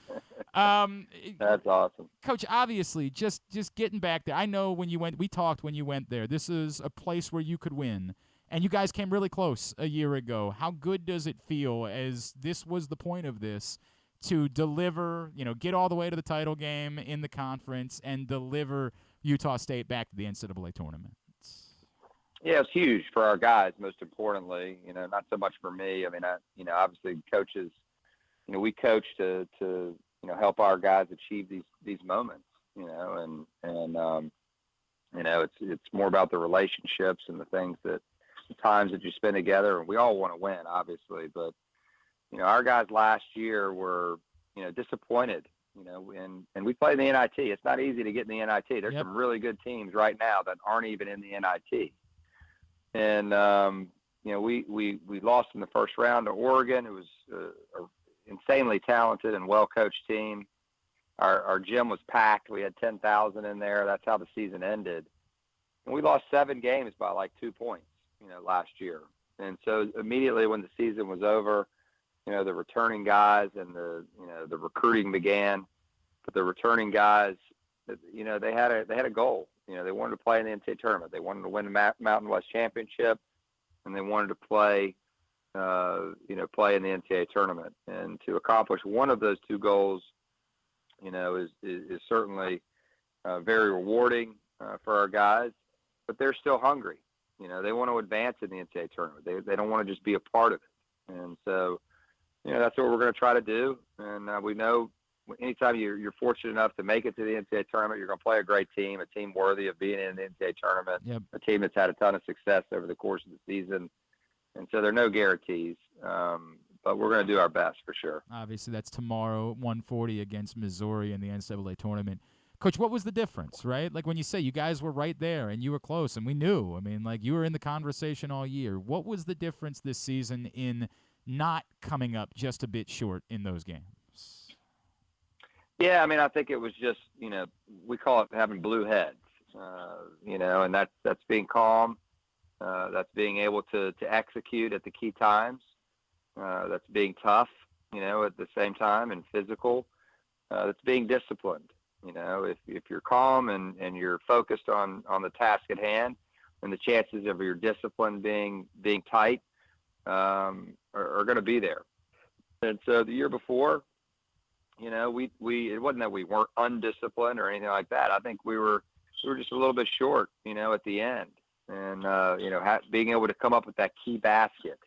That's awesome. Coach, obviously, just getting back there, I know we talked when you went there. This is a place where you could win. And you guys came really close a year ago. How good does it feel, as this was the point of this, to deliver, get all the way to the title game in the conference and deliver Utah State back to the NCAA tournament? Yeah, it's huge for our guys, most importantly, not so much for me. I mean, obviously coaches, we coach to help our guys achieve these moments, and it's more about the relationships and the things that, the times that you spend together, and we all want to win, obviously, but our guys last year were disappointed, and we played in the NIT. It's not easy to get in the NIT. There's some really good teams right now that aren't even in the NIT, and we lost in the first round to Oregon. It was an insanely talented and well coached team. Our gym was packed. We had 10,000 in there. That's how the season ended, and we lost 7 games by like 2 points. Last year. And so immediately when the season was over, the returning guys and the recruiting began, but the returning guys, they had a goal. They wanted to play in the NCAA tournament. They wanted to win the Mountain West Championship, and they wanted to play in the NCAA tournament. And to accomplish one of those 2 goals, is certainly very rewarding for our guys, but they're still hungry. They want to advance in the NCAA tournament. They don't want to just be a part of it. And so, that's what we're going to try to do. And we know anytime you're fortunate enough to make it to the NCAA tournament, you're going to play a great team, a team worthy of being in the NCAA tournament, a team that's had a ton of success over the course of the season. And so there are no guarantees, but we're going to do our best for sure. Obviously, that's tomorrow, 1:40 against Missouri in the NCAA tournament. Coach, what was the difference, right? Like when you say you guys were right there and you were close and we knew, I mean, like you were in the conversation all year. What was the difference this season in not coming up just a bit short in those games? Yeah, I mean, I think it was just, we call it having blue heads, and that's being calm. That's being able to execute at the key times. That's being tough, at the same time, and physical. That's being disciplined. If you're calm and you're focused on the task at hand, then the chances of your discipline being tight are going to be there. And so the year before, it wasn't that we weren't undisciplined or anything like that. I think we were just a little bit short, at the end, and being able to come up with that key basket,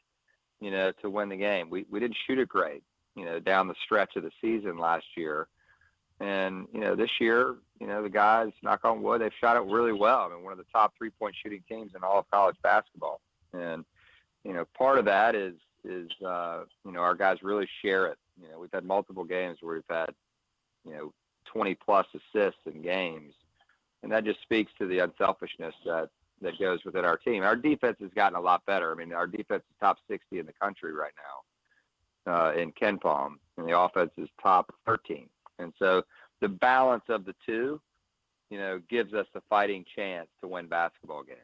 to win the game. We didn't shoot it great, down the stretch of the season last year. And, this year, the guys, knock on wood, they've shot it really well. I mean, one of the top 3-point shooting teams in all of college basketball. And, part of that is our guys really share it. We've had multiple games where we've had, 20-plus assists in games. And that just speaks to the unselfishness that goes within our team. Our defense has gotten a lot better. I mean, our defense is top 60 in the country right now in KenPom, and the offense is top 13. And so the balance of the two, gives us a fighting chance to win basketball games.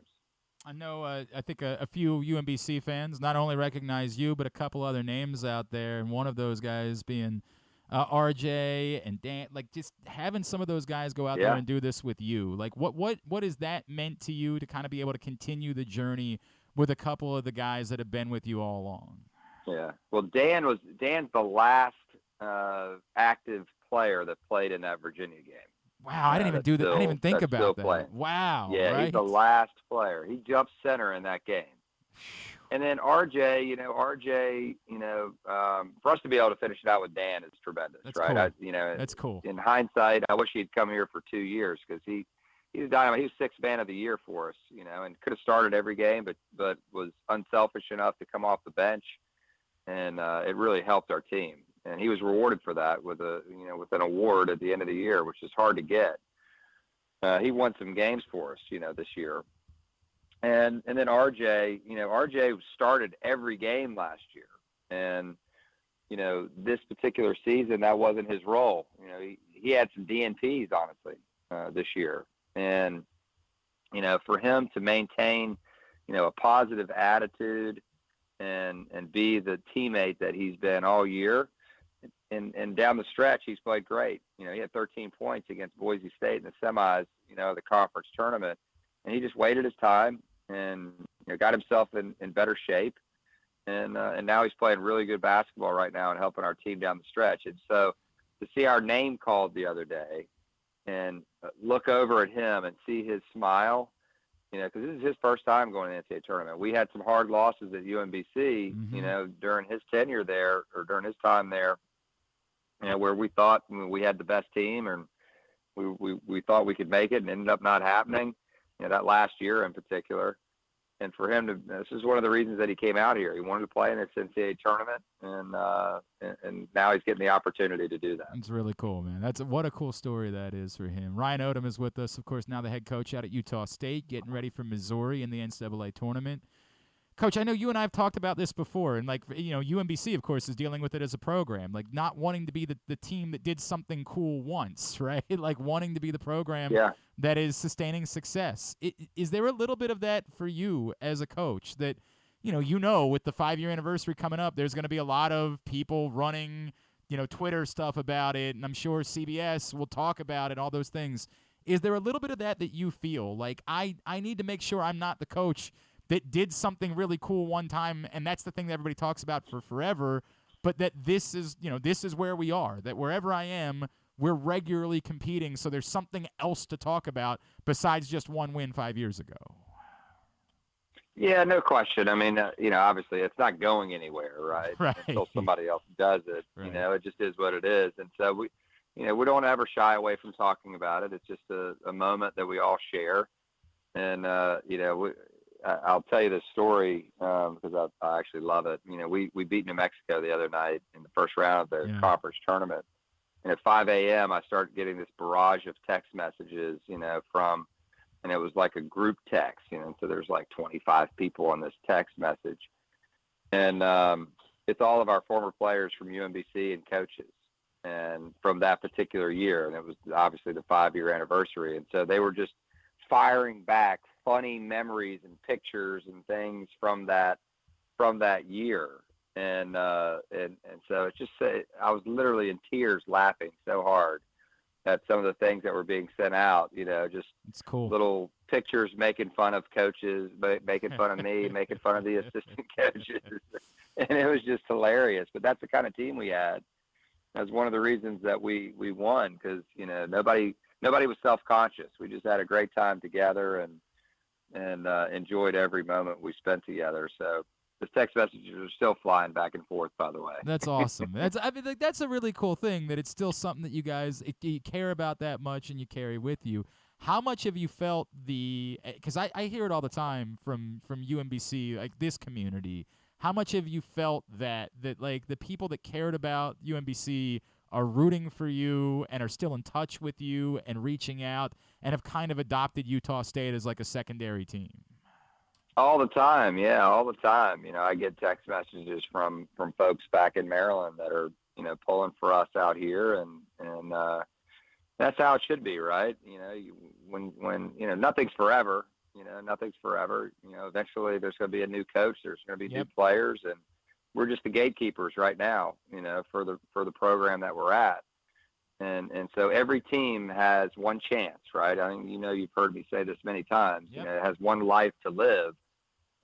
I know I think a few UMBC fans not only recognize you, but a couple other names out there, and one of those guys being RJ and Dan. Like, just having some of those guys go out there and do this with you. Like, what has that meant to you to kind of be able to continue the journey with a couple of the guys that have been with you all along? Yeah. Well, Dan's the last active player that played in that Virginia game. Wow, I didn't even do that. I didn't even think about that. Playing. Wow. Yeah, right? He's the last player. He jumped center in that game. And then RJ, for us to be able to finish it out with Dan is tremendous, That's right? Cool. That's cool. In hindsight, I wish he'd come here for 2 years because he's dynamite. He was sixth man of the year for us, and could have started every game, but was unselfish enough to come off the bench, and it really helped our team. And he was rewarded for that with an award at the end of the year, which is hard to get. He won some games for us, this year. And then RJ started every game last year. And, this particular season, that wasn't his role. He had some DNPs, honestly, this year. And, for him to maintain, a positive attitude and be the teammate that he's been all year, and down the stretch, he's played great. He had 13 points against Boise State in the semis, the conference tournament. And he just waited his time and got himself in better shape. And now he's playing really good basketball right now and helping our team down the stretch. And so to see our name called the other day and look over at him and see his smile, because this is his first time going to the NCAA tournament. We had some hard losses at UMBC, during his tenure there or during his time there, where we thought we had the best team and we thought we could make it and ended up not happening, that last year in particular. And for him this is one of the reasons that he came out here. He wanted to play in this NCAA tournament, and now he's getting the opportunity to do that. It's really cool, man. What a cool story that is for him. Ryan Odom is with us, of course, now the head coach out at Utah State, getting ready for Missouri in the NCAA tournament. Coach, I know you and I have talked about this before, and UMBC, of course, is dealing with it as a program, like not wanting to be the team that did something cool once, right? Like wanting to be the program that is sustaining success. Is there a little bit of that for you as a coach that, with the 5-year anniversary coming up, there's going to be a lot of people running, Twitter stuff about it, and I'm sure CBS will talk about it, all those things. Is there a little bit of that you feel like I need to make sure I'm not the coach that did something really cool one time, and that's the thing that everybody talks about for forever, but that this is where we are, that wherever I am, we're regularly competing, so there's something else to talk about besides just one win 5 years ago? Yeah, no question. I mean, obviously it's not going anywhere, right? Until somebody else does it. Right. It just is what it is. And so we don't ever shy away from talking about it. It's just a moment that we all share. And, I'll tell you this story because I actually love it. We beat New Mexico the other night in the first round of the conference tournament. And at 5 a.m., I started getting this barrage of text messages, and it was like a group text, so there's like 25 people on this text message. And it's all of our former players from UMBC and coaches, and from that particular year. And it was obviously the 5-year anniversary. And so they were just firing back funny memories and pictures and things from that year. And so it's just, I was literally in tears laughing so hard at some of the things that were being sent out, just it's cool. Little pictures making fun of coaches, making fun of me, making fun of the assistant coaches. And it was just hilarious. But that's the kind of team we had. That's one of the reasons that we won, because, nobody was self-conscious. We just had a great time together and enjoyed every moment we spent together. So the text messages are still flying back and forth, by the way. That's awesome. That's a really cool thing, that it's still something that you guys you care about that much and you carry with you. How much have you felt because I hear it all the time from UMBC, like this community, how much have you felt that like the people that cared about UMBC are rooting for you and are still in touch with you and reaching out and have kind of adopted Utah State as like a secondary team? All the time. Yeah, all the time. I get text messages from folks back in Maryland that are, pulling for us out here, and that's how it should be, right? When nothing's forever, nothing's forever. Eventually there's going to be a new coach, there's going to be new players, and we're just the gatekeepers right now, for the program that we're at. And so every team has one chance, right? I mean, you've heard me say this many times. Yep. It has one life to live.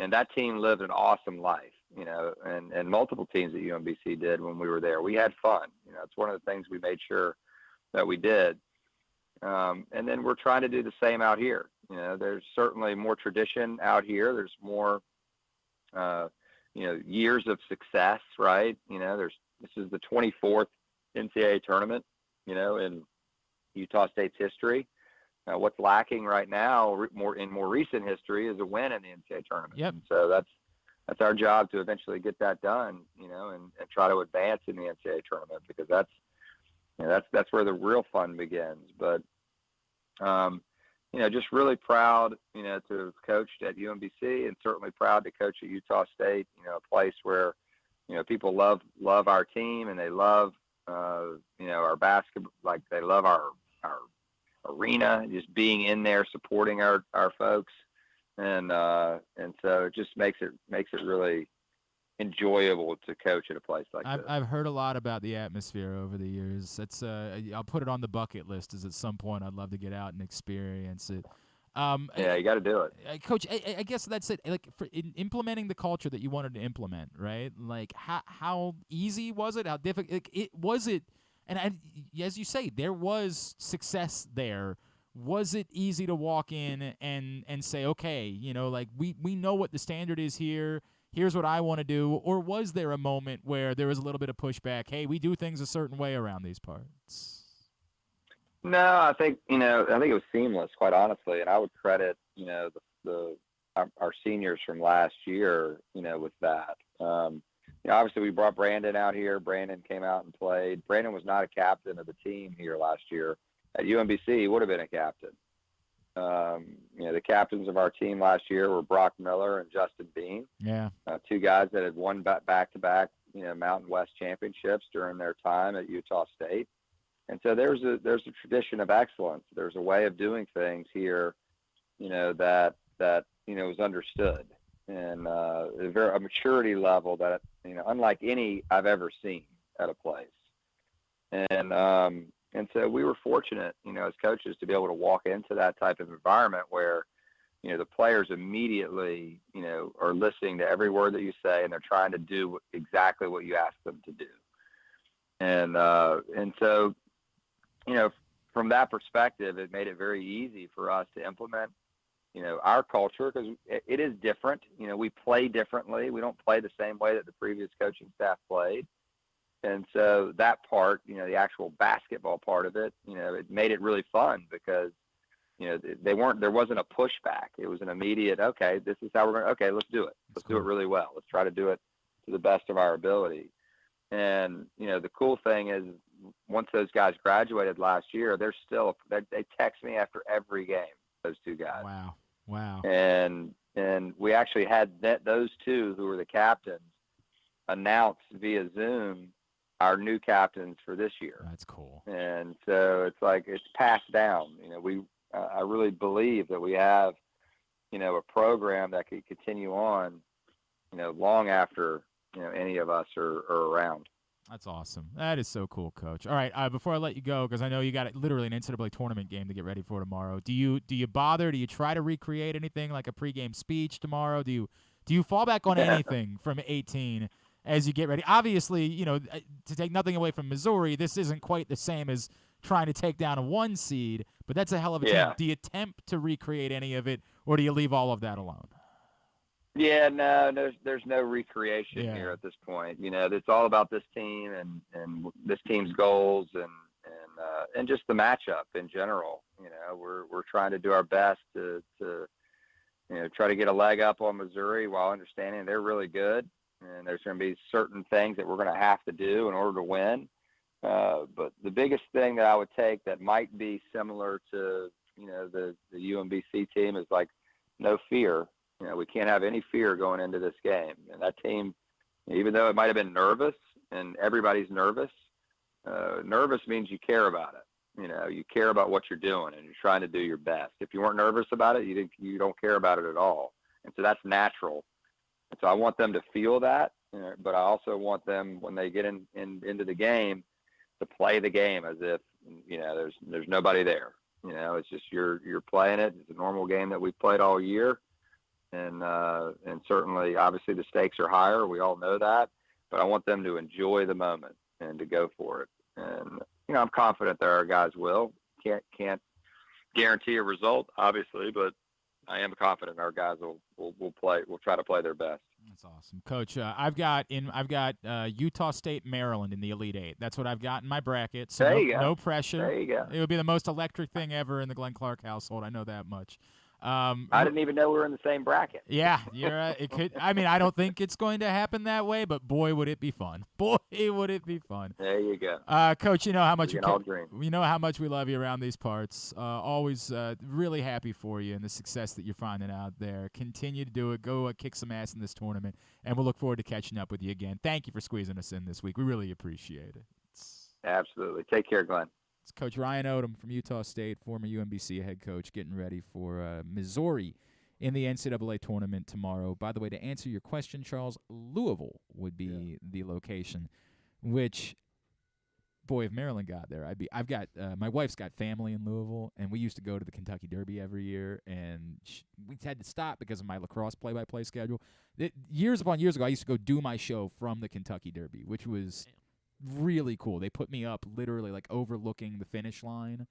And that team lived an awesome life, and multiple teams at UMBC did when we were there. We had fun. It's one of the things we made sure that we did. And then we're trying to do the same out here. There's certainly more tradition out here. There's more, years of success, right? This is the 24th NCAA tournament, in Utah State's history. What's lacking right now, in more recent history, is a win in the NCAA tournament. Yep. And so that's our job to eventually get that done, and try to advance in the NCAA tournament, because that's where the real fun begins. But just really proud, to have coached at UMBC, and certainly proud to coach at Utah State. A place where people love our team, and they love our basketball, like they love our arena, just being in there supporting our folks, and so it just makes it really enjoyable to coach at a place like this. I've heard a lot about the atmosphere over the years. That's I'll put it on the bucket list, as at some point I'd love to get out and experience it. Yeah, you got to do it, Coach. I guess that's it. Like, in implementing the culture that you wanted to implement, right? Like, how easy was it? How difficult was it? And as you say, there was success there. Was it easy to walk in and say, okay, like we know what the standard is here. Here's what I want to do. Or was there a moment where there was a little bit of pushback? Hey, we do things a certain way around these parts. No, I think it was seamless, quite honestly. And I would credit, our seniors from last year, with that. Obviously, we brought Brandon out here. Brandon came out and played. Brandon was not a captain of the team here last year. At UMBC, he would have been a captain. The captains of our team last year were Brock Miller and Justin Bean. Yeah. Two guys that had won back-to-back, Mountain West championships during their time at Utah State. And so there's a tradition of excellence. There's a way of doing things here, that was understood. And a maturity level that, unlike any I've ever seen at a place. And so we were fortunate, as coaches, to be able to walk into that type of environment where, the players immediately, are listening to every word that you say, and they're trying to do exactly what you ask them to do. And so, from that perspective, it made it very easy for us to implement our culture, because it is different. We play differently. We don't play the same way that the previous coaching staff played. And so that part, the actual basketball part of it, it made it really fun, because, there wasn't a pushback. It was an immediate, okay, this is how we're going to, okay, let's do it. Let's do it really well. Let's try to do it to the best of our ability. And, the cool thing is once those guys graduated last year, they text me after every game, those two guys. Wow. And we actually had those two who were the captains announce via Zoom our new captains for this year. That's cool. And so it's like it's passed down. I really believe that we have, a program that could continue on, long after, any of us are around. That's awesome. That is so cool, Coach. All right, before I let you go, because I know you got literally an NCAA tournament game to get ready for tomorrow. Do you bother? Do you try to recreate anything like a pregame speech tomorrow? Do you fall back on anything from 18 as you get ready? Obviously, to take nothing away from Missouri, this isn't quite the same as trying to take down a 1 seed, but that's a hell of a team. Do you attempt to recreate any of it, or do you leave all of that alone? Yeah, no, there's no recreation here at this point. It's all about this team and this team's goals and just the matchup in general. We're trying to do our best to try to get a leg up on Missouri while understanding they're really good, and there's going to be certain things that we're going to have to do in order to win. But the biggest thing that I would take that might be similar to the UMBC team is like no fear. We can't have any fear going into this game. And that team, even though it might have been nervous, and everybody's nervous, nervous means you care about it. You care about what you're doing, and you're trying to do your best. If you weren't nervous about it, you don't care about it at all. And so that's natural. And so I want them to feel that, but I also want them, when they get into the game, to play the game as if, there's nobody there. It's just you're playing it. It's a normal game that we've played all year. And certainly, obviously, the stakes are higher. We all know that. But I want them to enjoy the moment and to go for it. And, I'm confident that our guys will. Can't guarantee a result, obviously, but I am confident our guys will play. Will try to play their best. That's awesome, Coach. I've got Utah State, Maryland in the Elite Eight. That's what I've got in my bracket. So no pressure. There you go. It would be the most electric thing ever in the Glenn Clark household. I know that much. I didn't even know we were in the same bracket. Yeah, it could. I mean, I don't think it's going to happen that way, but boy, would it be fun! Boy, would it be fun! There you go, Coach. You know how much we know how much we love you around these parts. Always really happy for you and the success that you're finding out there. Continue to do it. Go kick some ass in this tournament, and we'll look forward to catching up with you again. Thank you for squeezing us in this week. We really appreciate it. Absolutely. Take care, Glenn. It's Coach Ryan Odom from Utah State, former UMBC head coach, getting ready for Missouri in the NCAA tournament tomorrow. By the way, to answer your question, Charles, Louisville would be the location, which, boy, if Maryland got there, I've got my wife's got family in Louisville, and we used to go to the Kentucky Derby every year, and we had to stop because of my lacrosse play-by-play schedule. Years upon years ago, I used to go do my show from the Kentucky Derby, which was really cool. They put me up literally like overlooking the finish line,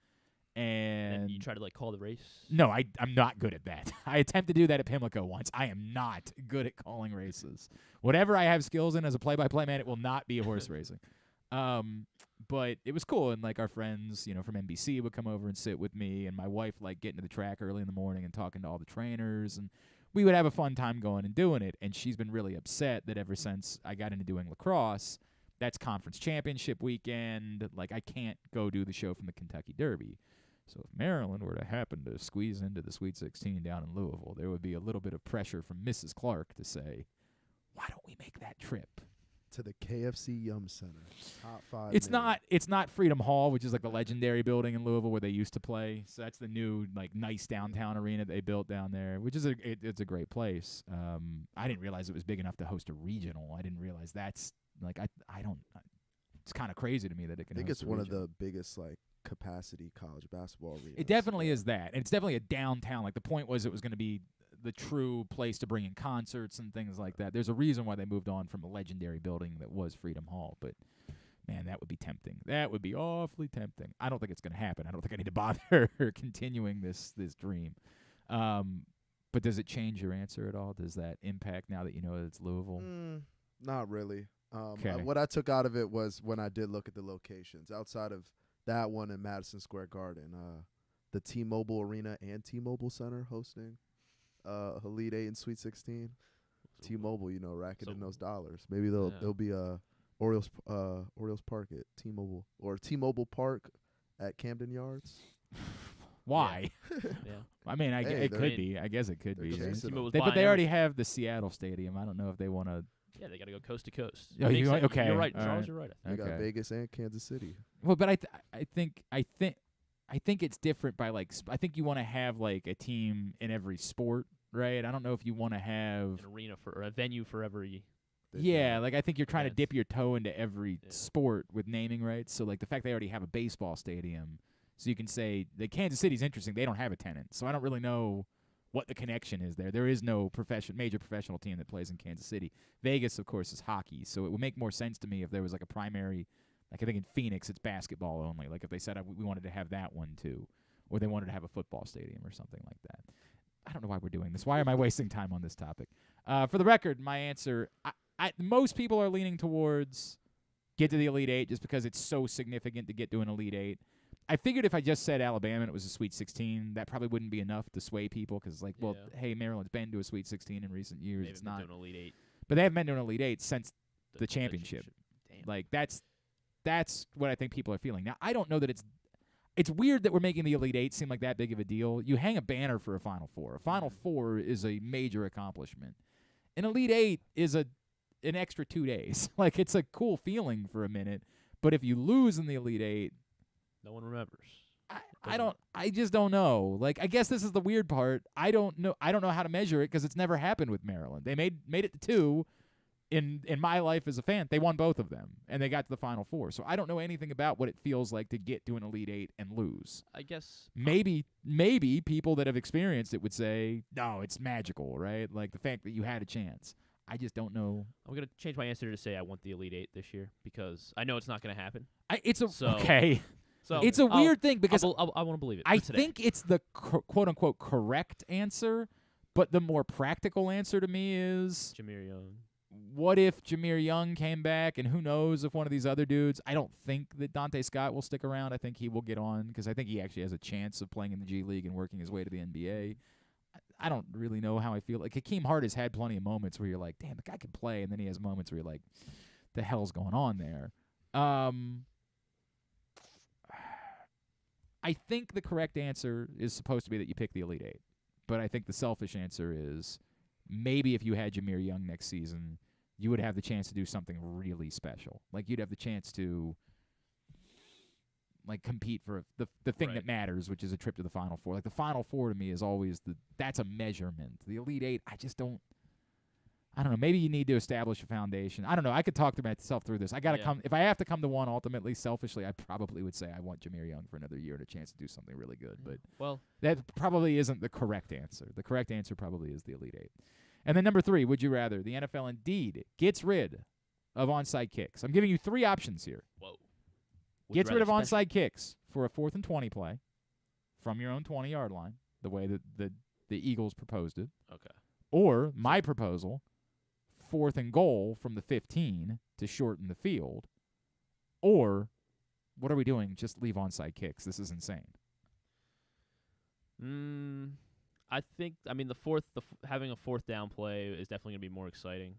and you try to call the race. No, I'm not good at that. I attempted to do that at Pimlico once. I am not good at calling races. Whatever I have skills in as a play-by-play man, it will not be horse racing. But it was cool, and our friends, from NBC would come over and sit with me, and my wife getting to the track early in the morning and talking to all the trainers, and we would have a fun time going and doing it. And she's been really upset that ever since I got into doing lacrosse, that's conference championship weekend. I can't go do the show from the Kentucky Derby. So if Maryland were to happen to squeeze into the Sweet 16 down in Louisville, there would be a little bit of pressure from Mrs. Clark to say, why don't we make that trip to the KFC Yum Center? Top 5. It's not Freedom Hall, which is the legendary building in Louisville where they used to play. So that's the new nice downtown arena they built down there, which is it's a great place. I didn't realize it was big enough to host a regional. I didn't realize that's I don't. It's kind of crazy to me that it can. I think host it's one of the biggest capacity college basketball arenas. It definitely is that, and it's definitely a downtown. The point was it was going to be the true place to bring in concerts and things like that. There's a reason why they moved on from a legendary building that was Freedom Hall, but man, that would be tempting. That would be awfully tempting. I don't think it's going to happen. I don't think I need to bother continuing this dream. But does it change your answer at all? Does that impact now that you know that it's Louisville? Not really. Okay. What I took out of it was when I did look at the locations outside of that one in Madison Square Garden, the T-Mobile Arena and T-Mobile Center hosting Elite 8 and Sweet 16. T-Mobile, racking in those dollars. Maybe there'll be a Orioles Park at T-Mobile or T-Mobile Park at Camden Yards. Why? Yeah. I mean, it could be. I guess it could be. But they already have the Seattle Stadium. I don't know if they want to. Yeah, they got to go coast to coast. Oh, okay. You're right, All Charles. right. You're right. They got Vegas and Kansas City. Well, but I think it's different by like I think you want to have like a team in every sport, right? I don't know if you want to have an arena or a venue for every. Yeah, like I think you're trying to dip your toe into every sport with naming rights. So like the fact they already have a baseball stadium, so you can say the Kansas City's interesting. They don't have a tenant, so I don't really know what the connection is there. There is no major professional team that plays in Kansas City. Vegas, of course, is hockey, so it would make more sense to me if there was like a primary. Like I think in Phoenix, it's basketball only. Like if they said we wanted to have that one too, or they wanted to have a football stadium or something like that. I don't know why we're doing this. Why am I wasting time on this topic? For the record, my answer, most people are leaning towards get to the Elite Eight just because it's so significant to get to an Elite Eight. I figured if I just said Alabama and it was a Sweet 16, that probably wouldn't be enough to sway people because, like, well, hey, Maryland's been to a Sweet 16 in recent years. It's not an Elite Eight. But they haven't been to an Elite Eight since the championship. Damn. Like, that's what I think people are feeling. Now, I don't know that it's weird that we're making the Elite Eight seem like that big of a deal. You hang a banner for a Final Four. A Final Four is a major accomplishment. An Elite Eight is an extra 2 days. Like, it's a cool feeling for a minute. But if you lose in the Elite Eight, no one remembers. I just don't know. Like, I guess this is the weird part. I don't know how to measure it because it's never happened with Maryland. They made it to 2 in my life as a fan. They won both of them, and they got to the Final Four. So I don't know anything about what it feels like to get to an Elite Eight and lose. I guess maybe people that have experienced it would say, no, it's magical, right? Like the fact that you had a chance. I just don't know. I'm going to change my answer to say I want the Elite Eight this year because I know it's not going to happen. Okay. So it's a weird thing because I want to believe it. I think it's the quote-unquote correct answer, but the more practical answer to me is Jahmir Young. What if Jahmir Young came back, and who knows if one of these other dudes. I don't think that Dante Scott will stick around. I think he will get on because I think he actually has a chance of playing in the G League and working his way to the NBA. I don't really know how I feel. Like Hakeem Hart has had plenty of moments where you're like, damn, the guy can play, and then he has moments where you're like, the hell's going on there? I think the correct answer is supposed to be that you pick the Elite Eight. But I think the selfish answer is maybe if you had Jahmir Young next season, you would have the chance to do something really special. Like you'd have the chance to like compete for the thing that matters, which is a trip to the Final Four. Like the Final Four to me is always that's a measurement. The Elite Eight, I don't know. Maybe you need to establish a foundation. I don't know. I could talk to myself through this. I got to come. If I have to come to one ultimately, selfishly, I probably would say I want Jahmir Young for another year and a chance to do something really good. But that probably isn't the correct answer. The correct answer probably is the Elite Eight. And then number 3, would you rather? The NFL indeed gets rid of onside kicks. I'm giving you 3 options here. Whoa. Gets rid of onside kicks for a 4th and 20 play from your own 20-yard line, the way that the Eagles proposed it. Okay. Or my proposal, 4th and goal from the 15 to shorten the field. Or, what are we doing? Just leave onside kicks. This is insane. I think, having a 4th down play is definitely going to be more exciting.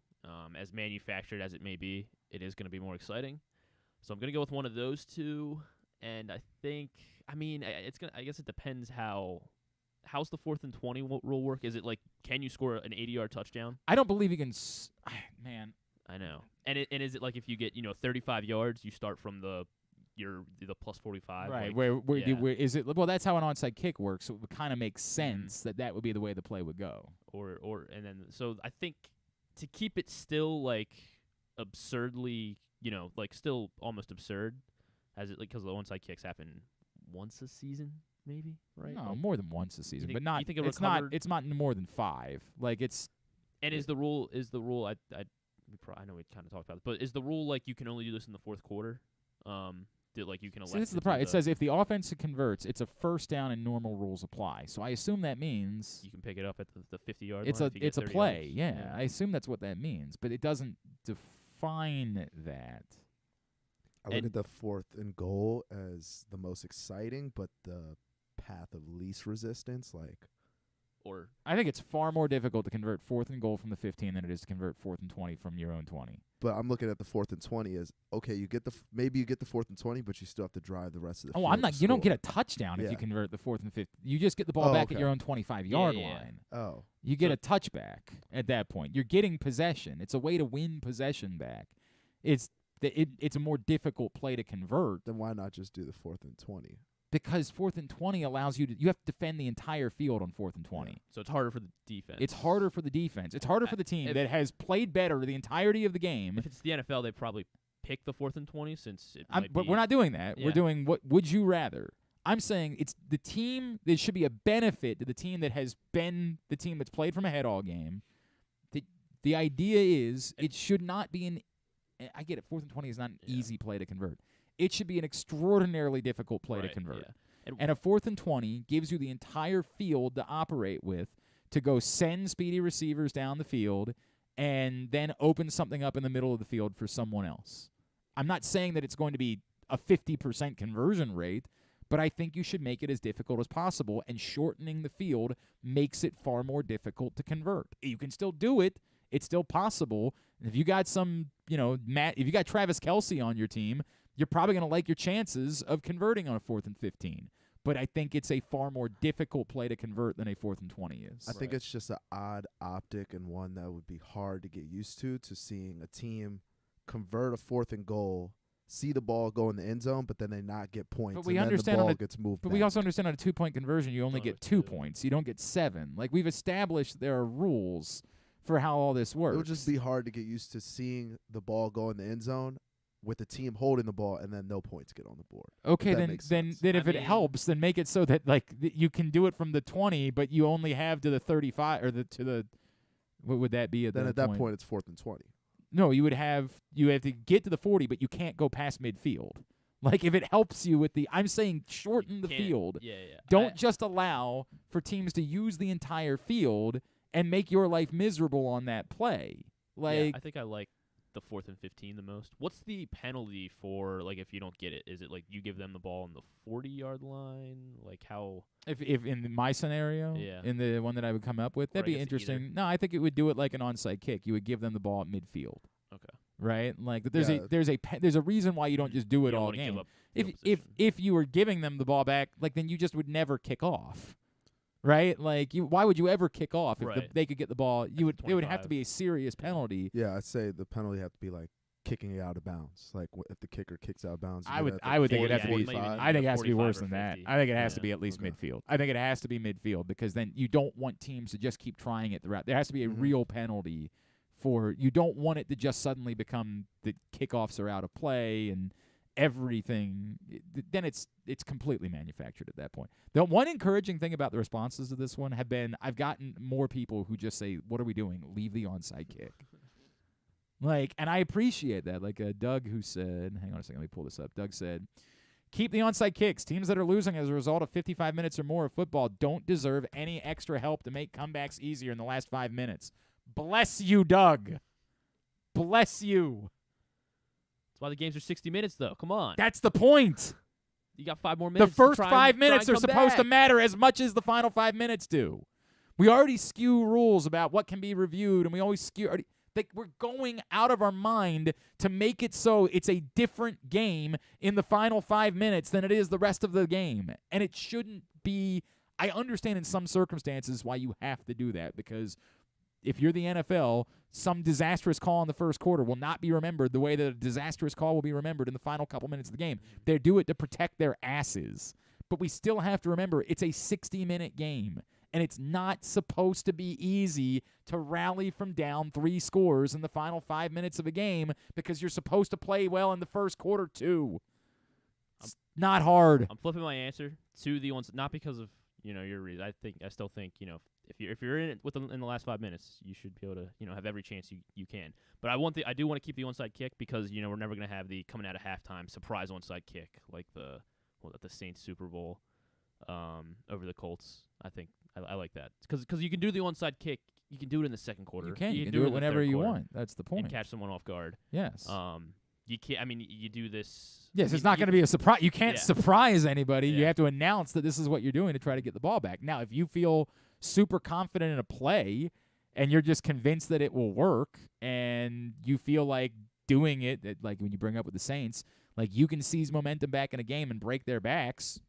As manufactured as it may be, it is going to be more exciting. So I'm going to go with one of those 2. And I think, I guess it depends how's the 4th and 20 rule work? Is it like, can you score an 80-yard touchdown? I don't believe you can. Man, I know. And is it like if you get 35 yards, you start from the plus 45? Right. Like, where is it? Well, that's how an onside kick works. So it would kind of make sense that would be the way the play would go. So I think to keep it still like absurdly, like still almost absurd, as it because the onside kicks happen once a season. Maybe, right? No, more than once a season, but not. You think it's not more than 5. Like it's. And is the rule? I know we kind of talked about it, but is the rule like you can only do this in the 4th quarter? Like you can elect. See, this is the problem. It says if the offense converts, it's a first down and normal rules apply. So I assume that means you can pick it up at the 50-yard line. It's a play. Yards. Yeah, I assume that's what that means, but it doesn't define that. I look at the 4th and goal as the most exciting, but the path of least resistance. Like, Or I think it's far more difficult to convert 4th and goal from the 15 than it is to convert 4th and 20 from your own 20. But I'm looking at the 4th and 20 as, okay, you get maybe you get the 4th and 20, but you still have to drive the rest of the field. I'm not. You don't get a touchdown if you convert the 4th and 5th. You just get the ball back at your own 25-yard line. Oh. You get a touchback at that point. You're getting possession. It's a way to win possession back. It's a more difficult play to convert. Then why not just do the 4th and 20? Because 4th and 20 allows you to – you have to defend the entire field on 4th and 20. Yeah. So it's harder for the defense. It's harder for the defense. It's harder for the team that has played better the entirety of the game. If it's the NFL, they probably pick the 4th and 20 since it But we're not doing that. Yeah. We're doing what would you rather. I'm saying it's the team – there should be a benefit to the team that has been the team that's played from a head-all game. The idea is it should not be an – I get it. 4th and 20 is not an easy play to convert. It should be an extraordinarily difficult play to convert. Yeah. And a 4th and 20 gives you the entire field to operate with to go send speedy receivers down the field and then open something up in the middle of the field for someone else. I'm not saying that it's going to be a 50% conversion rate, but I think you should make it as difficult as possible, and shortening the field makes it far more difficult to convert. You can still do it. It's still possible. If you got if you got Travis Kelce on your team, you're probably going to like your chances of converting on a 4th and 15. But I think it's a far more difficult play to convert than a 4th and 20 is. I think it's just an odd optic and one that would be hard to get used to seeing a team convert a 4th and goal, see the ball go in the end zone, but then they not get points. But we and understand then the ball gets moved But back. we also understand on a 2-point conversion, you only get 2 points. You don't get 7. Like, we've established there are rules for how all this works. It would just be hard to get used to seeing the ball go in the end zone with the team holding the ball and then no points get on the board. Okay, then if it helps, then make it so that you can do it from the 20, but you only have to the 35 or to the what would that be at that point? Then at that point it's 4th and 20. No, you have to get to the 40, but you can't go past midfield. Like, if it helps you with I'm saying shorten the field. Yeah. Don't just allow for teams to use the entire field and make your life miserable on that play. Like, I think I like the 4th and 15 the most. What's the penalty for, like, if you don't get it? Is it like you give them the ball on the 40-yard line? Like, how? If in my scenario, Yeah. in the one that I would come up with, that'd be interesting. No, I think it would do it like an onside kick. You would give them the ball at midfield. Okay. Right? Like, there's a reason why you don't just do it all game. If you were giving them the ball back, like, then you just would never kick off. Right? Like, why would you ever kick off if they could get the ball? It would have to be a serious penalty. Yeah, I'd say the penalty have to be like kicking it out of bounds. Like, if the kicker kicks out of bounds, I would think it has to be. I think it has to be worse than that. I think it has to be at least midfield. I think it has to be midfield because then you don't want teams to just keep trying it throughout. There has to be a real penalty for. You don't want it to just suddenly become the kickoffs are out of play and everything. Then it's completely manufactured at that point. The one encouraging thing about the responses to this one have been I've gotten more people who just say, "What are we doing? Leave the onside kick." Like, and I appreciate that. Like Doug, who said, hang on a second, let me pull this up. Doug said, keep the onside kicks. Teams that are losing as a result of 55 minutes or more of football don't deserve any extra help to make comebacks easier in the last 5 minutes. Bless you, Doug. Bless you. That's why the games are 60 minutes, though. Come on. That's the point. You got 5 more minutes. The first 5 minutes are supposed to matter as much as the final 5 minutes do. We already skew rules about what can be reviewed, and we always skew. We're going out of our mind to make it so it's a different game in the final 5 minutes than it is the rest of the game. And it shouldn't be. I understand in some circumstances why you have to do that, because if you're the NFL, some disastrous call in the first quarter will not be remembered the way that a disastrous call will be remembered in the final couple minutes of the game. They do it to protect their asses. But we still have to remember it's a 60-minute game. And it's not supposed to be easy to rally from down 3 scores in the final 5 minutes of a game because you're supposed to play well in the first quarter too. It's not hard. I'm flipping my answer to the ones, not because of your reason. I still think if you're in it in the last 5 minutes, you should be able to have every chance you can. But I do want to keep the onside kick because we're never going to have the coming out of halftime surprise onside kick like the Saints Super Bowl over the Colts. I think. I like that because you can do the onside kick. You can do it in the second quarter. You can do it whenever you want. That's the point. And catch someone off guard. Yes. You can't. I mean, you do this. Yes, it's not going to be a surprise. You can't surprise anybody. Yeah. You have to announce that this is what you're doing to try to get the ball back. Now, if you feel super confident in a play and you're just convinced that it will work and you feel like doing it, like when you bring up with the Saints, like you can seize momentum back in a game and break their backs,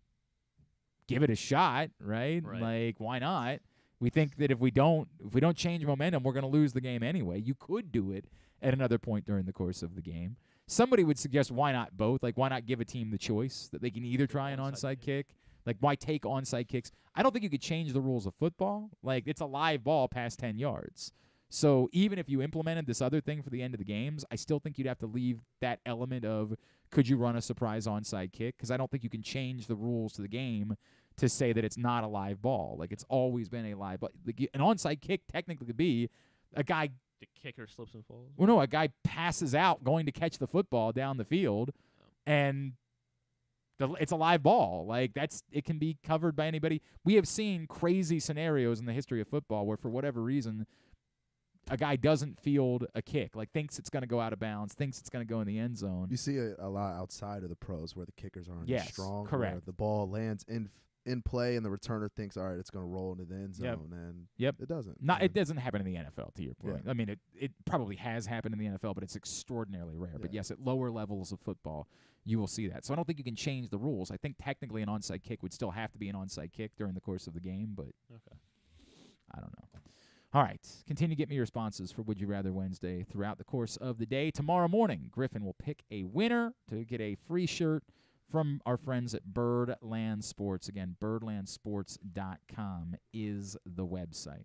give it a shot, right? Like, why not? We think that if we don't change momentum, we're going to lose the game anyway. You could do it at another point during the course of the game. Somebody would suggest why not both? Like, why not give a team the choice that they can either try an onside kick? Like, why take onside kicks? I don't think you could change the rules of football. Like, it's a live ball past 10 yards. So even if you implemented this other thing for the end of the games, I still think you'd have to leave that element of could you run a surprise onside kick? Because I don't think you can change the rules to the game to say that it's not a live ball. Like, it's always been a live ball. Like, an onside kick technically could be a guy – the kicker slips and falls. Well, no, a guy passes out going to catch the football down the field, and it's a live ball. Like, it can be covered by anybody. We have seen crazy scenarios in the history of football where, for whatever reason, a guy doesn't field a kick, like thinks it's going to go out of bounds, thinks it's going to go in the end zone. You see a lot outside of the pros where the kickers aren't as strong. Correct. Where the ball lands in play and the returner thinks, all right, it's going to roll into the end zone, and it doesn't. It doesn't happen in the NFL, to your point. Yeah. I mean, it probably has happened in the NFL, but it's extraordinarily rare. Yeah. But yes, at lower levels of football, you will see that. So I don't think you can change the rules. I think technically an onside kick would still have to be an onside kick during the course of the game, but I don't know. All right, continue to get me your responses for Would You Rather Wednesday throughout the course of the day. Tomorrow morning, Griffin will pick a winner to get a free shirt from our friends at Birdland Sports. Again, birdlandsports.com is the website.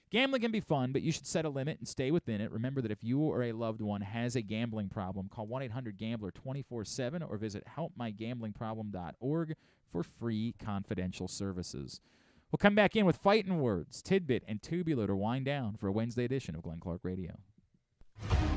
Gambling can be fun, but you should set a limit and stay within it. Remember that if you or a loved one has a gambling problem, call 1-800-GAMBLER 24/7 or visit helpmygamblingproblem.org for free confidential services. We'll come back in with Fighting Words, Tidbit, and Tubular to wind down for a Wednesday edition of Glenn Clark Radio.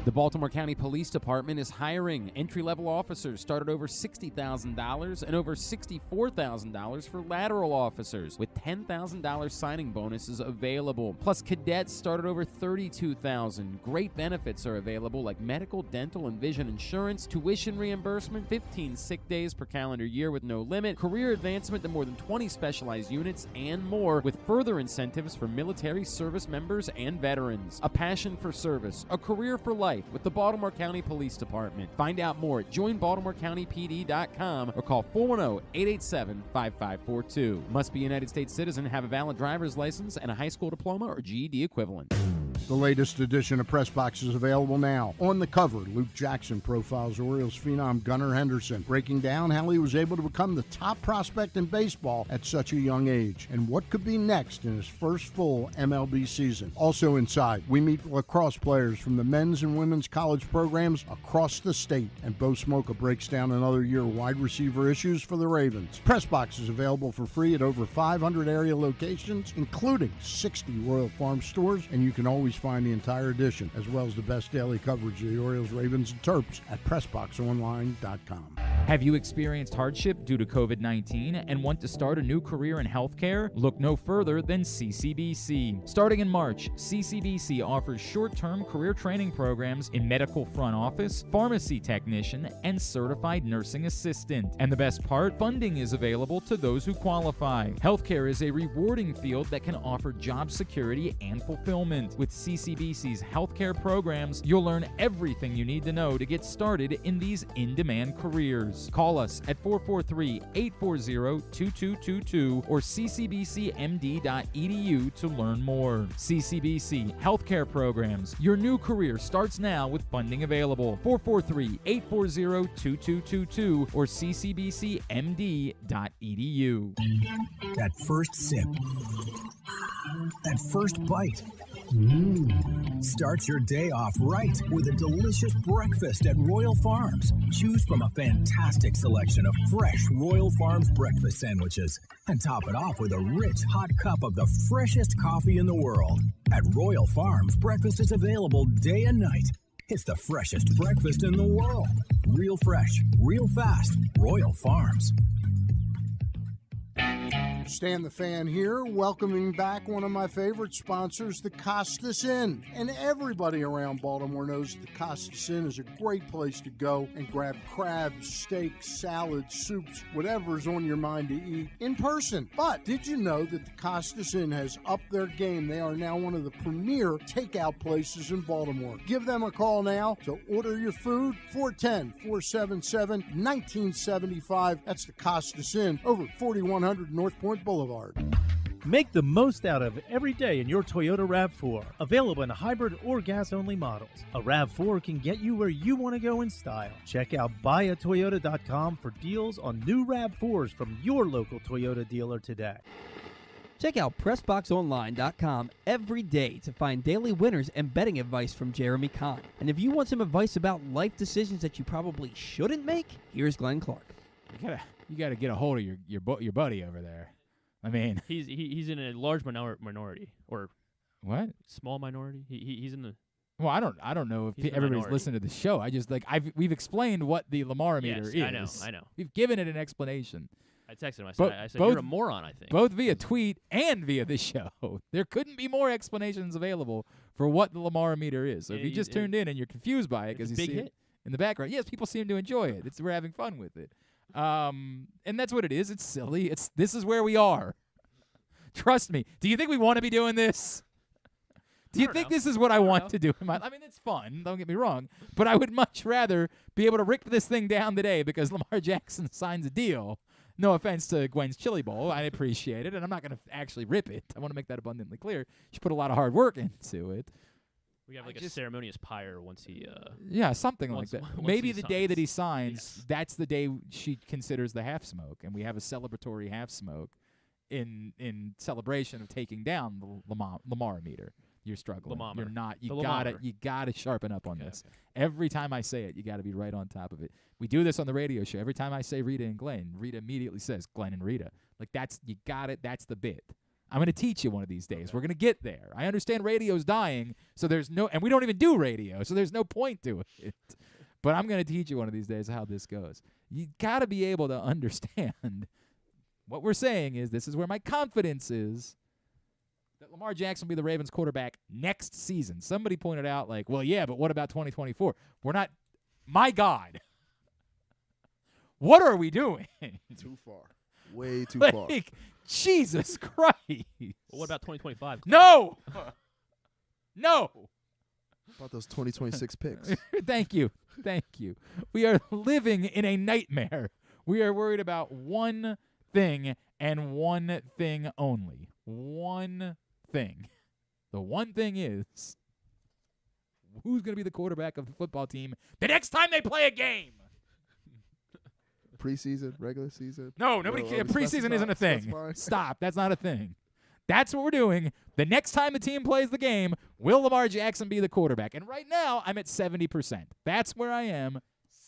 The Baltimore County Police Department is hiring. Entry-level officers start at over $60,000 and over $64,000 for lateral officers, with $10,000 signing bonuses available. Plus, cadets start at over $32,000. Great benefits are available like medical, dental, and vision insurance, tuition reimbursement, 15 sick days per calendar year with no limit, career advancement to more than 20 specialized units, and more, with further incentives for military service members and veterans. A passion for service, a career for life with the Baltimore County Police Department. Find out more at joinbaltimorecountypd.com or call 410-887-5542. Must be a United States citizen, have a valid driver's license, and a high school diploma or GED equivalent. The latest edition of Press Box is available now. On the cover, Luke Jackson profiles Orioles phenom Gunnar Henderson, breaking down how he was able to become the top prospect in baseball at such a young age and what could be next in his first full MLB season. Also inside, we meet lacrosse players from the men's and women's college programs across the state, and Bo Smoka breaks down another year of wide receiver issues for the Ravens. Press Box is available for free at over 500 area locations, including 60 Royal Farm stores, and you can always find the entire edition, as well as the best daily coverage of the Orioles, Ravens, and Terps at PressBoxOnline.com. Have you experienced hardship due to COVID-19 and want to start a new career in healthcare? Look no further than CCBC. Starting in March, CCBC offers short-term career training programs in medical front office, pharmacy technician, and certified nursing assistant. And the best part, funding is available to those who qualify. Healthcare is a rewarding field that can offer job security and fulfillment. With CCBC's healthcare programs, you'll learn everything you need to know to get started in these in-demand careers. Call us at 443-840-2222 or ccbcmd.edu to learn more. CCBC Healthcare Programs. Your new career starts now with funding available. 443-840-2222 or ccbcmd.edu. That first sip. That first bite. Start your day off right with a delicious breakfast at Royal Farms. Choose from a fantastic selection of fresh Royal Farms breakfast sandwiches and top it off with a rich hot cup of the freshest coffee in the world. At Royal Farms, breakfast is available day and night. It's the freshest breakfast in the world. Real fresh, real fast. Royal Farms. Stan the Fan here, welcoming back one of my favorite sponsors, the Costas Inn. And everybody around Baltimore knows that the Costas Inn is a great place to go and grab crabs, steaks, salads, soups, whatever's on your mind to eat in person. But did you know that the Costas Inn has upped their game? They are now one of the premier takeout places in Baltimore. Give them a call now to order your food, 410-477-1975. That's the Costas Inn over 4100 North Point Boulevard. Make the most out of every day in your Toyota RAV4. Available in hybrid or gas-only models. A RAV4 can get you where you want to go in style. Check out buyatoyota.com for deals on new RAV4s from your local Toyota dealer today. Check out PressBoxOnline.com every day to find daily winners and betting advice from Jeremy Kahn. And if you want some advice about life decisions that you probably shouldn't make, here's Glenn Clark. You gotta get a hold of your buddy over there. I mean, he's in a large minority or what? Small minority. He's in the. Well, I don't know if everybody's listening to the show. I just we've explained what the Lamar-O-Meter is. I know. We've given it an explanation. I texted him. I said you're a moron, I think. Both via tweet and via the show. There couldn't be more explanations available for what the Lamar-O-Meter is. So if you just tuned in and you're confused by it because you see it in the background, yes, people seem to enjoy it. We're having fun with it. And that's what it is. It's silly. This is where we are. Trust me. Do you think we want to be doing this? Do you think this is what I want to do? I mean, it's fun. Don't get me wrong. But I would much rather be able to rip this thing down today because Lamar Jackson signs a deal. No offense to Gwen's Chili Bowl. I appreciate it, and I'm not going to actually rip it. I want to make that abundantly clear. She put a lot of hard work into it. We have a ceremonious pyre once he. Yeah, something like that. Maybe the day that he signs, that's the day she considers the half smoke, and we have a celebratory half smoke in celebration of taking down the Lamar-O-Meter. You're struggling. Lamometer. You're not. You Lamometer. gotta sharpen up on this. Okay. Every time I say it, you gotta be right on top of it. We do this on the radio show. Every time I say Rita and Glenn, Rita immediately says Glenn and Rita. Like you got it. That's the bit. I'm going to teach you one of these days. We're going to get there. I understand radio's dying, so there's no, and we don't even do radio, so there's no point to it. But I'm going to teach you one of these days how this goes. You got to be able to understand what we're saying is this is where my confidence is that Lamar Jackson will be the Ravens quarterback next season. Somebody pointed out, like, well, yeah, but what about 2024? We're not, my God. What are we doing? Too far. Way too far. Jesus Christ. Well, what about 2025? No. No. About those 2026 picks. Thank you. We are living in a nightmare. We are worried about one thing and one thing only. One thing. The one thing is who's going to be the quarterback of the football team the next time they play a game? Preseason, regular season. No, nobody cares. Preseason isn't a thing. Stop. That's not a thing. That's what we're doing. The next time the team plays the game, will Lamar Jackson be the quarterback? And right now, I'm at 70%. That's where I am.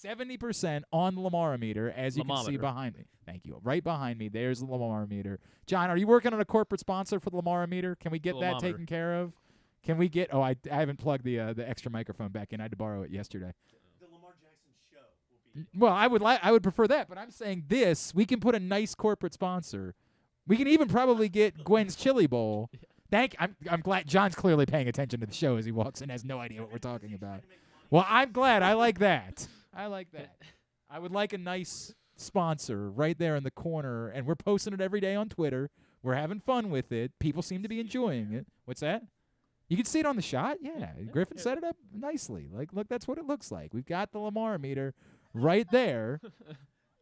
70% on the Lamar-O-Meter, as you can see behind me. Thank you. Right behind me, there's the Lamar-O-Meter. John, are you working on a corporate sponsor for the Lamar-O-Meter? Can we get that taken care of? Can we get? Oh, I haven't plugged the extra microphone back in. I had to borrow it yesterday. Well, I would prefer that, but I'm saying this. We can put a nice corporate sponsor. We can even probably get Gwen's Chili Bowl. I'm glad John's clearly paying attention to the show as he walks in, has no idea what we're talking about. Well, I'm glad. I like that. I would like a nice sponsor right there in the corner, and we're posting it every day on Twitter. We're having fun with it. People seem to be enjoying it. What's that? You can see it on the shot? Yeah. Griffin set it up nicely. Like, look, that's what it looks like. We've got the Lamar-O-Meter right there.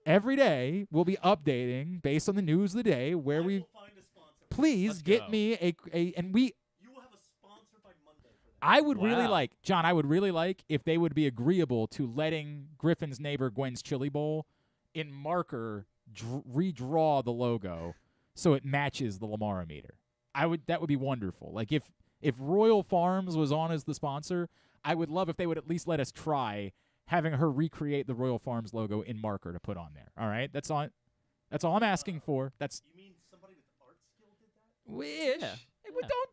Every day we'll be updating based on the news of the day where we please get me and we you will have a sponsor by Monday for that. I would really like, John, I would really like if they would be agreeable to letting Griffin's neighbor Gwen's Chili Bowl in marker redraw the logo so it matches the Lamar-O-Meter. That would be wonderful. Like if Royal Farms was on as the sponsor, I would love if they would at least let us try having her recreate the Royal Farms logo in marker to put on there. All right? That's all I'm asking for. You mean somebody with art skill did that? Yeah.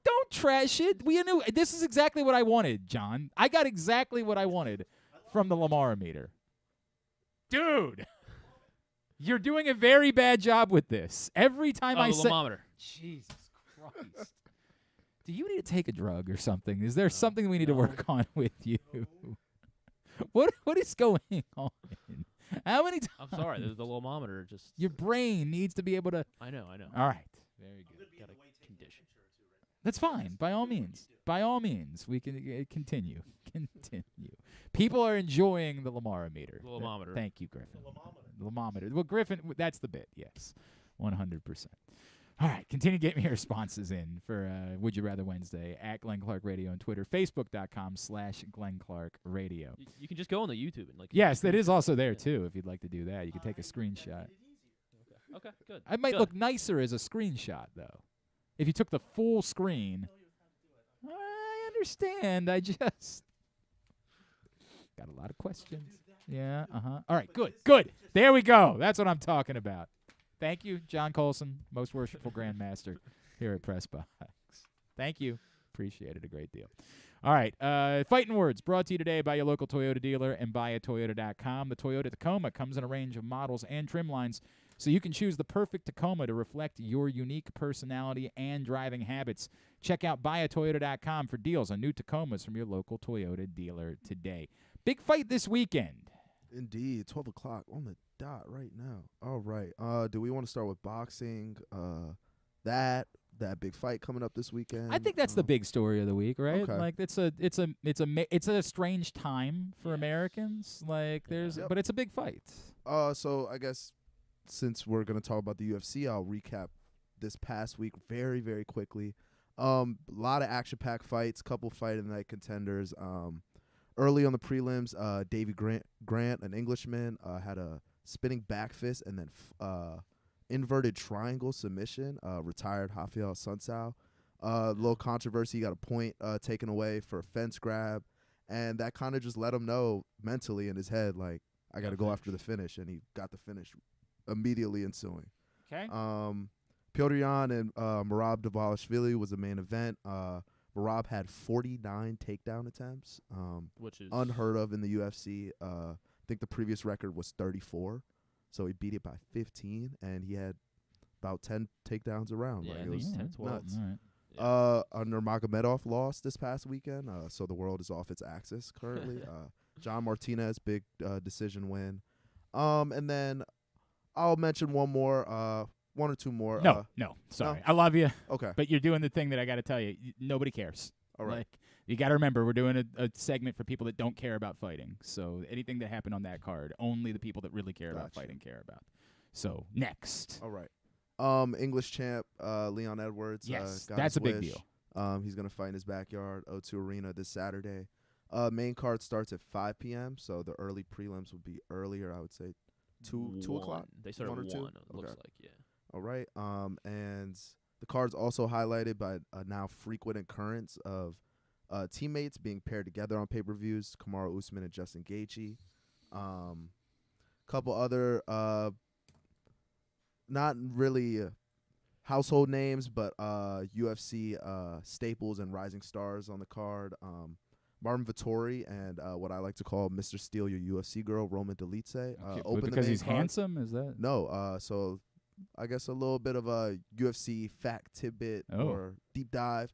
Don't trash it. We knew this is exactly what I wanted, John. I got exactly what I wanted from the Lamar-O-Meter. Dude. You're doing a very bad job with this. Every time I say, Lamar-O-Meter. Jesus Christ. Do you need to take a drug or something? Is there something we need to work on with you? What is going on? How many times? I'm sorry. The Lamar-O-Meter just. Your brain needs to be able to. I know. All right. Very good. Got a condition. That's fine. By all means. By all means. We can continue. Continue. People are enjoying the Lamar-O-Meter. The Lamar-O-Meter. Thank you, Griffin. The Lamar-O-Meter. Well, Griffin, that's the bit. Yes. 100%. All right, continue to get me your responses in for Would You Rather Wednesday at Glenn Clark Radio on Twitter, Facebook.com/Glenn Clark Radio. You can just go on the YouTube and Yes, that is also there too. If you'd like to do that, you can take a screenshot. Okay, good. It might Good. look nicer as a screenshot though. If you took the full screen. I understand. I just got a lot of questions. Yeah. All right. Good. There we go. That's what I'm talking about. Thank you, John Colson, most worshipful Grandmaster here at PressBox. Thank you. Appreciate it a great deal. All right. Fighting Words brought to you today by your local Toyota dealer and buyatoyota.com. The Toyota Tacoma comes in a range of models and trim lines, so you can choose the perfect Tacoma to reflect your unique personality and driving habits. Check out buyatoyota.com for deals on new Tacomas from your local Toyota dealer today. Big fight this weekend. Indeed, 12 o'clock on the dot right now. All right. Do we want to start with boxing? That big fight coming up this weekend. I think that's the big story of the week, right? Okay. Like it's a strange time for Americans. Like but it's a big fight. So I guess since we're gonna talk about the UFC, I'll recap this past week very, very quickly. A lot of action-packed fights, couple fight of the night contenders. Early on the prelims, Davey Grant, an Englishman, had a spinning back fist and then inverted triangle submission, retired Rafael Sunsao. Little controversy, he got a point taken away for a fence grab, and that kind of just let him know mentally in his head, like, I got to go after the finish, and he got the finish immediately ensuing. Okay. Petr Yan and Merab Dvalishvili was the main event. Merab had 49 takedown attempts, which is unheard of in the UFC. I think the previous record was 34, so he beat it by 15, and he had about 10 takedowns around. Yeah, like, at it was least 10, 12. nuts. All right. Nurmagomedov lost this past weekend, so the world is off its axis currently. John Martinez, big decision win. And then I'll mention one or two more. No, sorry. I love you. Okay. But you're doing the thing that I got to tell you. Nobody cares. All right. Like, you got to remember, we're doing a segment for people that don't care about fighting. So anything that happened on that card, only the people that really care about fighting care about. So next. All right. English champ Leon Edwards. Yes, got that's his a big wish. deal. He's going to fight in his backyard, O2 Arena, this Saturday. Main card starts at 5 p.m., so the early prelims would be earlier, I would say 2 o'clock. They start at 1, it looks like, yeah. All right. And the card's also highlighted by a now frequent occurrence of teammates being paired together on pay-per-views, Kamaru Usman and Justin Gaethje. Couple other not really household names, but UFC staples and rising stars on the card. Marvin Vettori and what I like to call Mr. Steal Your UFC Girl, Roman Dolidze. Because he's handsome? Is that? No. So I guess a little bit of a UFC fact tidbit or deep dive.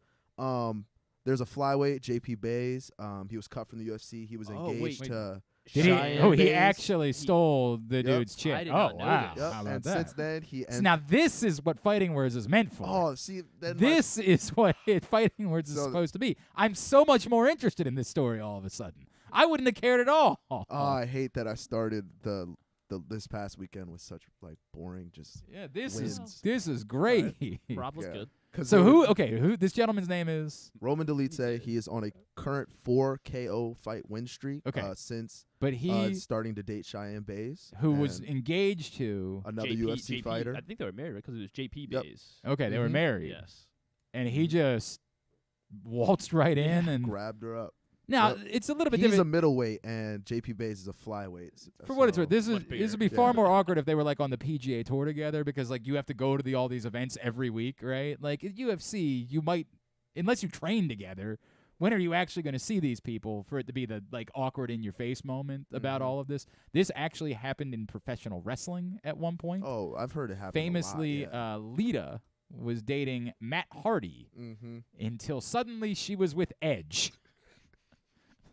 There's a flyweight, JP Bays. He was cut from the UFC. He was engaged to he actually stole the dude's chick. I did not know wow. this. How about and that? since then, now this is what Fighting Words is meant for. Oh, see, then this is what Fighting Words is supposed to be. I'm so much more interested in this story all of a sudden. I wouldn't have cared at all. I hate that I started this past weekend with such like boring this wins. is great. Rob was good. So who this gentleman's name is? Roman Dolidze. He is on a current 4 KO fight win streak since starting to date Cheyenne Bays, who was engaged to another JP, UFC fighter. I think they were married because it was JP Bays. Okay, they were married. Yes. And he just waltzed right in and grabbed her up. Now, it's a little bit He's different. a middleweight, and JP Bays is a flyweight. For what it's worth, this would be far more awkward if they were like on the PGA Tour together, because like you have to go to all these events every week, right? Like at UFC, you might, unless you train together, when are you actually going to see these people for it to be the like awkward in your face moment about all of this? This actually happened in professional wrestling at one point. Oh, I've heard it happen. Famously, a lot, Lita was dating Matt Hardy until suddenly she was with Edge.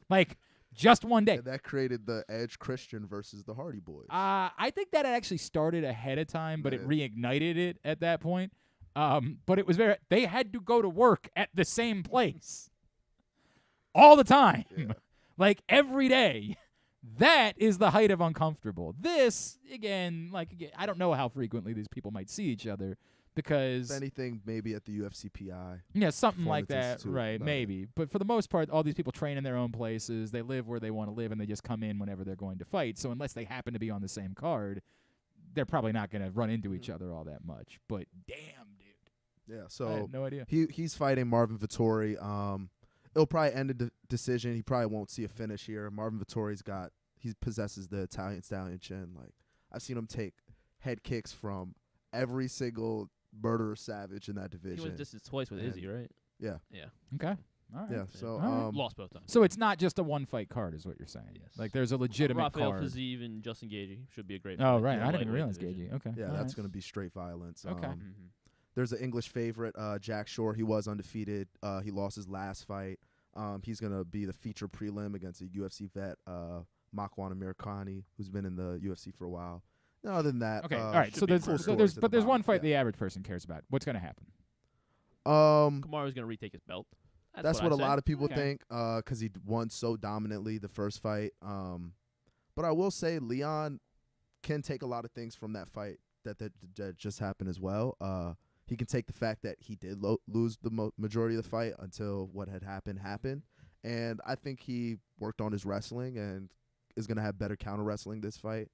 Like, just one day. And that created the Edge Christian versus the Hardy Boys. I think that actually started ahead of time, but it reignited it at that point. But it was they had to go to work at the same place all the time, like every day. That is the height of uncomfortable. This, again, I don't know how frequently these people might see each other because... If anything, maybe at the UFCPI. Yeah, something like that, right, maybe. But for the most part, all these people train in their own places. They live where they want to live, and they just come in whenever they're going to fight. So unless they happen to be on the same card, they're probably not going to run into each other all that much. But damn, dude. Yeah, so I had no idea. He's fighting Marvin Vettori. It'll probably end a decision. He probably won't see a finish here. Marvin Vettori's he possesses the Italian stallion chin. Like, I've seen him take head kicks from every single murderer savage in that division. He went distance twice with Izzy, right? Yeah. Yeah. Okay. All right. Yeah. So lost both times. So it's not just a one-fight card, is what you're saying. Yes. Like there's a legitimate Rafael card. Fiziev and Justin Gaethje should be a great. Oh fight. right, Yeah, I didn't even realize division. Gaethje. Okay. Yeah, all that's right. going to be straight violence. Okay. There's an English favorite, Jack Shore. He was undefeated. He lost his last fight. He's going to be the feature prelim against a UFC vet, Makwan Amirkhani, who's been in the UFC for a while. No, other than that, okay. All right. So there's one fight the average person cares about. What's going to happen? Kamaru's going to retake his belt. That's what a lot of people think, because he won so dominantly the first fight. But I will say Leon can take a lot of things from that fight that just happened as well. He can take the fact that he did lose the majority of the fight until what had happened. And I think he worked on his wrestling and is going to have better counter wrestling this fight.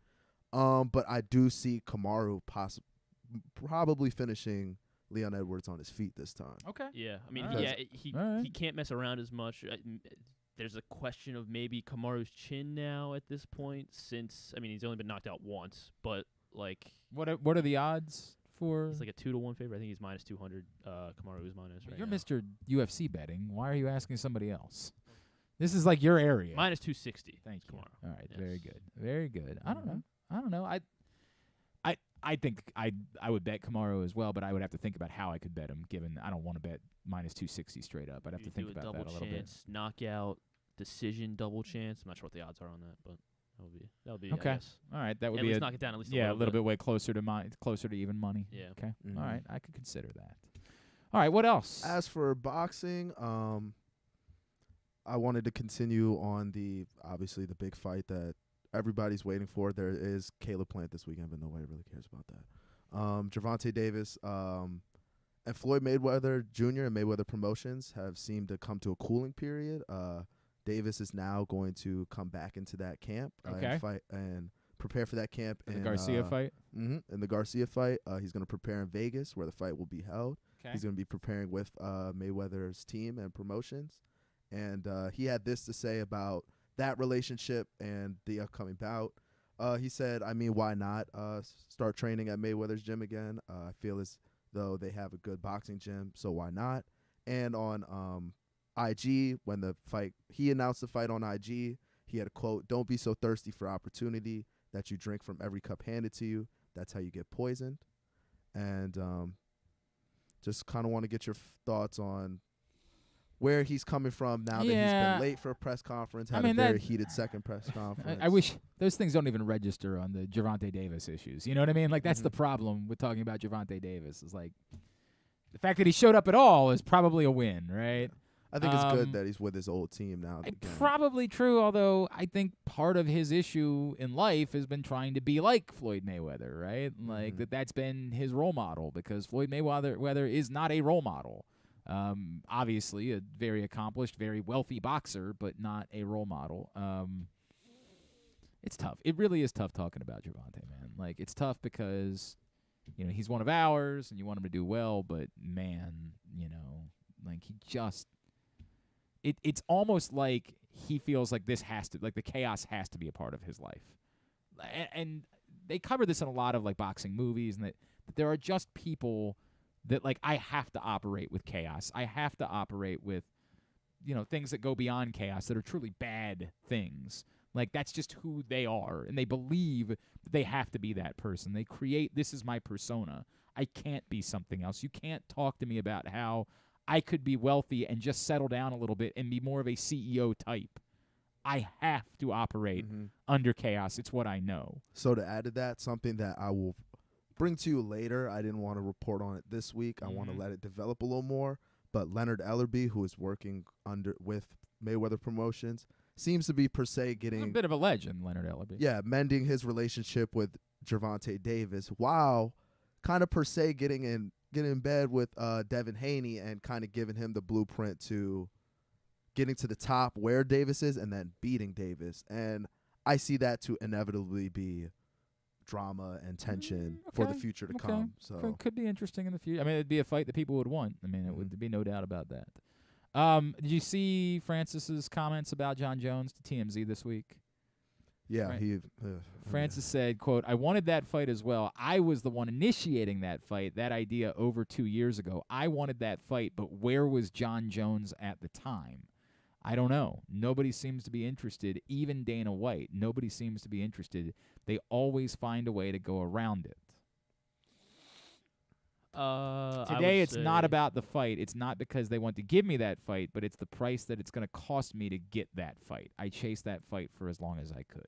But I do see Kamaru probably finishing Leon Edwards on his feet this time. Okay. Yeah. I mean, he can't mess around as much. There's a question of maybe Kamaru's chin now at this point since, I mean, he's only been knocked out once, but like... What are the odds for... It's like a 2-1 favorite. I think he's minus 200. Kamaru is minus right You're now. Mr. UFC betting. Why are you asking somebody else? This is like your area. Minus 260. Thank you. Kamaru. All right. Yes. Very good. Very good. I don't know. I think I would bet Kamaru as well, but I would have to think about how I could bet him, given I don't want to bet minus 260 straight up. I'd have to think about that a little bit. Knockout, decision, double chance. I'm not sure what the odds are on that, but that'll be okay. I guess. All right, that would at be least knock it down at least a little bit way closer to even money. Yeah. Okay. All right, I could consider that. All right, what else? As for boxing, I wanted to continue on obviously the big fight that everybody's waiting for. There is Caleb Plant this weekend, but nobody really cares about that. Gervonta Davis and Floyd Mayweather Jr. and Mayweather Promotions have seemed to come to a cooling period. Davis is now going to come back into that camp and fight and prepare for that camp in the Garcia fight. In the Garcia fight, he's going to prepare in Vegas where the fight will be held. Okay. He's going to be preparing with Mayweather's team and promotions. And he had this to say about that relationship and the upcoming bout. He said, I mean, why not start training at Mayweather's gym again? I feel as though they have a good boxing gym, so why not? And on IG, when he announced the fight on IG, he had a quote, "Don't be so thirsty for opportunity that you drink from every cup handed to you. That's how you get poisoned." And just kind of want to get your thoughts on where he's coming from now that he's been late for a press conference, had a very heated second press conference. I wish those things don't even register on the Gervonta Davis issues. You know what I mean? Like, that's the problem with talking about Gervonta Davis. Is like the fact that he showed up at all is probably a win, right? I think it's good that he's with his old team now. Probably true, although I think part of his issue in life has been trying to be like Floyd Mayweather, right? Like that's been his role model, because Floyd Mayweather is not a role model. Obviously a very accomplished, very wealthy boxer, but not a role model. It's tough. It really is tough talking about Gervonta, man. Like, it's tough because, you know, he's one of ours and you want him to do well, but man, you know, like he just it's almost like he feels like the chaos has to be a part of his life. And they cover this in a lot of like boxing movies, and that there are just people that, like, I have to operate with chaos. I have to operate with things that go beyond chaos that are truly bad things. Like, that's just who they are, and they believe that they have to be that person. They create, this is my persona. I can't be something else. You can't talk to me about how I could be wealthy and just settle down a little bit and be more of a CEO type. I have to operate under chaos. It's what I know. So to add to that, something that I will bring to you later, I didn't want to report on it this week. I want to let it develop a little more. But Leonard Ellerbe, who is working with Mayweather Promotions, seems to be per se getting a bit of a legend, Leonard Ellerbe. Yeah, mending his relationship with Gervonta Davis, while kind of per se getting in bed with Devin Haney and kind of giving him the blueprint to getting to the top where Davis is and then beating Davis. And I see that to inevitably be drama and tension for the future to come. So could be interesting in the future. I mean, it'd be a fight that people would want. I mean, it would be no doubt about that. Did you see Francis's comments about John Jones to TMZ this week? Yeah, Francis said, quote, "I wanted that fight as well. I was the one initiating that fight, that idea over 2 years ago. I wanted that fight, but where was John Jones at the time? I don't know. Nobody seems to be interested, even Dana White. Nobody seems to be interested. They always find a way to go around it." Today, it's not about the fight. It's not because they want to give me that fight, but it's the price that it's going to cost me to get that fight. I chased that fight for as long as I could.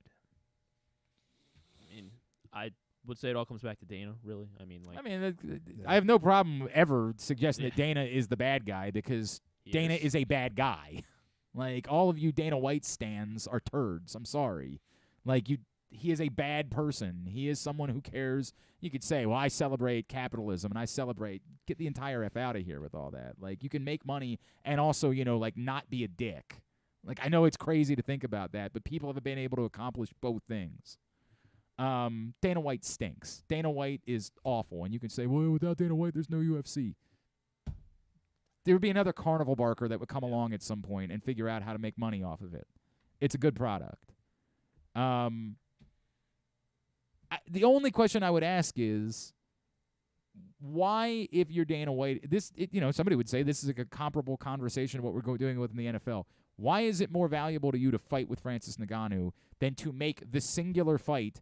I mean, I would say it all comes back to Dana, really. I mean, I have no problem ever suggesting that Dana is the bad guy because Dana is a bad guy. Like, all of you Dana White stans are turds. I'm sorry. Like, he is a bad person. He is someone who cares. You could say, well, I celebrate capitalism and I celebrate. Get the entire F out of here with all that. Like, you can make money and also, not be a dick. Like, I know it's crazy to think about that, but people have been able to accomplish both things. Dana White stinks. Dana White is awful. And you can say, well, without Dana White, there's no UFC. There would be another carnival barker that would come along at some point and figure out how to make money off of it. It's a good product. The only question I would ask is, why, if you're Dana White, somebody would say this is like a comparable conversation of what we're doing with in the NFL. Why is it more valuable to you to fight with Francis Ngannou than to make the singular fight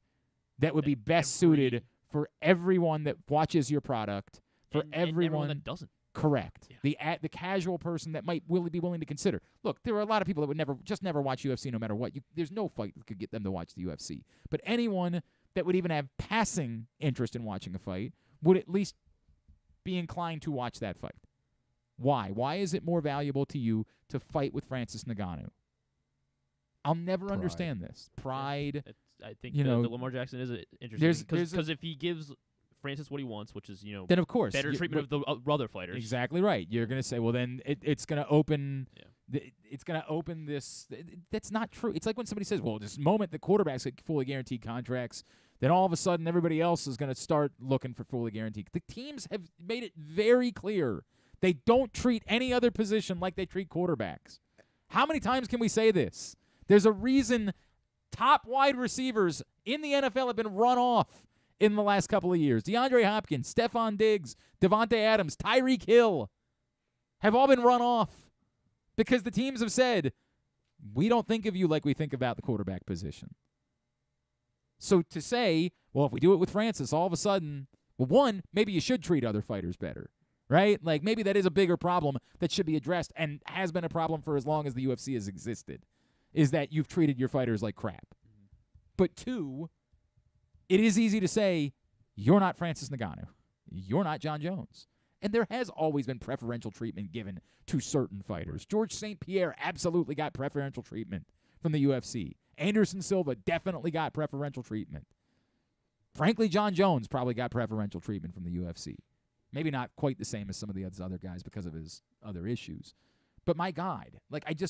that would be best suited for everyone that watches your product, for everyone that doesn't? Correct. Yeah. The casual person that might be willing to consider. Look, there are a lot of people that would never watch UFC no matter what. There's no fight that could get them to watch the UFC. But anyone that would even have passing interest in watching a fight would at least be inclined to watch that fight. Why? Why is it more valuable to you to fight with Francis Ngannou? I'll never understand this. Pride. I think the Lamar Jackson is interesting because if he gives Francis what he wants, which is then of course better treatment of the other fighters. Exactly right. You're going to say, well, then it's going to open. Yeah. It's going to open this. That's not true. It's like when somebody says, well, this moment the quarterbacks get fully guaranteed contracts, then all of a sudden everybody else is going to start looking for fully guaranteed. The teams have made it very clear they don't treat any other position like they treat quarterbacks. How many times can we say this? There's a reason top wide receivers in the NFL have been run off in the last couple of years. DeAndre Hopkins, Stephon Diggs, Devontae Adams, Tyreek Hill have all been run off because the teams have said, we don't think of you like we think about the quarterback position. So to say, well, if we do it with Francis, all of a sudden, well, one, maybe you should treat other fighters better, right? Like, maybe that is a bigger problem that should be addressed and has been a problem for as long as the UFC has existed, is that you've treated your fighters like crap. But two, it is easy to say, you're not Francis Ngannou. You're not John Jones. And there has always been preferential treatment given to certain fighters. George St. Pierre absolutely got preferential treatment from the UFC. Anderson Silva definitely got preferential treatment. Frankly, John Jones probably got preferential treatment from the UFC. Maybe not quite the same as some of the other guys because of his other issues. But my God,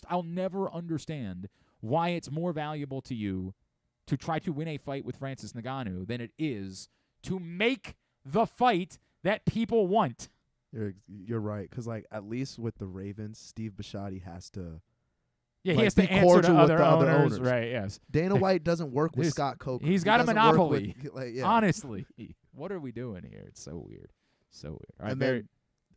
I'll never understand why it's more valuable to you to try to win a fight with Francis Ngannou than it is to make the fight that people want. You're right, because at least with the Ravens, Steve Bisciotti has to. Yeah, he has to answer to other owners. Right, yes. Dana White doesn't work with Scott Coker. He's got a monopoly. Honestly. What are we doing here? It's so weird. So weird. All right, and then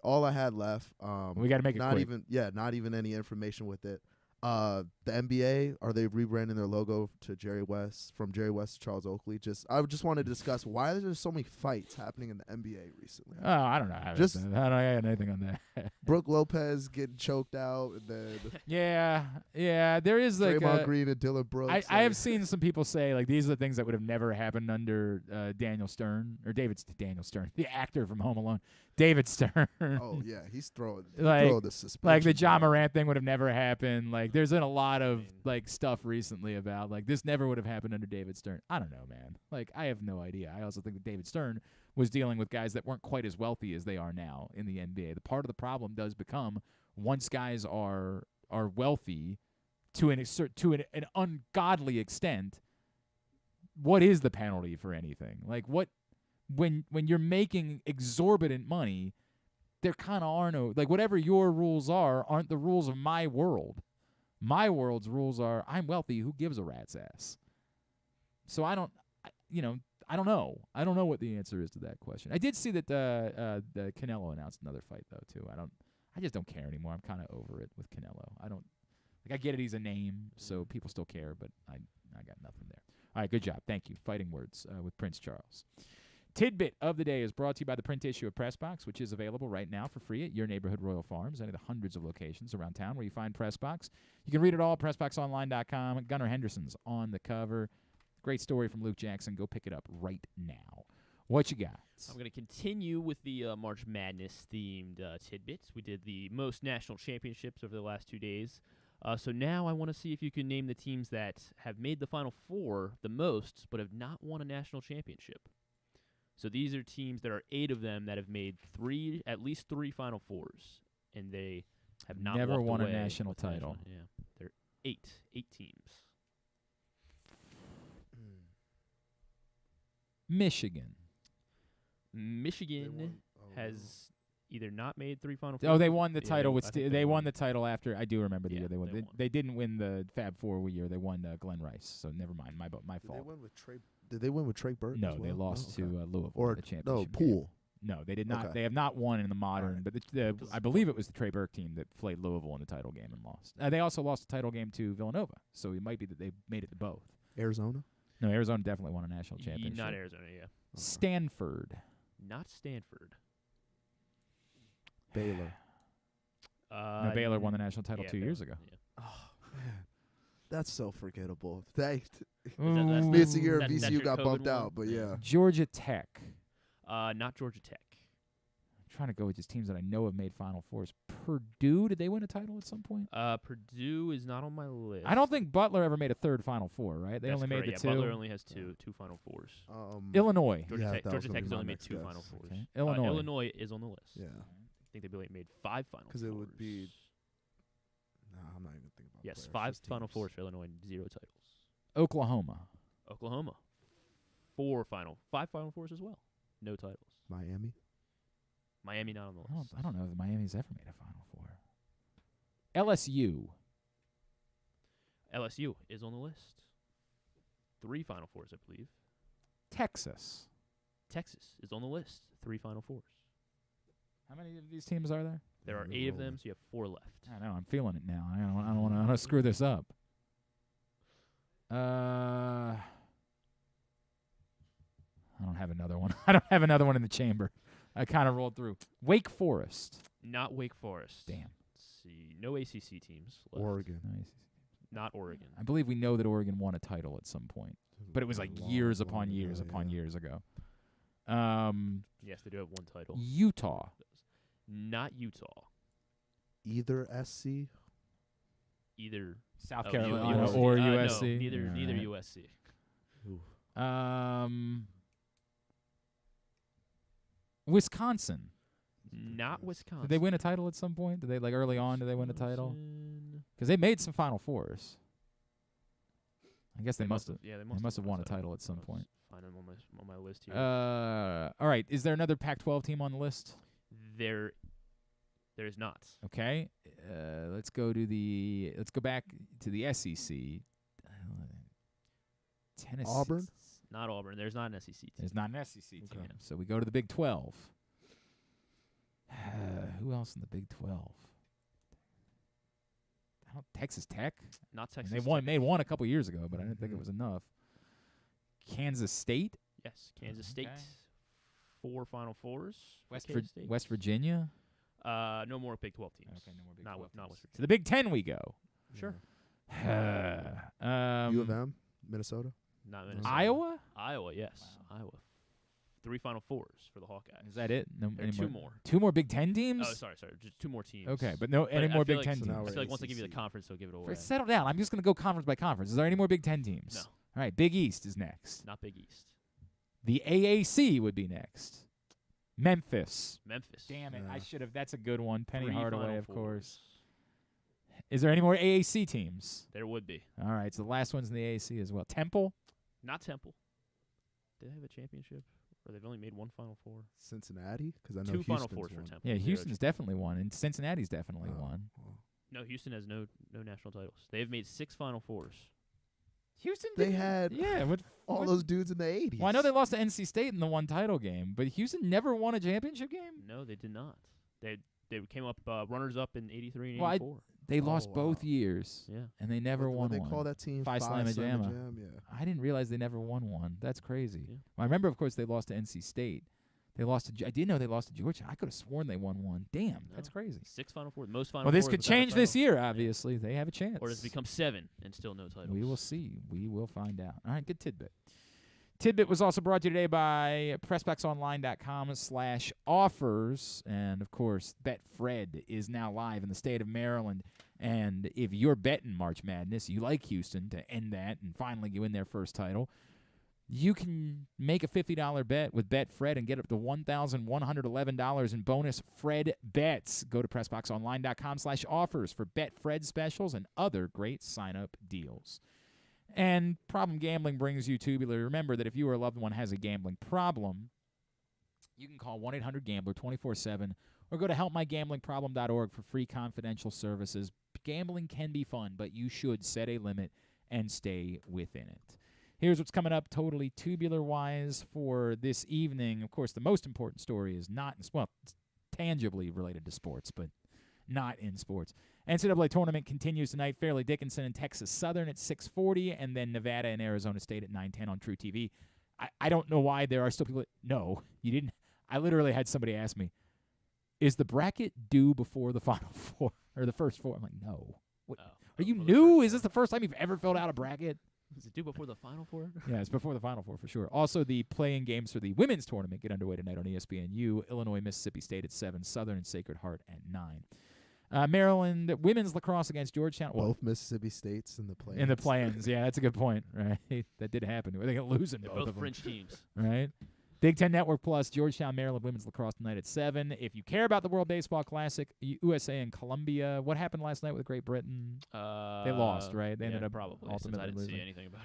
all I had left. We got to make it not quick. not even any information with it. The NBA, are they rebranding their logo to Jerry West from Jerry West to Charles Oakley? I just wanted to discuss why there's so many fights happening in the NBA recently. Oh, I don't know. I don't got anything on that. Brooke Lopez getting choked out, and then yeah. There is like Draymond Green and Dylan Brooks. I have seen some people say like these are the things that would have never happened under Daniel Stern or Daniel Stern, the actor from Home Alone, David Stern. Oh yeah, he's throwing the suspension. Like the John Morant thing would have never happened. Like there's been a lot of like stuff recently about like this never would have happened under David Stern. I don't know, man. Like I have no idea. I also think that David Stern was dealing with guys that weren't quite as wealthy as they are now in the NBA. The part of the problem does become once guys are wealthy to an ungodly extent, what is the penalty for anything? Like what when you're making exorbitant money, there kind of are no like whatever your rules aren't the rules of my world. My world's rules are I'm wealthy, who gives a rat's ass? So I don't know. I don't know what the answer is to that question. I did see that the Canelo announced another fight though too. I just don't care anymore. I'm kind of over it with Canelo. I get it. He's a name, so people still care, but I got nothing there. All right, good job. Thank you. Fighting words with Prince Charles. Tidbit of the day is brought to you by the print issue of Pressbox, which is available right now for free at your neighborhood Royal Farms, any of the hundreds of locations around town where you find Pressbox. You can read it all at PressBoxOnline.com. Gunnar Henderson's on the cover. Great story from Luke Jackson. Go pick it up right now. What you got? I'm going to continue with the March Madness-themed tidbits. We did the most national championships over the last 2 days. So now I want to see if you can name the teams that have made the Final Four the most but have not won a national championship. So these are teams, there are 8 of them that have made at least three Final Fours, and they have not never won away a national title. Yeah, they're 8 teams. Michigan has either not made three Final Fours. Oh, they won the title with they won the title after. I do remember the year they won. They won. They didn't win the Fab Four year. They won Glenn Rice. So never mind. My fault. Did they win with Trey Burton? No, as well? they lost to Louisville or in the championship. Poole. Game. No, they did not. Okay. They have not won in the modern. Right. But I believe it was the Trey Burke team that played Louisville in the title game and lost. They also lost the title game to Villanova. So it might be that they made it to both. Arizona? No, Arizona definitely won a national championship. Not Arizona, yeah. Stanford. Not Stanford. Baylor. No, Baylor won the national title 2 years ago. Yeah. Oh, man. That's so forgettable. It's a year VCU got bumped out, but yeah. Georgia Tech. Not Georgia Tech. I'm trying to go with just teams that I know have made Final Fours. Purdue, did they win a title at some point? Purdue is not on my list. I don't think Butler ever made a third Final Four, right? They That's only correct. made the two. Butler only has two Final Fours. Illinois. Georgia Tech has only made 2 Final Fours. Okay. Illinois is on the list. Yeah. I think they made 5 Final Fours. Because it would be... No, I'm not even thinking about Yes, 5 Final Fours for Illinois and 0 titles. Oklahoma. 5 Final Fours as well. No titles. Miami not on the list. I don't know if Miami's ever made a Final Four. LSU. LSU is on the list. 3 Final Fours, I believe. Texas is on the list. 3 Final Fours. How many of these teams are there? There are 8 of them, so you have 4 left. I know. I'm feeling it now. I don't want to screw this up. I don't have another one. I don't have another one in the chamber. I kind of rolled through. Wake Forest. Not Wake Forest. Damn. Let's see. No ACC teams left. Oregon. Not Oregon. I believe we know that Oregon won a title at some point, but it was like years upon years ago. Yes, they do have 1 title. Utah. Not Utah. Either SC? Either South Carolina or USC. No, neither USC. Wisconsin. Not Wisconsin. Did they win a title at some point? Did they early on? Did they win a title? Because they made some Final Fours. I guess they must have. Yeah, they must have won a title at some point. Find them on my list here. All right. Is there another Pac-12 team on the list? There is not. Okay. Let's go back to the SEC. Tennessee. Auburn? Not Auburn. There's not an SEC team. There's not an SEC team. So we go to the Big 12. Who else in the Big 12? Texas Tech. Not Texas. They won a couple years ago, but I didn't think it was enough. Kansas State. Yes, Kansas State. 4 Final Fours. West Virginia. No more Big 12 teams. Okay, no more Big 12 Not teams. West Virginia. To the Big 10 we go. Sure. U of M, Minnesota. Not Minnesota. Iowa. Iowa, yes. Wow. Iowa. 3 Final Fours for the Hawkeyes. Is that it? No, There are 2 more. 2 more Big 10 teams? Oh, sorry. Just 2 more teams. Okay, but any more Big 10 teams? I feel like once I give you the conference, they'll give it away. Settle down. I'm just going to go conference by conference. Is there any more Big 10 teams? No. All right, Big East is next. Not Big East. The AAC would be next. Memphis. Damn it. I should have. That's a good one. Penny 3 Hardaway, Final of Fours. course. Is there any more AAC teams? There would be. All right, so the last one's in the AAC as well. Temple? Not Temple. Did they have a championship? Or they've only made 1 Final Four? Cincinnati? Because I know 2 Final Houston's Fours for won. Temple. Yeah, Houston's definitely won, and Cincinnati's definitely won. No, Houston has no national titles. They have made 6 Final Fours. Houston They had with all those dudes in the 80s. Well, I know they lost to NC State in the one title game, but Houston never won a championship game? No, they did not. They came up runners-up in 83 and Well, 84. They lost both years. Yeah. And they never won They one. call that team Phi Phi Slamma Slamma Jamma. Jam, yeah. I didn't realize they never won one. That's crazy. Yeah. Well, I remember, of course, they lost to NC State. They lost to. I didn't know they lost to Georgia. I could have sworn they won one. Damn, that's crazy. 6 Final Fours. Most Final Well, Fours this could without a change this title. year, obviously. They have a chance. Or does it become 7 and still no titles? We will see. We will find out. All right, good tidbit. Tidbit was also brought to you today by PressBoxOnline.com/offers. And, of course, Betfred is now live in the state of Maryland. And if you're betting March Madness, you like Houston to end that and finally win their first title, you can make a $50 bet with Betfred and get up to $1,111 in bonus Fred bets. Go to PressBoxOnline.com/offers for Betfred specials and other great sign-up deals. And Problem Gambling brings you Tubular. Remember that if you or a loved one has a gambling problem, you can call 1-800-GAMBLER 24/7 or go to helpmygamblingproblem.org for free confidential services. Gambling can be fun, but you should set a limit and stay within it. Here's what's coming up totally tubular-wise for this evening. Of course, the most important story is it's tangibly related to sports, but not in sports. NCAA Tournament continues tonight. Fairleigh Dickinson and Texas Southern at 6:40, and then Nevada and Arizona State at 9:10 on True TV. I don't know why there are still people no, you didn't. I literally had somebody ask me, is the bracket due before the Final Four or the first four? I'm like, no. What, are you new? Is this the first time you've ever filled out a bracket? Is it due before the Final Four? Yeah, it's before the Final Four for sure. Also, the playing games for the women's tournament get underway tonight on ESPNU. Illinois, Mississippi State at 7, Southern and Sacred Heart at 9. Maryland women's lacrosse against Georgetown. Both Mississippi States in the play-ins. In the play-ins, yeah, that's a good point, right? That did happen. They're going to lose in They're both both of them. French teams. Right? Big Ten Network Plus, Georgetown, Maryland women's lacrosse tonight at 7. If you care about the World Baseball Classic, USA and Colombia. What happened last night with Great Britain? They lost, right? They ended up probably. ultimately I didn't losing. see anything about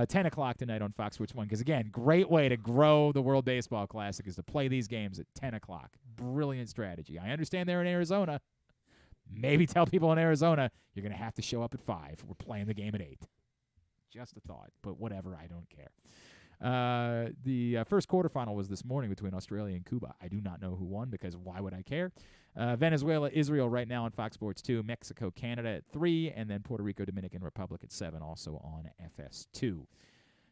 it. 10 o'clock tonight on Fox Sports 1. Because, again, great way to grow the World Baseball Classic is to play these games at 10 o'clock. Brilliant strategy. I understand they're in Arizona. Maybe tell people in Arizona, you're going to have to show up at 5. We're playing the game at 8. Just a thought, but whatever, I don't care. The first quarterfinal was this morning between Australia and Cuba. I do not know who won because why would I care? Venezuela, Israel right now on Fox Sports 2. Mexico, Canada at 3. And then Puerto Rico, Dominican Republic at 7, also on FS2.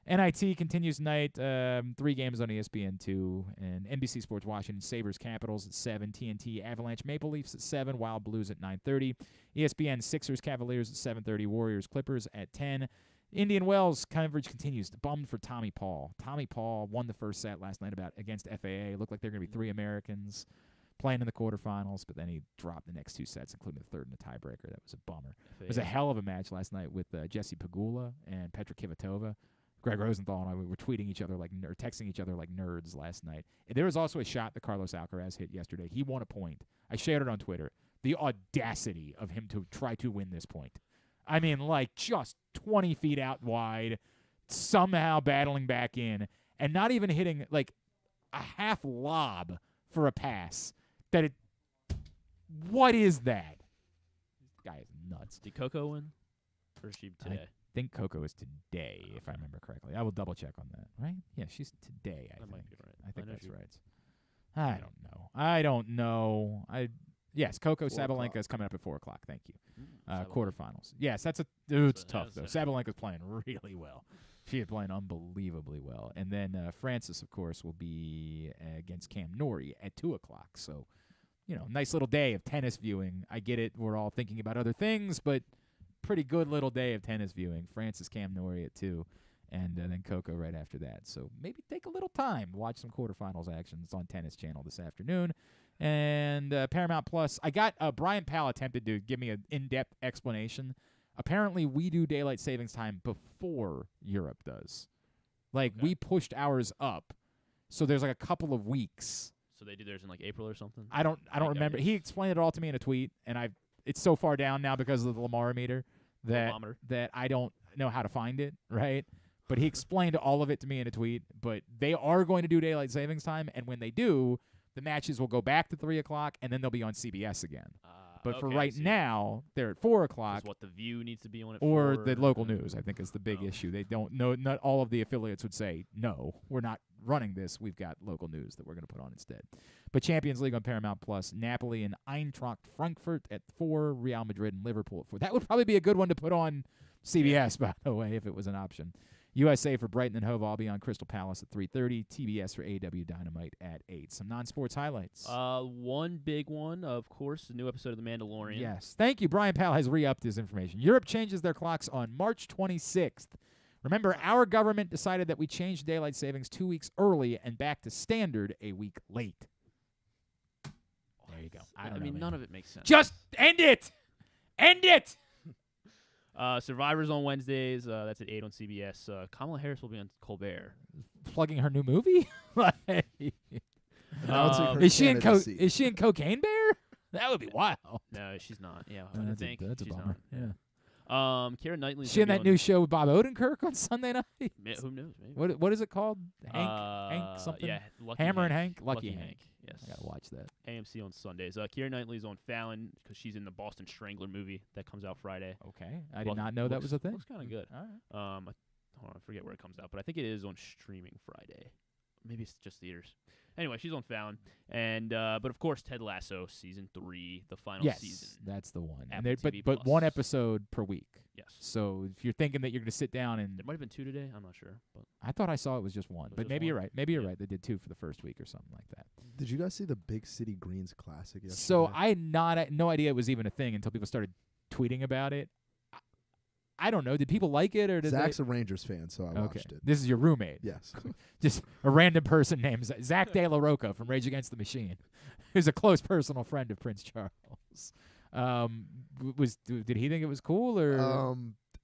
NIT continues tonight. 3 games on ESPN2. And NBC Sports Washington, Sabres, Capitals at 7. TNT, Avalanche, Maple Leafs at 7. Wild Blues at 9:30. ESPN, Sixers, Cavaliers at 7:30. Warriors, Clippers at 10. Indian Wells coverage continues. Bummed for Tommy Paul. Tommy Paul won the first set last night against FAA. Looked like there were going to be 3 Americans playing in the quarterfinals, but then he dropped the next 2 sets, including the third and the tiebreaker. That was a bummer. It was a hell of a match last night with Jesse Pegula and Petra Kvitova. Greg Rosenthal and I, we were tweeting each other or texting each other like nerds last night. There was also a shot that Carlos Alcaraz hit yesterday. He won a point. I shared it on Twitter. The audacity of him to try to win this point. I mean, like, just 20 feet out wide, somehow battling back in, and not even hitting, like, a half lob for a pass. What is that? This guy is nuts. Did Coco win? Or is she today? I think Coco is today, if I remember correctly. I will double check on that, right? Yeah, she's today, I think. Might be right. I think know that's she- right. I don't know. Yes, Coco 4 o'clock. Sabalenka is coming up at 4 o'clock. Thank you. Sabalenka. Quarterfinals. Yes, it's tough, though. that's Sabalenka's playing really well. She is playing unbelievably well. And then Francis, of course, will be against Cam Norrie at 2 o'clock. So, nice little day of tennis viewing. I get it. We're all thinking about other things, but pretty good little day of tennis viewing. Francis, Cam Norrie at 2, and then Coco right after that. So maybe take a little time, watch some quarterfinals action. It's on Tennis Channel this afternoon. And Paramount Plus, I got Brian Powell attempted to give me an in-depth explanation. Apparently, we do daylight savings time before Europe does. Like, we pushed ours up, so there's like a couple of weeks. So they do theirs in like April or something? I don't remember. He explained it all to me in a tweet, and it's so far down now because of the Lamar-O-Meter that I don't know how to find it, right? But he explained all of it to me in a tweet. But they are going to do daylight savings time, and when they do, the matches will go back to 3 o'clock, and then they'll be on CBS again. But for right now, they're at 4 o'clock. What the View needs to be on it or for, the local news, I think, is the big issue. They don't know. Not all of the affiliates would say, no, we're not running this. We've got local news that we're going to put on instead. But Champions League on Paramount Plus, Napoli and Eintracht Frankfurt at 4, Real Madrid and Liverpool at 4. That would probably be a good one to put on CBS, by the way, if it was an option. USA for Brighton and Hove Albion, Crystal Palace at 3:30. TBS for AW Dynamite at 8. Some non-sports highlights. One big one, of course, the new episode of The Mandalorian. Yes. Thank you. Brian Powell has re-upped his information. Europe changes their clocks on March 26th. Remember, our government decided that we changed daylight savings 2 weeks early and back to standard a week late. There you go. I mean, none of it makes sense. Just end it! End it! Survivor's on Wednesdays. That's at 8 on CBS. Kamala Harris will be on Colbert. Plugging her new movie? Is she in Cocaine Bear? That would be wild. No, she's not. Yeah, that's think a she's bummer. not. Yeah. Keira Knightley's she in that new show with Bob Odenkirk on Sunday night? Who knows? Maybe. What is it called? Hank something? Yeah, Hammer and Hank? Lucky Hank. Yes. I got to watch that. AMC on Sundays. Keira Knightley's on Fallon because she's in the Boston Strangler movie that comes out Friday. Okay. I did not know that was a thing. Looks kind of good. All right. Hold on, I forget where it comes out, but I think it is on streaming Friday. Maybe it's just theaters. Anyway, she's on Fallon. And but of course Ted Lasso season 3, the final season. Yes, that's the one. Apple And TV but Plus. one episode per week. Yes. So if you're thinking that you're going to sit down and There might have been 2 today. I'm not sure, but I thought I saw it was just one, but just maybe one? you're right. Maybe you're right. They did 2 for the first week or something like that. Did you guys see the Big City Greens Classic yesterday? So I had no idea it was even a thing until people started tweeting about it. I don't know. Did people like it or did Zach's a Rangers fan, so I watched it. This is your roommate. Yes. Just a random person named Zach De La Rocca from Rage Against the Machine, who's a close personal friend of Prince Charles. Did he think it was cool or?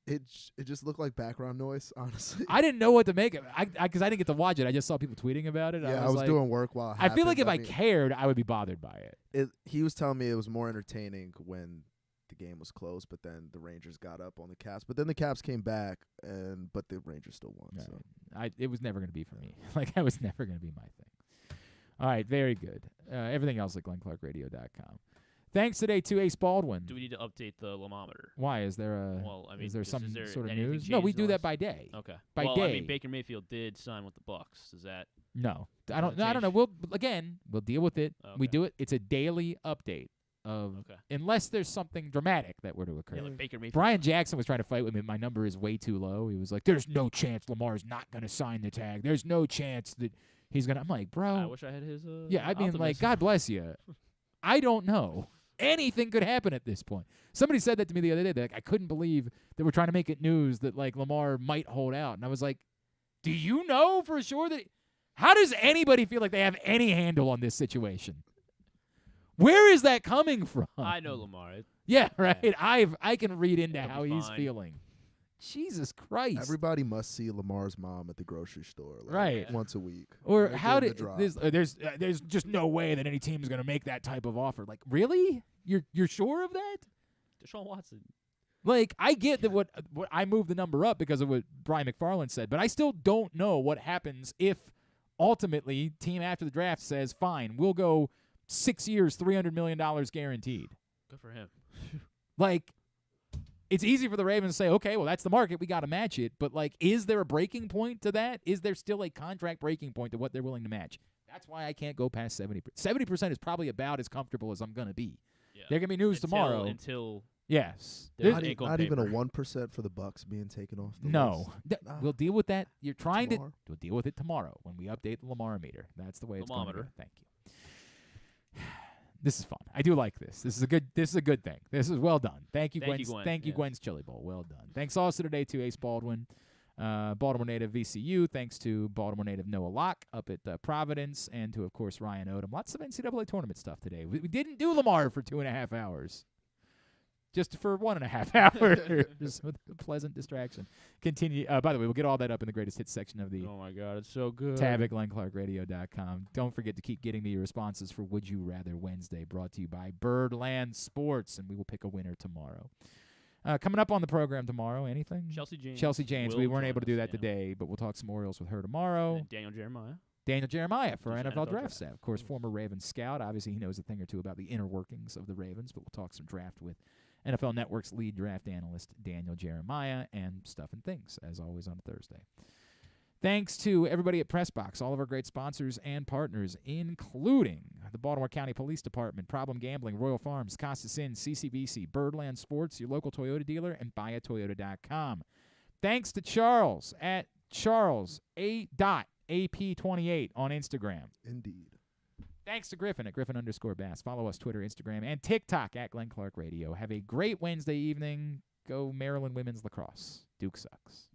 It just looked like background noise, honestly. I didn't know what to make of it because I didn't get to watch it. I just saw people tweeting about it. Yeah, I was like, doing work while it I feel like if happened. I cared, I would be bothered by it. He was telling me it was more entertaining when the game was close, but then the Rangers got up on the Caps. But then the Caps came back, but the Rangers still won. Right. So It was never going to be for me. Like, that was never going to be my thing. All right, very good. Everything else at GlennClarkRadio.com. Thanks today to Ace Baldwin. do we need to update the Alum-O-Meter? Why? Is there is there some sort of news? No, we do that by day. Okay. By well, day. I mean, Baker Mayfield did sign with the Bucks. Is that? No, I don't know. We'll deal with it. Okay. We do it. It's a daily update of unless there's something dramatic that were to occur. Yeah, like Baker Mayfield. Brian Jackson was trying to fight with me. My number is way too low. He was like, "There's no chance Lamar's not going to sign the tag. There's no chance that he's going to." I'm like, "Bro, I wish I had his. yeah, I mean, like, optimism. God bless you. I don't know. Anything could happen at this point." Somebody said that to me the other day. They're like, I couldn't believe that we're trying to make it news that like Lamar might hold out, and I was like, "Do you know for sure that? How does anybody feel like they have any handle on this situation? Where is that coming from?" I know Lamar. Yeah, right. Yeah. I can read into It'll how be he's fine. feeling. Jesus Christ. everybody must see Lamar's mom at the grocery store, like, Right. once a week. Or Right how there in did the drop. there's just no way that any team is going to make that type of offer. Like, really? You're sure of that? Deshaun Watson. Like, I get that what I moved the number up because of what Brian McFarland said, but I still don't know what happens if ultimately team after the draft says, "Fine, we'll go 6 years, $300 million guaranteed." Good for him. Like, it's easy for the Ravens to say, okay, well, that's the market. We got to match it. But, like, is there a breaking point to that? Is there still a contract breaking point to what they're willing to match? That's why I can't go past 70%. 70% is probably about as comfortable as I'm going to be. Yeah. There can be news tomorrow. Until yes. Not even a 1% for the Bucks being taken off the list. We'll deal with that. You're trying tomorrow. We'll deal with it tomorrow when we update the Lamar-O-Meter. That's the way it's going to go. Thank you. This is fun. I do like this. This is a good thing. This is well done. Thank you, Gwen. Thank you, Gwen's Chili Bowl. Well done. Thanks also today to Ace Baldwin, Baltimore native VCU. Thanks to Baltimore native Noah Locke up at Providence, and to, of course, Ryan Odom. Lots of NCAA tournament stuff today. We didn't do Lamar for 2.5 hours. Just for 1.5 hours. Just with a pleasant distraction. Continue. By the way, we'll get all that up in the greatest hits section of the oh, my God, it's so good. tab at GlennClarkRadio.com. Don't forget to keep getting me your responses for Would You Rather Wednesday, brought to you by Birdland Sports, and we will pick a winner tomorrow. Coming up on the program tomorrow, anything? Chelsea James. We weren't able to do that today, but we'll talk some Orioles with her tomorrow. And Daniel Jeremiah for our NFL draft staff. Of course, former Ravens scout. Obviously, he knows a thing or two about the inner workings of the Ravens, but we'll talk some draft with NFL Network's lead draft analyst, Daniel Jeremiah, and stuff and things, as always, on a Thursday. Thanks to everybody at PressBox, all of our great sponsors and partners, including the Baltimore County Police Department, Problem Gambling, Royal Farms, Costas Inn, CCBC, Birdland Sports, your local Toyota dealer, and buyatoyota.com. Thanks to Charles at charles.ap28 on Instagram. Indeed. Thanks to Griffin at Griffin_Bass. Follow us Twitter, Instagram, and TikTok at Glenn Clark Radio. Have a great Wednesday evening. Go Maryland Women's Lacrosse. Duke sucks.